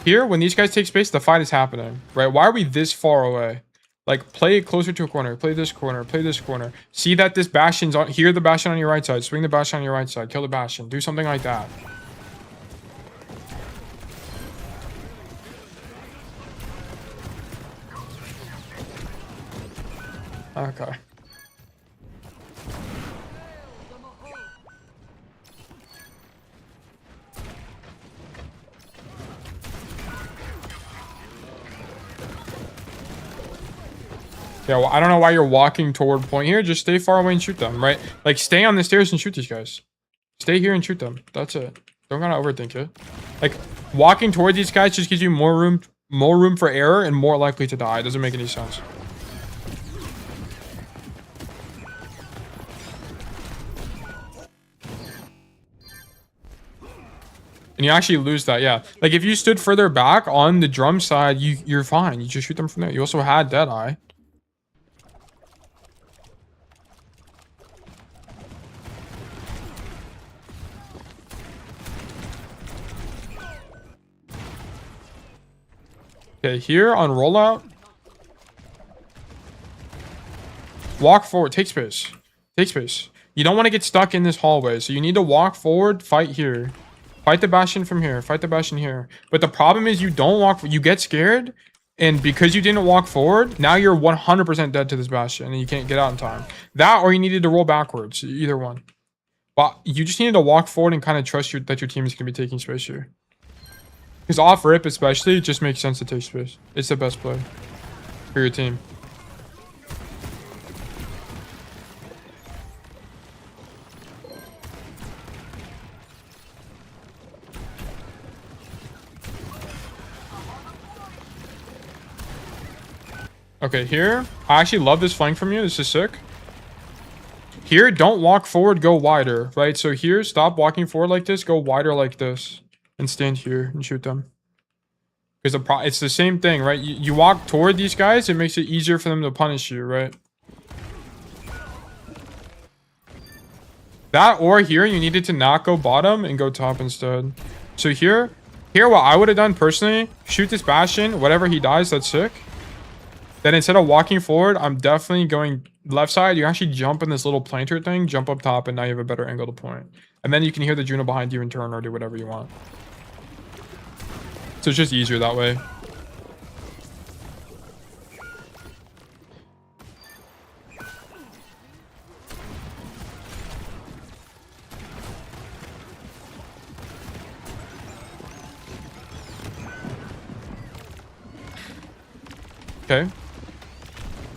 Here, when these guys take space, the fight is happening, right? Why are we this far away? Like, play it closer to a corner. Play this corner. Play this corner. See that this Bastion's on. Hear the Bastion on your right side. Swing the Bastion on your right side. Kill the Bastion. Do something like that. Okay. Yeah, well, I don't know why you're walking toward point here. Just stay far away and shoot them, right? Like, stay on the stairs and shoot these guys. Stay here and shoot them. That's it. Don't gotta overthink it. Like, walking toward these guys just gives you more room for error and more likely to die. It doesn't make any sense. And you actually lose that, yeah. Like, if you stood further back on the drum side, you're fine. You just shoot them from there. You also had Deadeye. Okay, here on rollout. Walk forward. Take space. Take space. You don't want to get stuck in this hallway, so you need to walk forward, fight here. Fight the Bastion from here. Fight the Bastion here. But the problem is you don't walk... You get scared, and because you didn't walk forward, now you're 100% dead to this Bastion, and you can't get out in time. That, or you needed to roll backwards. Either one. But you just needed to walk forward and kind of trust that your team is going to be taking space here. Because off rip especially, it just makes sense to take space. It's the best play for your team. Okay, here. I actually love this flank from you. This is sick. Here, don't walk forward, go wider, right? So here, stop walking forward like this, go wider like this. And stand here and shoot them. Because it's the same thing, right? You walk toward these guys, it makes it easier for them to punish you, right? That or here, you needed to not go bottom and go top instead. So here what I would have done personally, shoot this Bastion, whatever he dies, that's sick. Then instead of walking forward, I'm definitely going left side. You actually jump in this little planter thing, jump up top, and now you have a better angle to point. And then you can hear the Juno behind you and turn or do whatever you want. So it's just easier that way. Okay.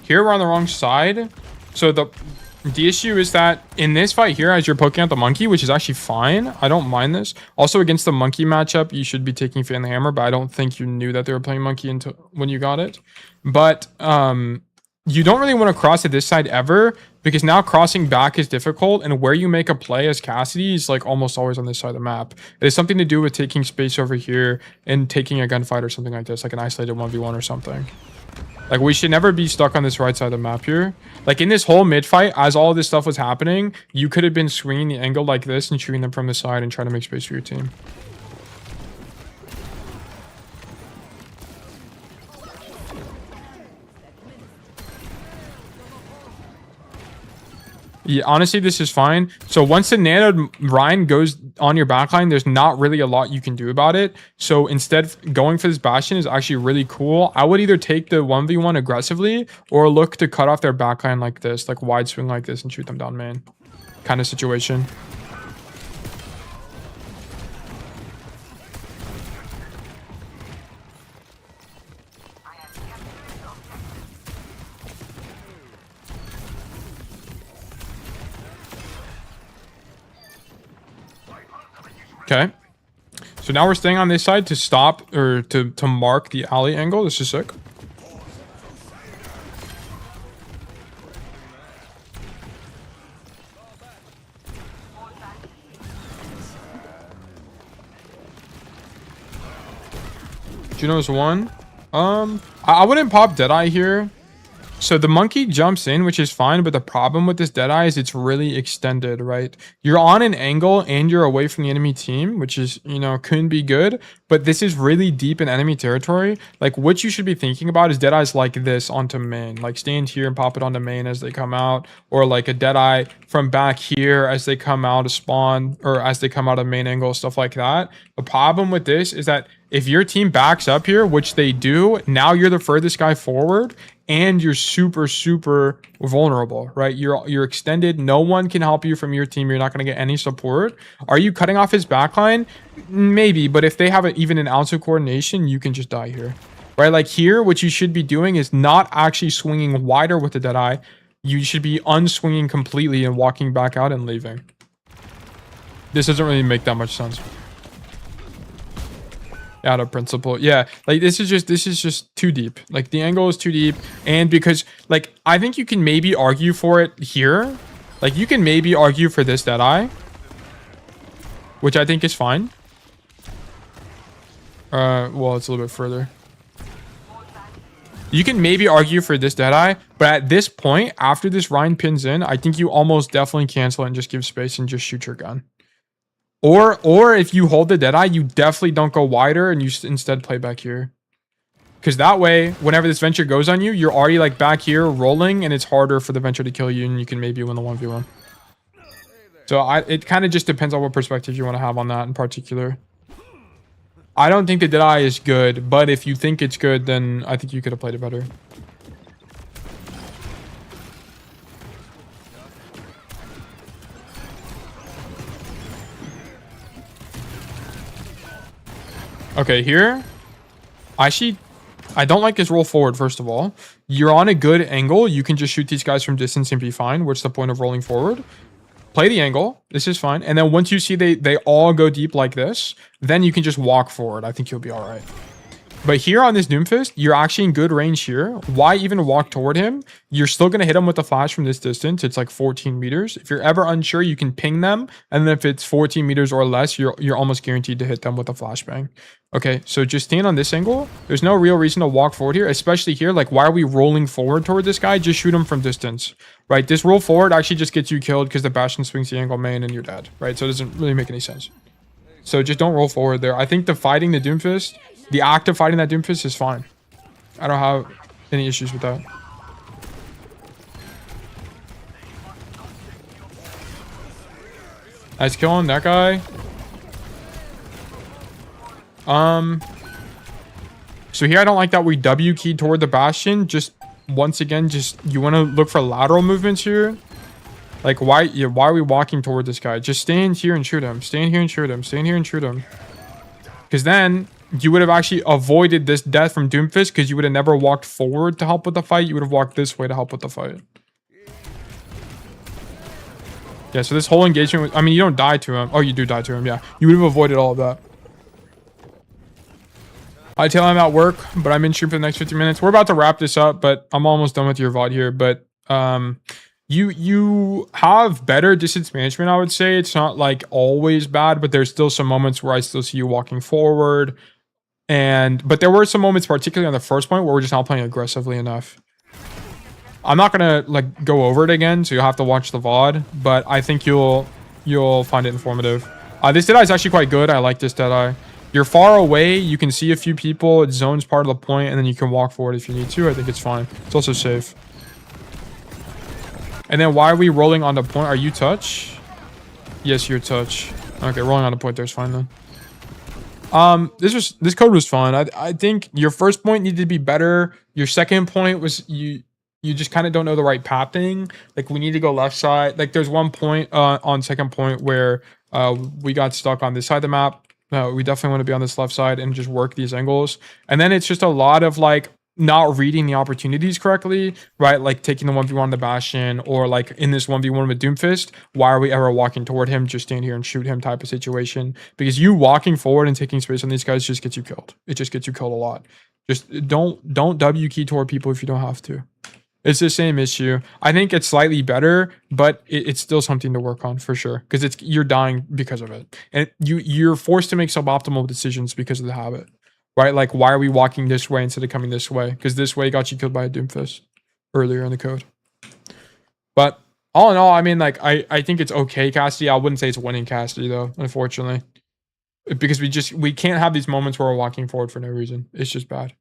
Here we're on the wrong side. So the issue is that in this fight here, as you're poking out the monkey, which is actually fine. I don't mind this. Also, against the monkey matchup, you should be taking Fan the Hammer, but I don't think you knew that they were playing monkey until when you got it. But you don't really want to cross to this side ever, because now crossing back is difficult, and where you make a play as Cassidy is like almost always on this side of the map. It has something to do with taking space over here and taking a gunfight or something like this, like an isolated 1v1 or something. Like, we should never be stuck on this right side of the map here. Like, in this whole mid fight, as all this stuff was happening, you could have been swinging the angle like this and shooting them from the side and trying to make space for your team. Yeah, honestly, this is fine. So once the nanoed Ryan goes on your backline, there's not really a lot you can do about it. So instead, going for this Bastion is actually really cool. I would either take the 1v1 aggressively or look to cut off their backline like this, like wide swing like this and shoot them down main kind of situation. Okay, so now we're staying on this side to stop or to mark the alley angle. This is sick. Juno's one. I wouldn't pop Deadeye here. So the monkey jumps in, which is fine, but the problem with this Deadeye is it's really extended, right? You're on an angle and you're away from the enemy team, which is, you know, couldn't be good, but this is really deep in enemy territory. Like, what you should be thinking about is Deadeyes like this onto main, like stand here and pop it onto main as they come out, or like a Deadeye from back here as they come out of spawn, or as they come out of main angle, stuff like that. The problem with this is that if your team backs up here, which they do, now you're the furthest guy forward and you're super vulnerable, right? You're extended. No one can help you from your team. You're not going to get any support. Are you cutting off his backline? Maybe, but if they have even an ounce of coordination, you can just die here, right? Like here, what you should be doing is not actually swinging wider with the Deadeye. You should be unswinging completely and walking back out and leaving. This doesn't really make that much sense. Out of principle, yeah, like this is just too deep. Like the angle is too deep, and because like I think you can maybe argue for it here. Like you can maybe argue for this Deadeye, which I think is fine. Well, it's a little bit further. You can maybe argue for this Deadeye, but at this point, after this Ryan pins in, I think you almost definitely cancel it and just give space and just shoot your gun. Or if you hold the Deadeye, you definitely don't go wider and you instead play back here. Because that way, whenever this Venture goes on you, you're already like back here rolling and it's harder for the Venture to kill you and you can maybe win the 1v1. So it kind of just depends on what perspective you want to have on that in particular. I don't think the Deadeye is good, but if you think it's good, then I think you could have played it better. Okay, here, actually, I don't like his roll forward, first of all. You're on a good angle. You can just shoot these guys from distance and be fine. What's the point of rolling forward? Play the angle. This is fine. And then once you see they all go deep like this, then you can just walk forward. I think you'll be all right. But here on this Doomfist, you're actually in good range here. Why even walk toward him? You're still going to hit him with a flash from this distance. It's like 14 meters. If you're ever unsure, you can ping them. And then if it's 14 meters or less, you're almost guaranteed to hit them with a flashbang. Okay, so just stand on this angle. There's no real reason to walk forward here, especially here. Like, why are we rolling forward toward this guy? Just shoot him from distance, right? This roll forward actually just gets you killed because the Bastion swings the angle main and you're dead, right? So it doesn't really make any sense. So just don't roll forward there. I think the fighting the Doomfist, the act of fighting that Doomfist is fine. I don't have any issues with that. Nice kill on that guy. So here I don't like that we W key toward the Bastion. Just once again, just you want to look for lateral movements here. Like why are we walking toward this guy? Just stand here and shoot him. Stand here and shoot him. Stand here and shoot him. Because then you would have actually avoided this death from Doomfist because you would have never walked forward to help with the fight. You would have walked this way to help with the fight. Yeah, so this whole engagement, I mean, you don't die to him. Oh, you do die to him, yeah. You would have avoided all of that. I tell him at work, but I'm in stream for the next 50 minutes. We're about to wrap this up, but I'm almost done with your VOD here. But you have better distance management, I would say. It's not like always bad, but there's still some moments where I still see you walking forward. But there were some moments, particularly on the first point, where we're just not playing aggressively enough. I'm not gonna like go over it again, so you'll have to watch the VOD, but I think you'll find it informative. This Deadeye is actually quite good. I like this Deadeye. You're far away, you can see a few people, it zones part of the point, and then you can walk forward if you need to. I think it's fine. It's also safe. And then why are we rolling on the point? Are you touch? Yes, you're touch. Okay, rolling on the point there's fine then. This code was fun. I think your first point needed to be better. Your second point was you just kind of don't know the right pathing. Like we need to go left side. Like there's one point on second point where we got stuck on this side of the map. We definitely want to be on this left side and just work these angles. And then it's just a lot of like not reading the opportunities correctly, right? Like taking the 1v1 on the Bastion, or like in this 1v1 with Doomfist, why are we ever walking toward him? Just stand here and shoot him type of situation. Because you walking forward and taking space on these guys just gets you killed. It just gets you killed a lot. Just don't W key toward people if you don't have to. It's the same issue. I think it's slightly better, but it's still something to work on for sure. Because you're dying because of it. And you're forced to make suboptimal decisions because of the habit. Right? Like, why are we walking this way instead of coming this way? Because this way got you killed by a Doomfist earlier in the code. But all in all, I mean, like, I think it's okay, Cassidy. I wouldn't say it's winning Cassidy, though, unfortunately. Because we can't have these moments where we're walking forward for no reason. It's just bad.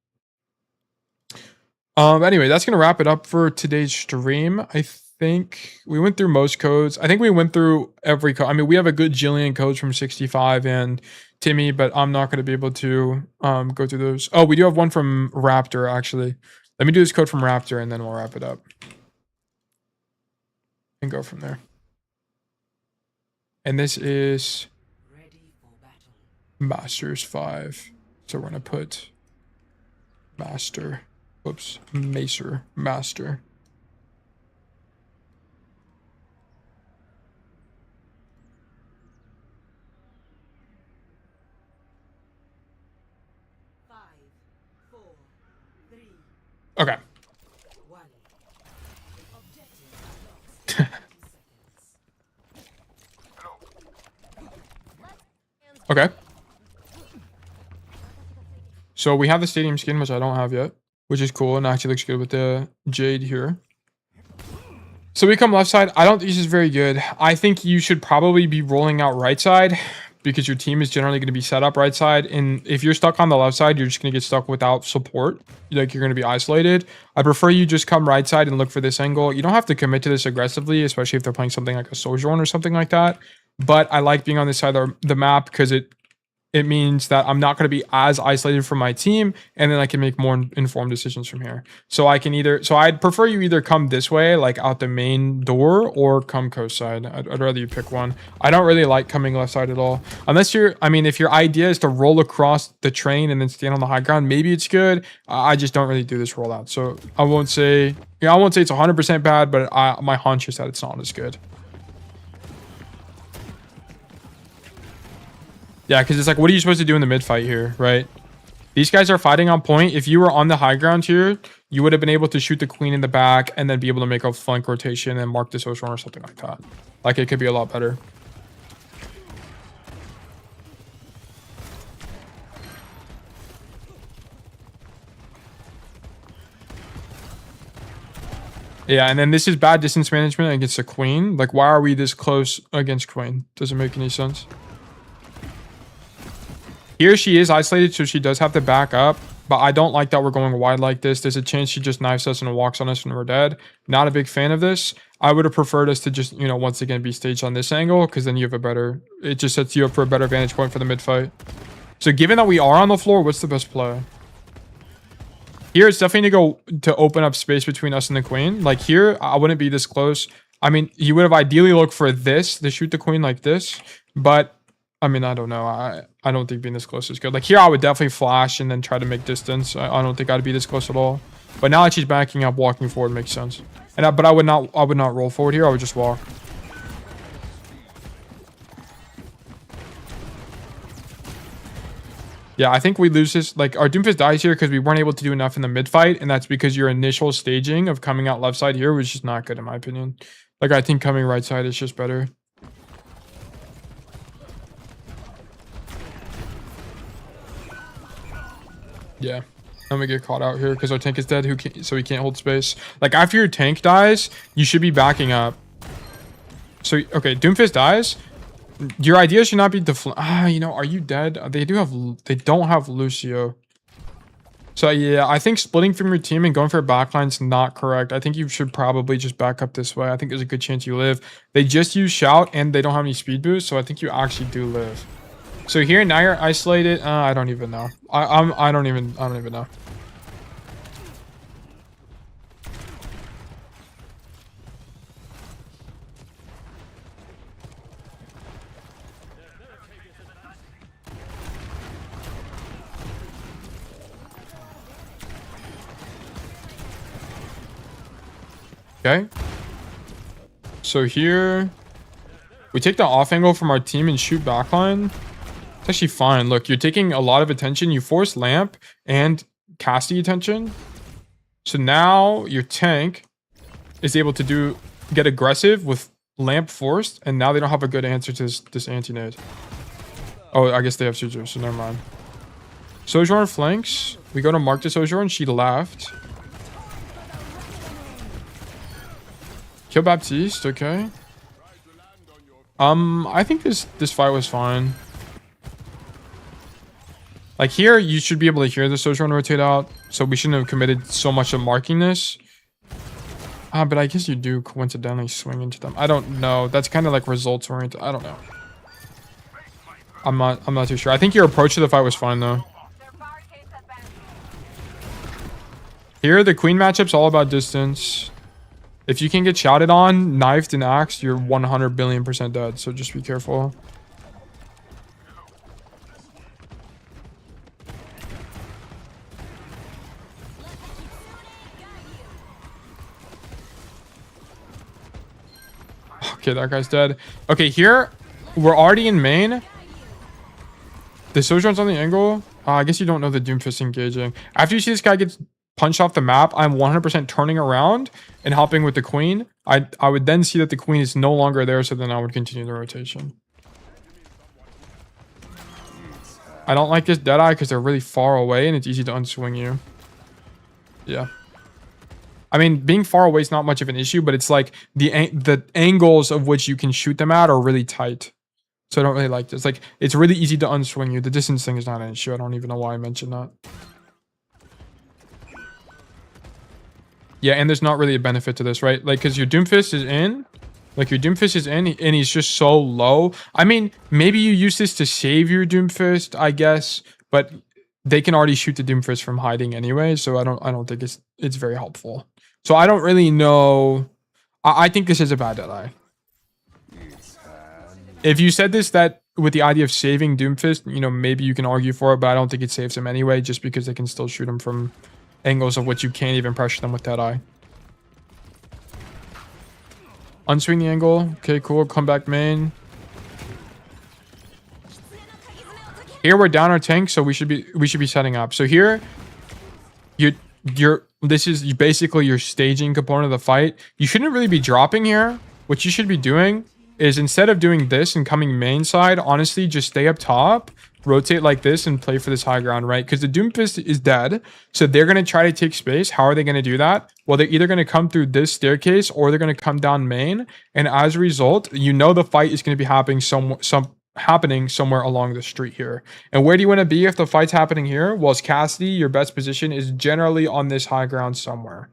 Anyway, that's going to wrap it up for today's stream. I think we went through most codes. I think we went through every code. I mean, we have a good jillion codes from 65 and Timmy, but I'm not going to be able to go through those. Oh, we do have one from Raptor, actually. Let me do this code from Raptor, and then we'll wrap it up. And go from there. And this is Masters 5. So we're going to put Master. Whoops. Macer. Master. Okay. Okay. So we have the stadium skin, which I don't have yet, which is cool and actually looks good with the jade here. So we come left side. I don't think this is very good. I think you should probably be rolling out right side, because your team is generally going to be set up right side. And if you're stuck on the left side, you're just going to get stuck without support. Like, you're going to be isolated. I prefer you just come right side and look for this angle. You don't have to commit to this aggressively, especially if they're playing something like a Sojourn or something like that. But I like being on this side of the map because it means that I'm not going to be as isolated from my team, and then I can make more informed decisions from here. So I'd prefer you either come this way, like out the main door, or come coast side. I'd rather you pick one. I don't really like coming left side at all. Unless if your idea is to roll across the train and then stand on the high ground, maybe it's good. I just don't really do this rollout. So I won't say it's 100% bad, but my hunch is that it's not as good. Yeah, because it's like, what are you supposed to do in the mid fight here, right? These guys are fighting on point. If you were on the high ground here, you would have been able to shoot the queen in the back and then be able to make a flank rotation and mark the social or something like that. Like, it could be a lot better. Yeah, and then this is bad distance management against the queen. Like, why are we this close against queen? Doesn't make any sense. Here she is isolated, so she does have to back up. But I don't like that we're going wide like this. There's a chance she just knifes us and walks on us and we're dead. Not a big fan of this. I would have preferred us to just, once again be staged on this angle, because then you have it just sets you up for a better vantage point for the mid fight. So given that we are on the floor, what's the best play? Here, it's definitely to open up space between us and the queen. Like here, I wouldn't be this close. I mean, you would have ideally looked for this, to shoot the queen like this. But I mean, I don't know. I don't think being this close is good. Like here, I would definitely flash and then try to make distance. I don't think I'd be this close at all. But now that she's backing up, walking forward makes sense. But I would not roll forward here. I would just walk. Yeah, I think we lose this. Like, our Doomfist dies here because we weren't able to do enough in the mid fight, and that's because your initial staging of coming out left side here was just not good in my opinion. Like, I think coming right side is just better. Yeah. I'm gonna get caught out here because our tank is dead. So he can't hold space. Like after your tank dies, you should be backing up. So okay, Doomfist dies. Your idea should not be you know, are you dead? They don't have Lucio. So yeah, I think splitting from your team and going for a backline is not correct. I think you should probably just back up this way. I think there's a good chance you live. They just use shout and they don't have any speed boost, so I think you actually do live. So here now you're isolated. I don't even know. I don't even know. Okay. So here, we take the off angle from our team and shoot backline. It's actually fine. Look, you're taking a lot of attention. You force Lamp and Cassidy attention. So now your tank is able to get aggressive with Lamp forced, and now they don't have a good answer to this anti-nade. Oh, I guess they have Suzhou, so never mind. Sojourn flanks. We go to mark the Sojourn. She left. Kill Baptiste, okay. I think this fight was fine. Like here, you should be able to hear the Sojourn rotate out, so we shouldn't have committed so much to marking this. But I guess you do coincidentally swing into them. I don't know. That's kind of like results oriented. I don't know. I'm not too sure. I think your approach to the fight was fine though. Here, the queen matchup's all about distance. If you can get shouted on, knifed, and axed, you're 100 billion% dead. So just be careful. Okay, that guy's dead. Okay, here, we're already in main. The Sojourn's on the angle. I guess you don't know the Doomfist engaging. After you see this guy gets punched off the map, I'm 100% turning around and helping with the queen. I would then see that the queen is no longer there, so then I would continue the rotation. I don't like this deadeye because they're really far away and it's easy to unswing you. Yeah. I mean, being far away is not much of an issue, but it's like the angles of which you can shoot them at are really tight. So I don't really like this. Like, it's really easy to unswing you. The distance thing is not an issue. I don't even know why I mentioned that. Yeah, and there's not really a benefit to this, right? Like, because your Doomfist is in. Like, your Doomfist is in, and he's just so low. I mean, maybe you use this to save your Doomfist, I guess. But they can already shoot the Doomfist from hiding anyway, so I don't think it's very helpful. So I don't really know. I think this is a bad deadeye. If you said this that with the idea of saving Doomfist, you know, maybe you can argue for it, but I don't think it saves him anyway, just because they can still shoot him from angles of which you can't even pressure them with deadeye. Unswing the angle. Okay, cool. Come back main. Here we're down our tank, so we should be setting up. So here, this is basically your staging component of the fight. You shouldn't really be dropping here. What you should be doing is, instead of doing this and coming main side, honestly, just stay up top, rotate like this, and play for this high ground, right? Because the Doomfist is dead, so they're going to try to take space. How are they going to do that? Well, they're either going to come through this staircase or they're going to come down main, and as a result, you know the fight is going to be happening somewhere along the street here. And where do you want to be if the fight's happening here? Well, as Cassidy, your best position is generally on this high ground somewhere.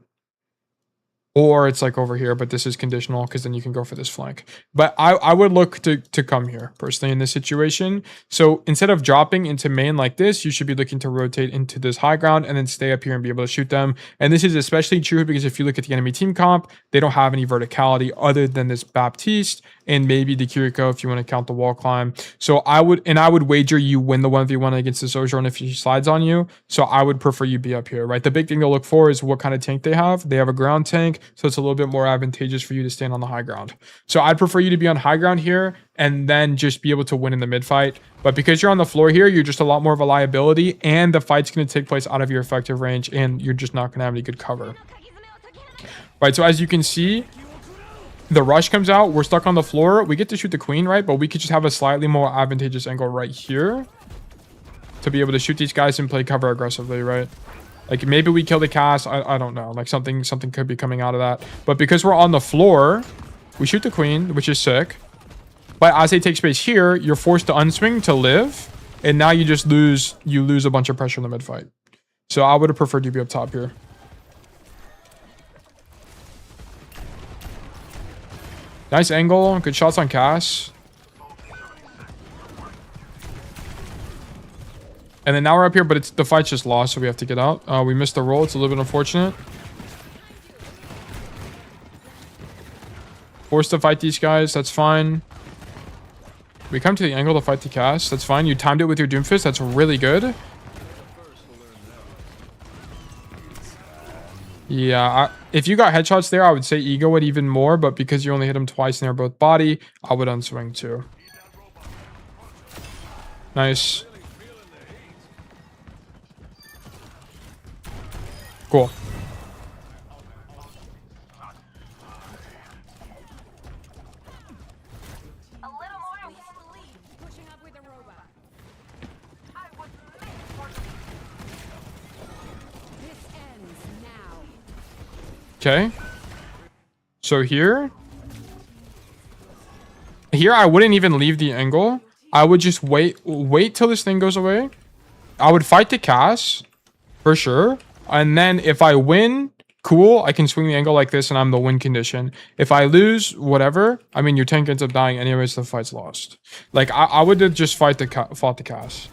Or it's like over here, but this is conditional because then you can go for this flank. But I would look to come here personally in this situation. So instead of dropping into main like this, you should be looking to rotate into this high ground and then stay up here and be able to shoot them. And this is especially true because if you look at the enemy team comp, they don't have any verticality other than this Baptiste and maybe the Kiriko if you want to count the wall climb. So I would wager you win the 1v1 against the Sojourn if he slides on you. So I would prefer you be up here, right? The big thing to look for is what kind of tank they have. They have a ground tank, so it's a little bit more advantageous for you to stand on the high ground. So I'd prefer you to be on high ground here and then just be able to win in the mid fight. But because you're on the floor here, you're just a lot more of a liability, and the fight's going to take place out of your effective range, and you're just not going to have any good cover. Right, so as you can see, the rush comes out. We're stuck on the floor. We get to shoot the queen, right? But we could just have a slightly more advantageous angle right here to be able to shoot these guys and play cover aggressively, right? Like maybe we kill the Cass. I don't know. Like something could be coming out of that. But because we're on the floor, we shoot the queen, which is sick. But as they take space here, you're forced to unswing to live. And now you just lose a bunch of pressure in the mid fight. So I would have preferred you be up top here. Nice angle. Good shots on Cass. And then now we're up here, but the fight's just lost, so we have to get out. We missed the roll. It's a little bit unfortunate. Forced to fight these guys. That's fine. We come to the angle to fight the Cass. That's fine. You timed it with your Doomfist. That's really good. Yeah, if you got headshots there, I would say ego it even more. But because you only hit him twice and they're both body, I would unswing too. Nice. Cool. Okay. So here I wouldn't even leave the angle. I would just wait till this thing goes away. I would fight the Cass for sure. And then if I win, cool, I can swing the angle like this and I'm the win condition. If I lose, whatever. I mean, your tank ends up dying anyways, the fight's lost. Like I would have just fought the Cass.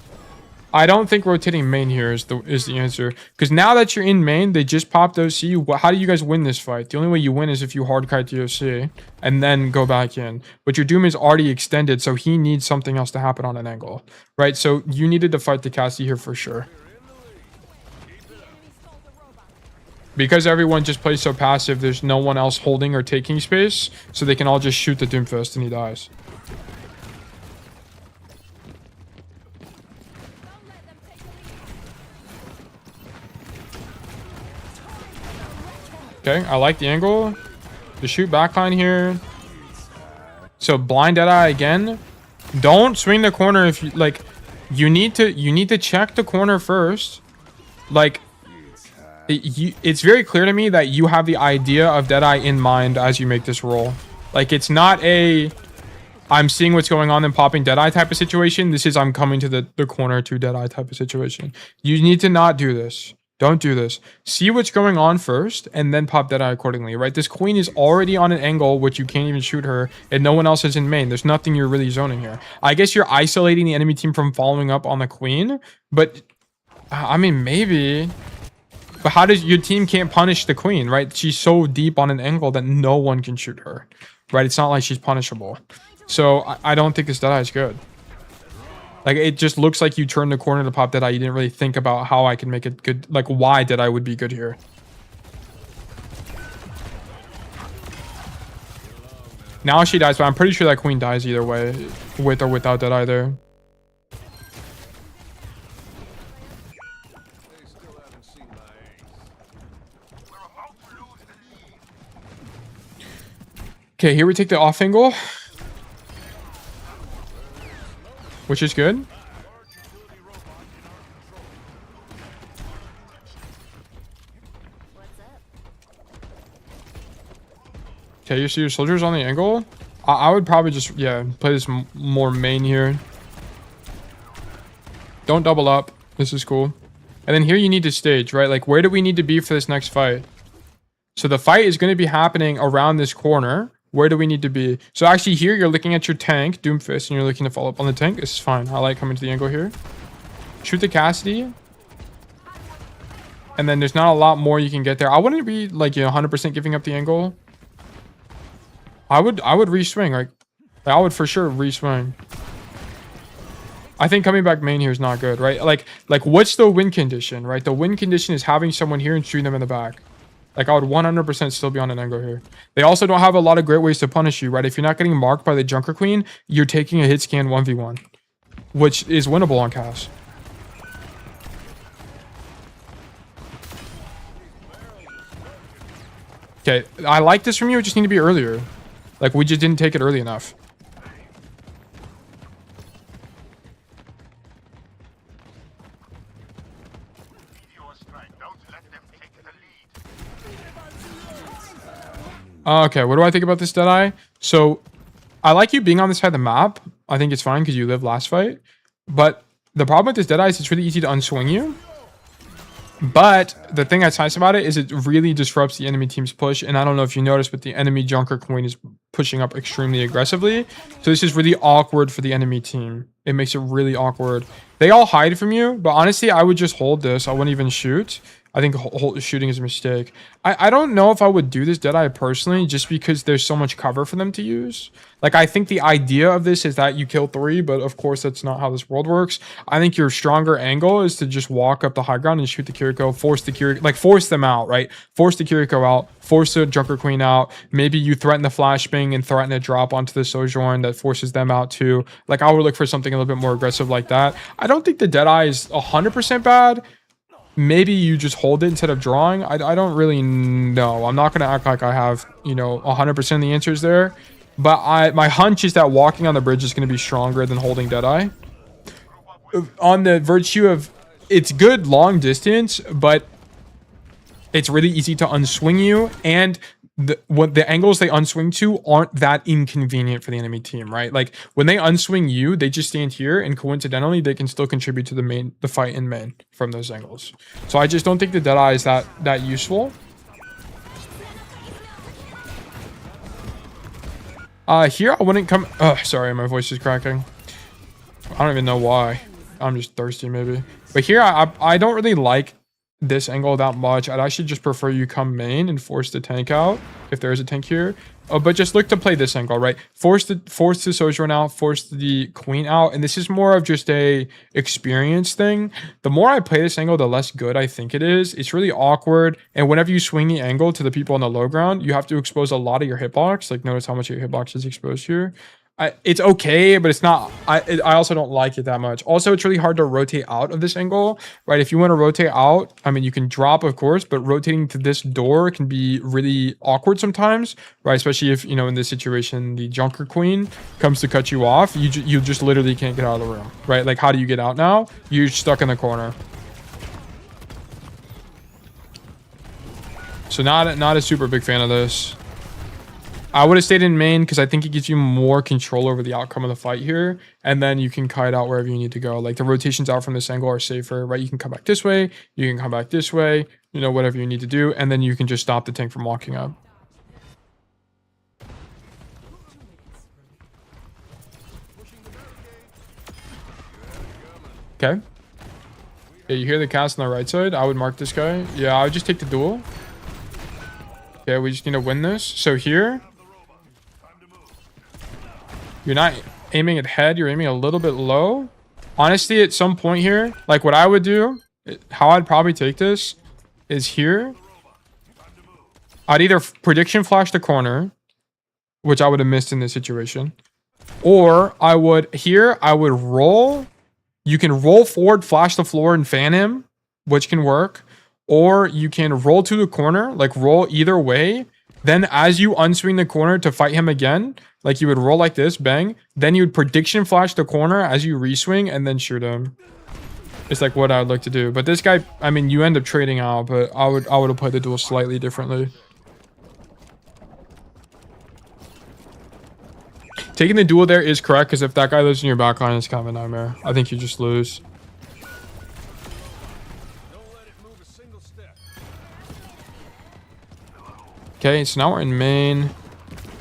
I don't think rotating main here is the answer. Because now that you're in main, they just popped OC. How do you guys win this fight? The only way you win is if you hard kite the OC and then go back in. But your Doom is already extended, so he needs something else to happen on an angle. Right? So you needed to fight the Cassidy here for sure. Because everyone just plays so passive, there's no one else holding or taking space. So they can all just shoot the Doomfist and he dies. Okay, I like the angle. The shoot backline here. So blind deadeye again. Don't swing the corner if you like. You need to check the corner first. Like, it's very clear to me that you have the idea of deadeye in mind as you make this roll. Like, it's not a I'm seeing what's going on and popping deadeye type of situation. This is I'm coming to the corner to deadeye type of situation. You need to not do this. Don't do this. See what's going on first and then pop deadeye accordingly, right? This queen is already on an angle which you can't even shoot her and no one else is in main. There's nothing you're really zoning here. I guess you're isolating the enemy team from following up on the queen, but I mean, maybe. But how does your team can't punish the queen, right? She's so deep on an angle that no one can shoot her, right? It's not like she's punishable. So I don't think this deadeye is good. Like, it just looks like you turned the corner to pop deadeye. You didn't really think about how I can make it good. Like, why deadeye would be good here. Now she dies, but I'm pretty sure that queen dies either way. With or without deadeye there. Okay, here we take the off angle. Which is good. Okay, you see your soldiers on the angle. I would probably just, yeah, play this more main here. Don't double up. This is cool. And then here you need to stage, right? Like, where do we need to be for this next fight? So the fight is going to be happening around this corner. Where do we need to be? So actually here, you're looking at your tank, Doomfist, and you're looking to follow up on the tank. This is fine. I like coming to the angle here. Shoot the Cassidy. And then there's not a lot more you can get there. I wouldn't be like, you know, 100% giving up the angle. I would re-swing. Like, I would for sure re-swing. I think coming back main here is not good, right? Like what's the win condition, right? The win condition is having someone here and shooting them in the back. Like, I would 100% still be on an angle here. They also don't have a lot of great ways to punish you, right? If you're not getting marked by the Junker Queen, you're taking a hit scan 1v1, which is winnable on Cass. Okay, I like this from you. It just need to be earlier. Like, we just didn't take it early enough. Okay, what do I think about this Deadeye? So, I like you being on this side of the map. I think it's fine because you lived last fight. But the problem with this Deadeye is it's really easy to unswing you. But the thing that's nice about it is it really disrupts the enemy team's push. And I don't know if you noticed, but the enemy Junker Queen is pushing up extremely aggressively. So this is really awkward for the enemy team. It makes it really awkward. They all hide from you, but honestly, I would just hold this. I wouldn't even shoot. I think shooting is a mistake. I don't know if I would do this Deadeye personally, just because there's so much cover for them to use. Like, I think the idea of this is that you kill 3, but of course that's not how this world works. I think your stronger angle is to just walk up the high ground and shoot the Kiriko, force the Kiriko, like force them out, right? Force the Kiriko out, force the Junker Queen out. Maybe you threaten the flashbang and threaten a drop onto the Sojourn that forces them out too. Like, I would look for something a little bit more aggressive like that. I don't think the Deadeye is 100% bad. Maybe you just hold it instead of drawing. I don't really know. I'm not going to act like I have, you know, 100% of the answers there. But my hunch is that walking on the bridge is going to be stronger than holding Deadeye. On the virtue of, it's good long distance, but it's really easy to unswing you. And the angles they unswing to aren't that inconvenient for the enemy team, right? Like, when they unswing you, they just stand here, and coincidentally, they can still contribute to the fight in main from those angles. So I just don't think the Deadeye is that useful. Here I wouldn't come. Oh, sorry, my voice is cracking. I don't even know why. I'm just thirsty, maybe. But here I don't really like this angle that much. I'd actually just prefer you come main and force the tank out if there is a tank here. But just look to play this angle, right? Force the Sojourn out, force the Queen out, and this is more of just a experience thing. The more I play this angle, the less good I think it is. It's really awkward, and whenever you swing the angle to the people on the low ground, you have to expose a lot of your hitbox. Like, notice how much your hitbox is exposed here. It's okay, but it's not. I also don't like it that much. Also, it's really hard to rotate out of this angle, right? If you want to rotate out, I mean, you can drop, of course, but rotating to this door can be really awkward sometimes, right? Especially if, you know, in this situation, the Junker Queen comes to cut you off. You just literally can't get out of the room, right? Like, how do you get out now? You're stuck in the corner. So not a super big fan of this. I would have stayed in main because I think it gives you more control over the outcome of the fight here. And then you can kite out wherever you need to go. Like, the rotations out from this angle are safer, right? You can come back this way. You can come back this way. You know, whatever you need to do. And then you can just stop the tank from walking up. Okay. Yeah, you hear the cast on the right side? I would mark this guy. Yeah, I would just take the duel. Okay, we just need to win this. So here, you're not aiming at head, you're aiming a little bit low. Honestly, at some point here, like what I would do, how I'd probably take this is here. I'd either prediction flash the corner, which I would have missed in this situation. Or I would roll. You can roll forward, flash the floor, and fan him, which can work. Or you can roll to the corner, like roll either way. Then as you unswing the corner to fight him again, like you would roll like this, bang. Then you would prediction flash the corner as you reswing and then shoot him. It's like what I would like to do. But this guy, I mean, you end up trading out, but I would have played the duel slightly differently. Taking the duel there is correct, because if that guy lives in your backline, it's kind of a nightmare. I think you just lose. Okay, so now we're in main.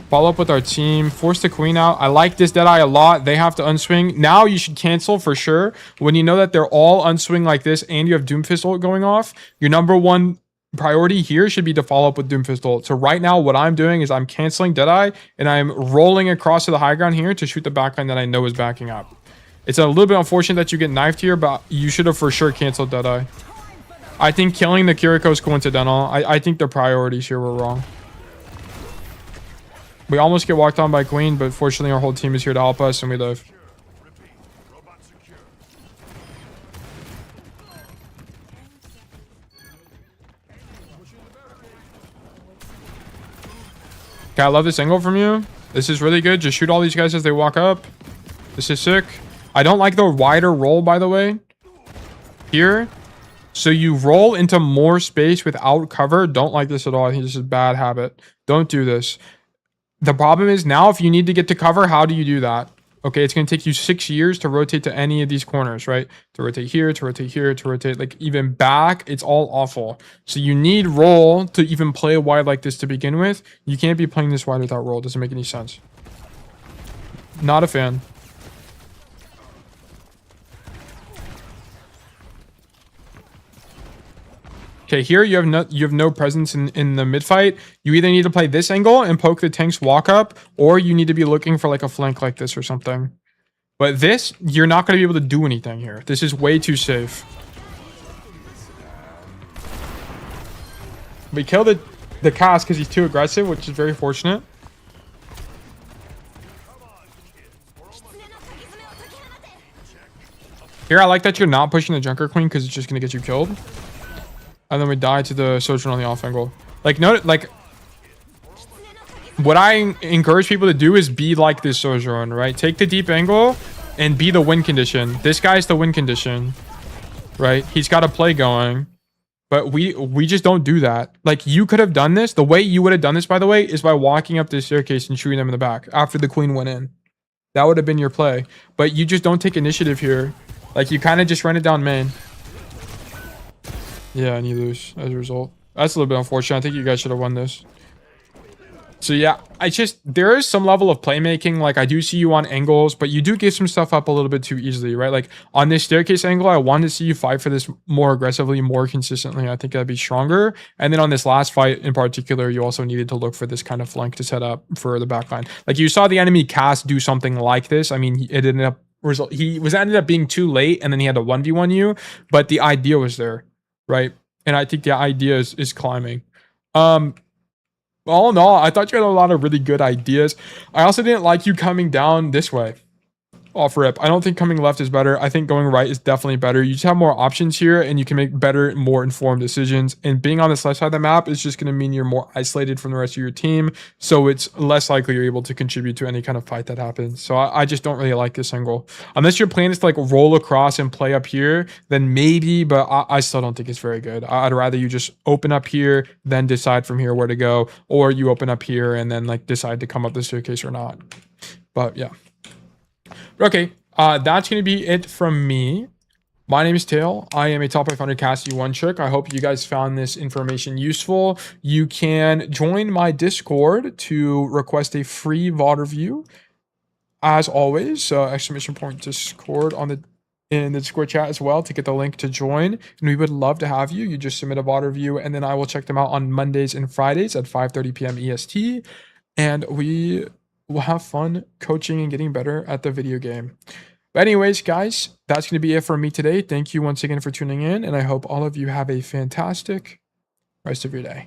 Follow up with our team. Force the Queen out. I like this Deadeye a lot. They have to unswing. Now you should cancel for sure. When you know that they're all unswing like this and you have Doomfist ult going off, your number one priority here should be to follow up with Doomfist ult. So right now what I'm doing is I'm canceling Deadeye and I'm rolling across to the high ground here to shoot the backline that I know is backing up. It's a little bit unfortunate that you get knifed here, but you should have for sure canceled Deadeye. I think killing the Kiriko is coincidental. I think the priorities here were wrong. We almost get walked on by Queen, but fortunately our whole team is here to help us and we live. Okay, I love this angle from you. This is really good. Just shoot all these guys as they walk up. This is sick. I don't like the wider roll, by the way. Here. So you roll into more space without cover. Don't like this at all. I think this is a bad habit. Don't do this. The problem is now if you need to get to cover, how do you do that? Okay, it's going to take you 6 years to rotate to any of these corners, right? To rotate here, to rotate here, to rotate like even back. It's all awful. So you need roll to even play wide like this to begin with. You can't be playing this wide without roll. It doesn't make any sense. Not a fan. Okay, here you have no presence in the mid fight. You either need to play this angle and poke the tank's walk up, or you need to be looking for like a flank like this or something. But this, you're not going to be able to do anything here. This is way too safe. We killed the Cass because he's too aggressive, which is very fortunate. Here, I like that you're not pushing the Junker Queen because it's just going to get you killed. And then we die to the Sojourn on the off angle. Like, note, like, what I encourage people to do is be like this Sojourn, right? Take the deep angle and be the win condition. This guy's the win condition, right? He's got a play going, but we just don't do that. Like, you could have done this. The way you would have done this, by the way, is by walking up this staircase and shooting them in the back after the queen went in. That would have been your play. But you just don't take initiative here. Like, you kind of just run it down main. Yeah, and you lose as a result. That's a little bit unfortunate. I think you guys should have won this. So yeah, there is some level of playmaking. Like, I do see you on angles, but you do give some stuff up a little bit too easily, right? Like, on this staircase angle, I wanted to see you fight for this more aggressively, more consistently. I think that'd be stronger. And then on this last fight in particular, you also needed to look for this kind of flank to set up for the backline. Like, you saw the enemy Cass do something like this. I mean, it ended up ended up being too late, and then he had to 1v1 you, but the idea was there. Right, and I think the idea is climbing. All in all, I thought you had a lot of really good ideas. I also didn't like you coming down this way. Off rip. I don't think coming left is better. I think going right is definitely better. You just have more options here and you can make better, more informed decisions. And being on this left side of the map is just going to mean you're more isolated from the rest of your team. So it's less likely you're able to contribute to any kind of fight that happens. So I just don't really like this angle. Unless your plan is to like roll across and play up here, then maybe, but I still don't think it's very good. I'd rather you just open up here, then decide from here where to go. Or you open up here and then like decide to come up the staircase or not. But yeah. Okay, that's going to be it from me. My name is Tail. I am a top 500 Cassidy one trick. I hope you guys found this information useful. You can join my Discord to request a free VOD review. As always, exclamation point Discord in the Discord chat as well to get the link to join. And we would love to have you. You just submit a VOD review and then I will check them out on Mondays and Fridays at 5:30 p.m. EST. And we'll have fun coaching and getting better at the video game. But anyways, guys, that's going to be it for me today. Thank you once again for tuning in, and I hope all of you have a fantastic rest of your day.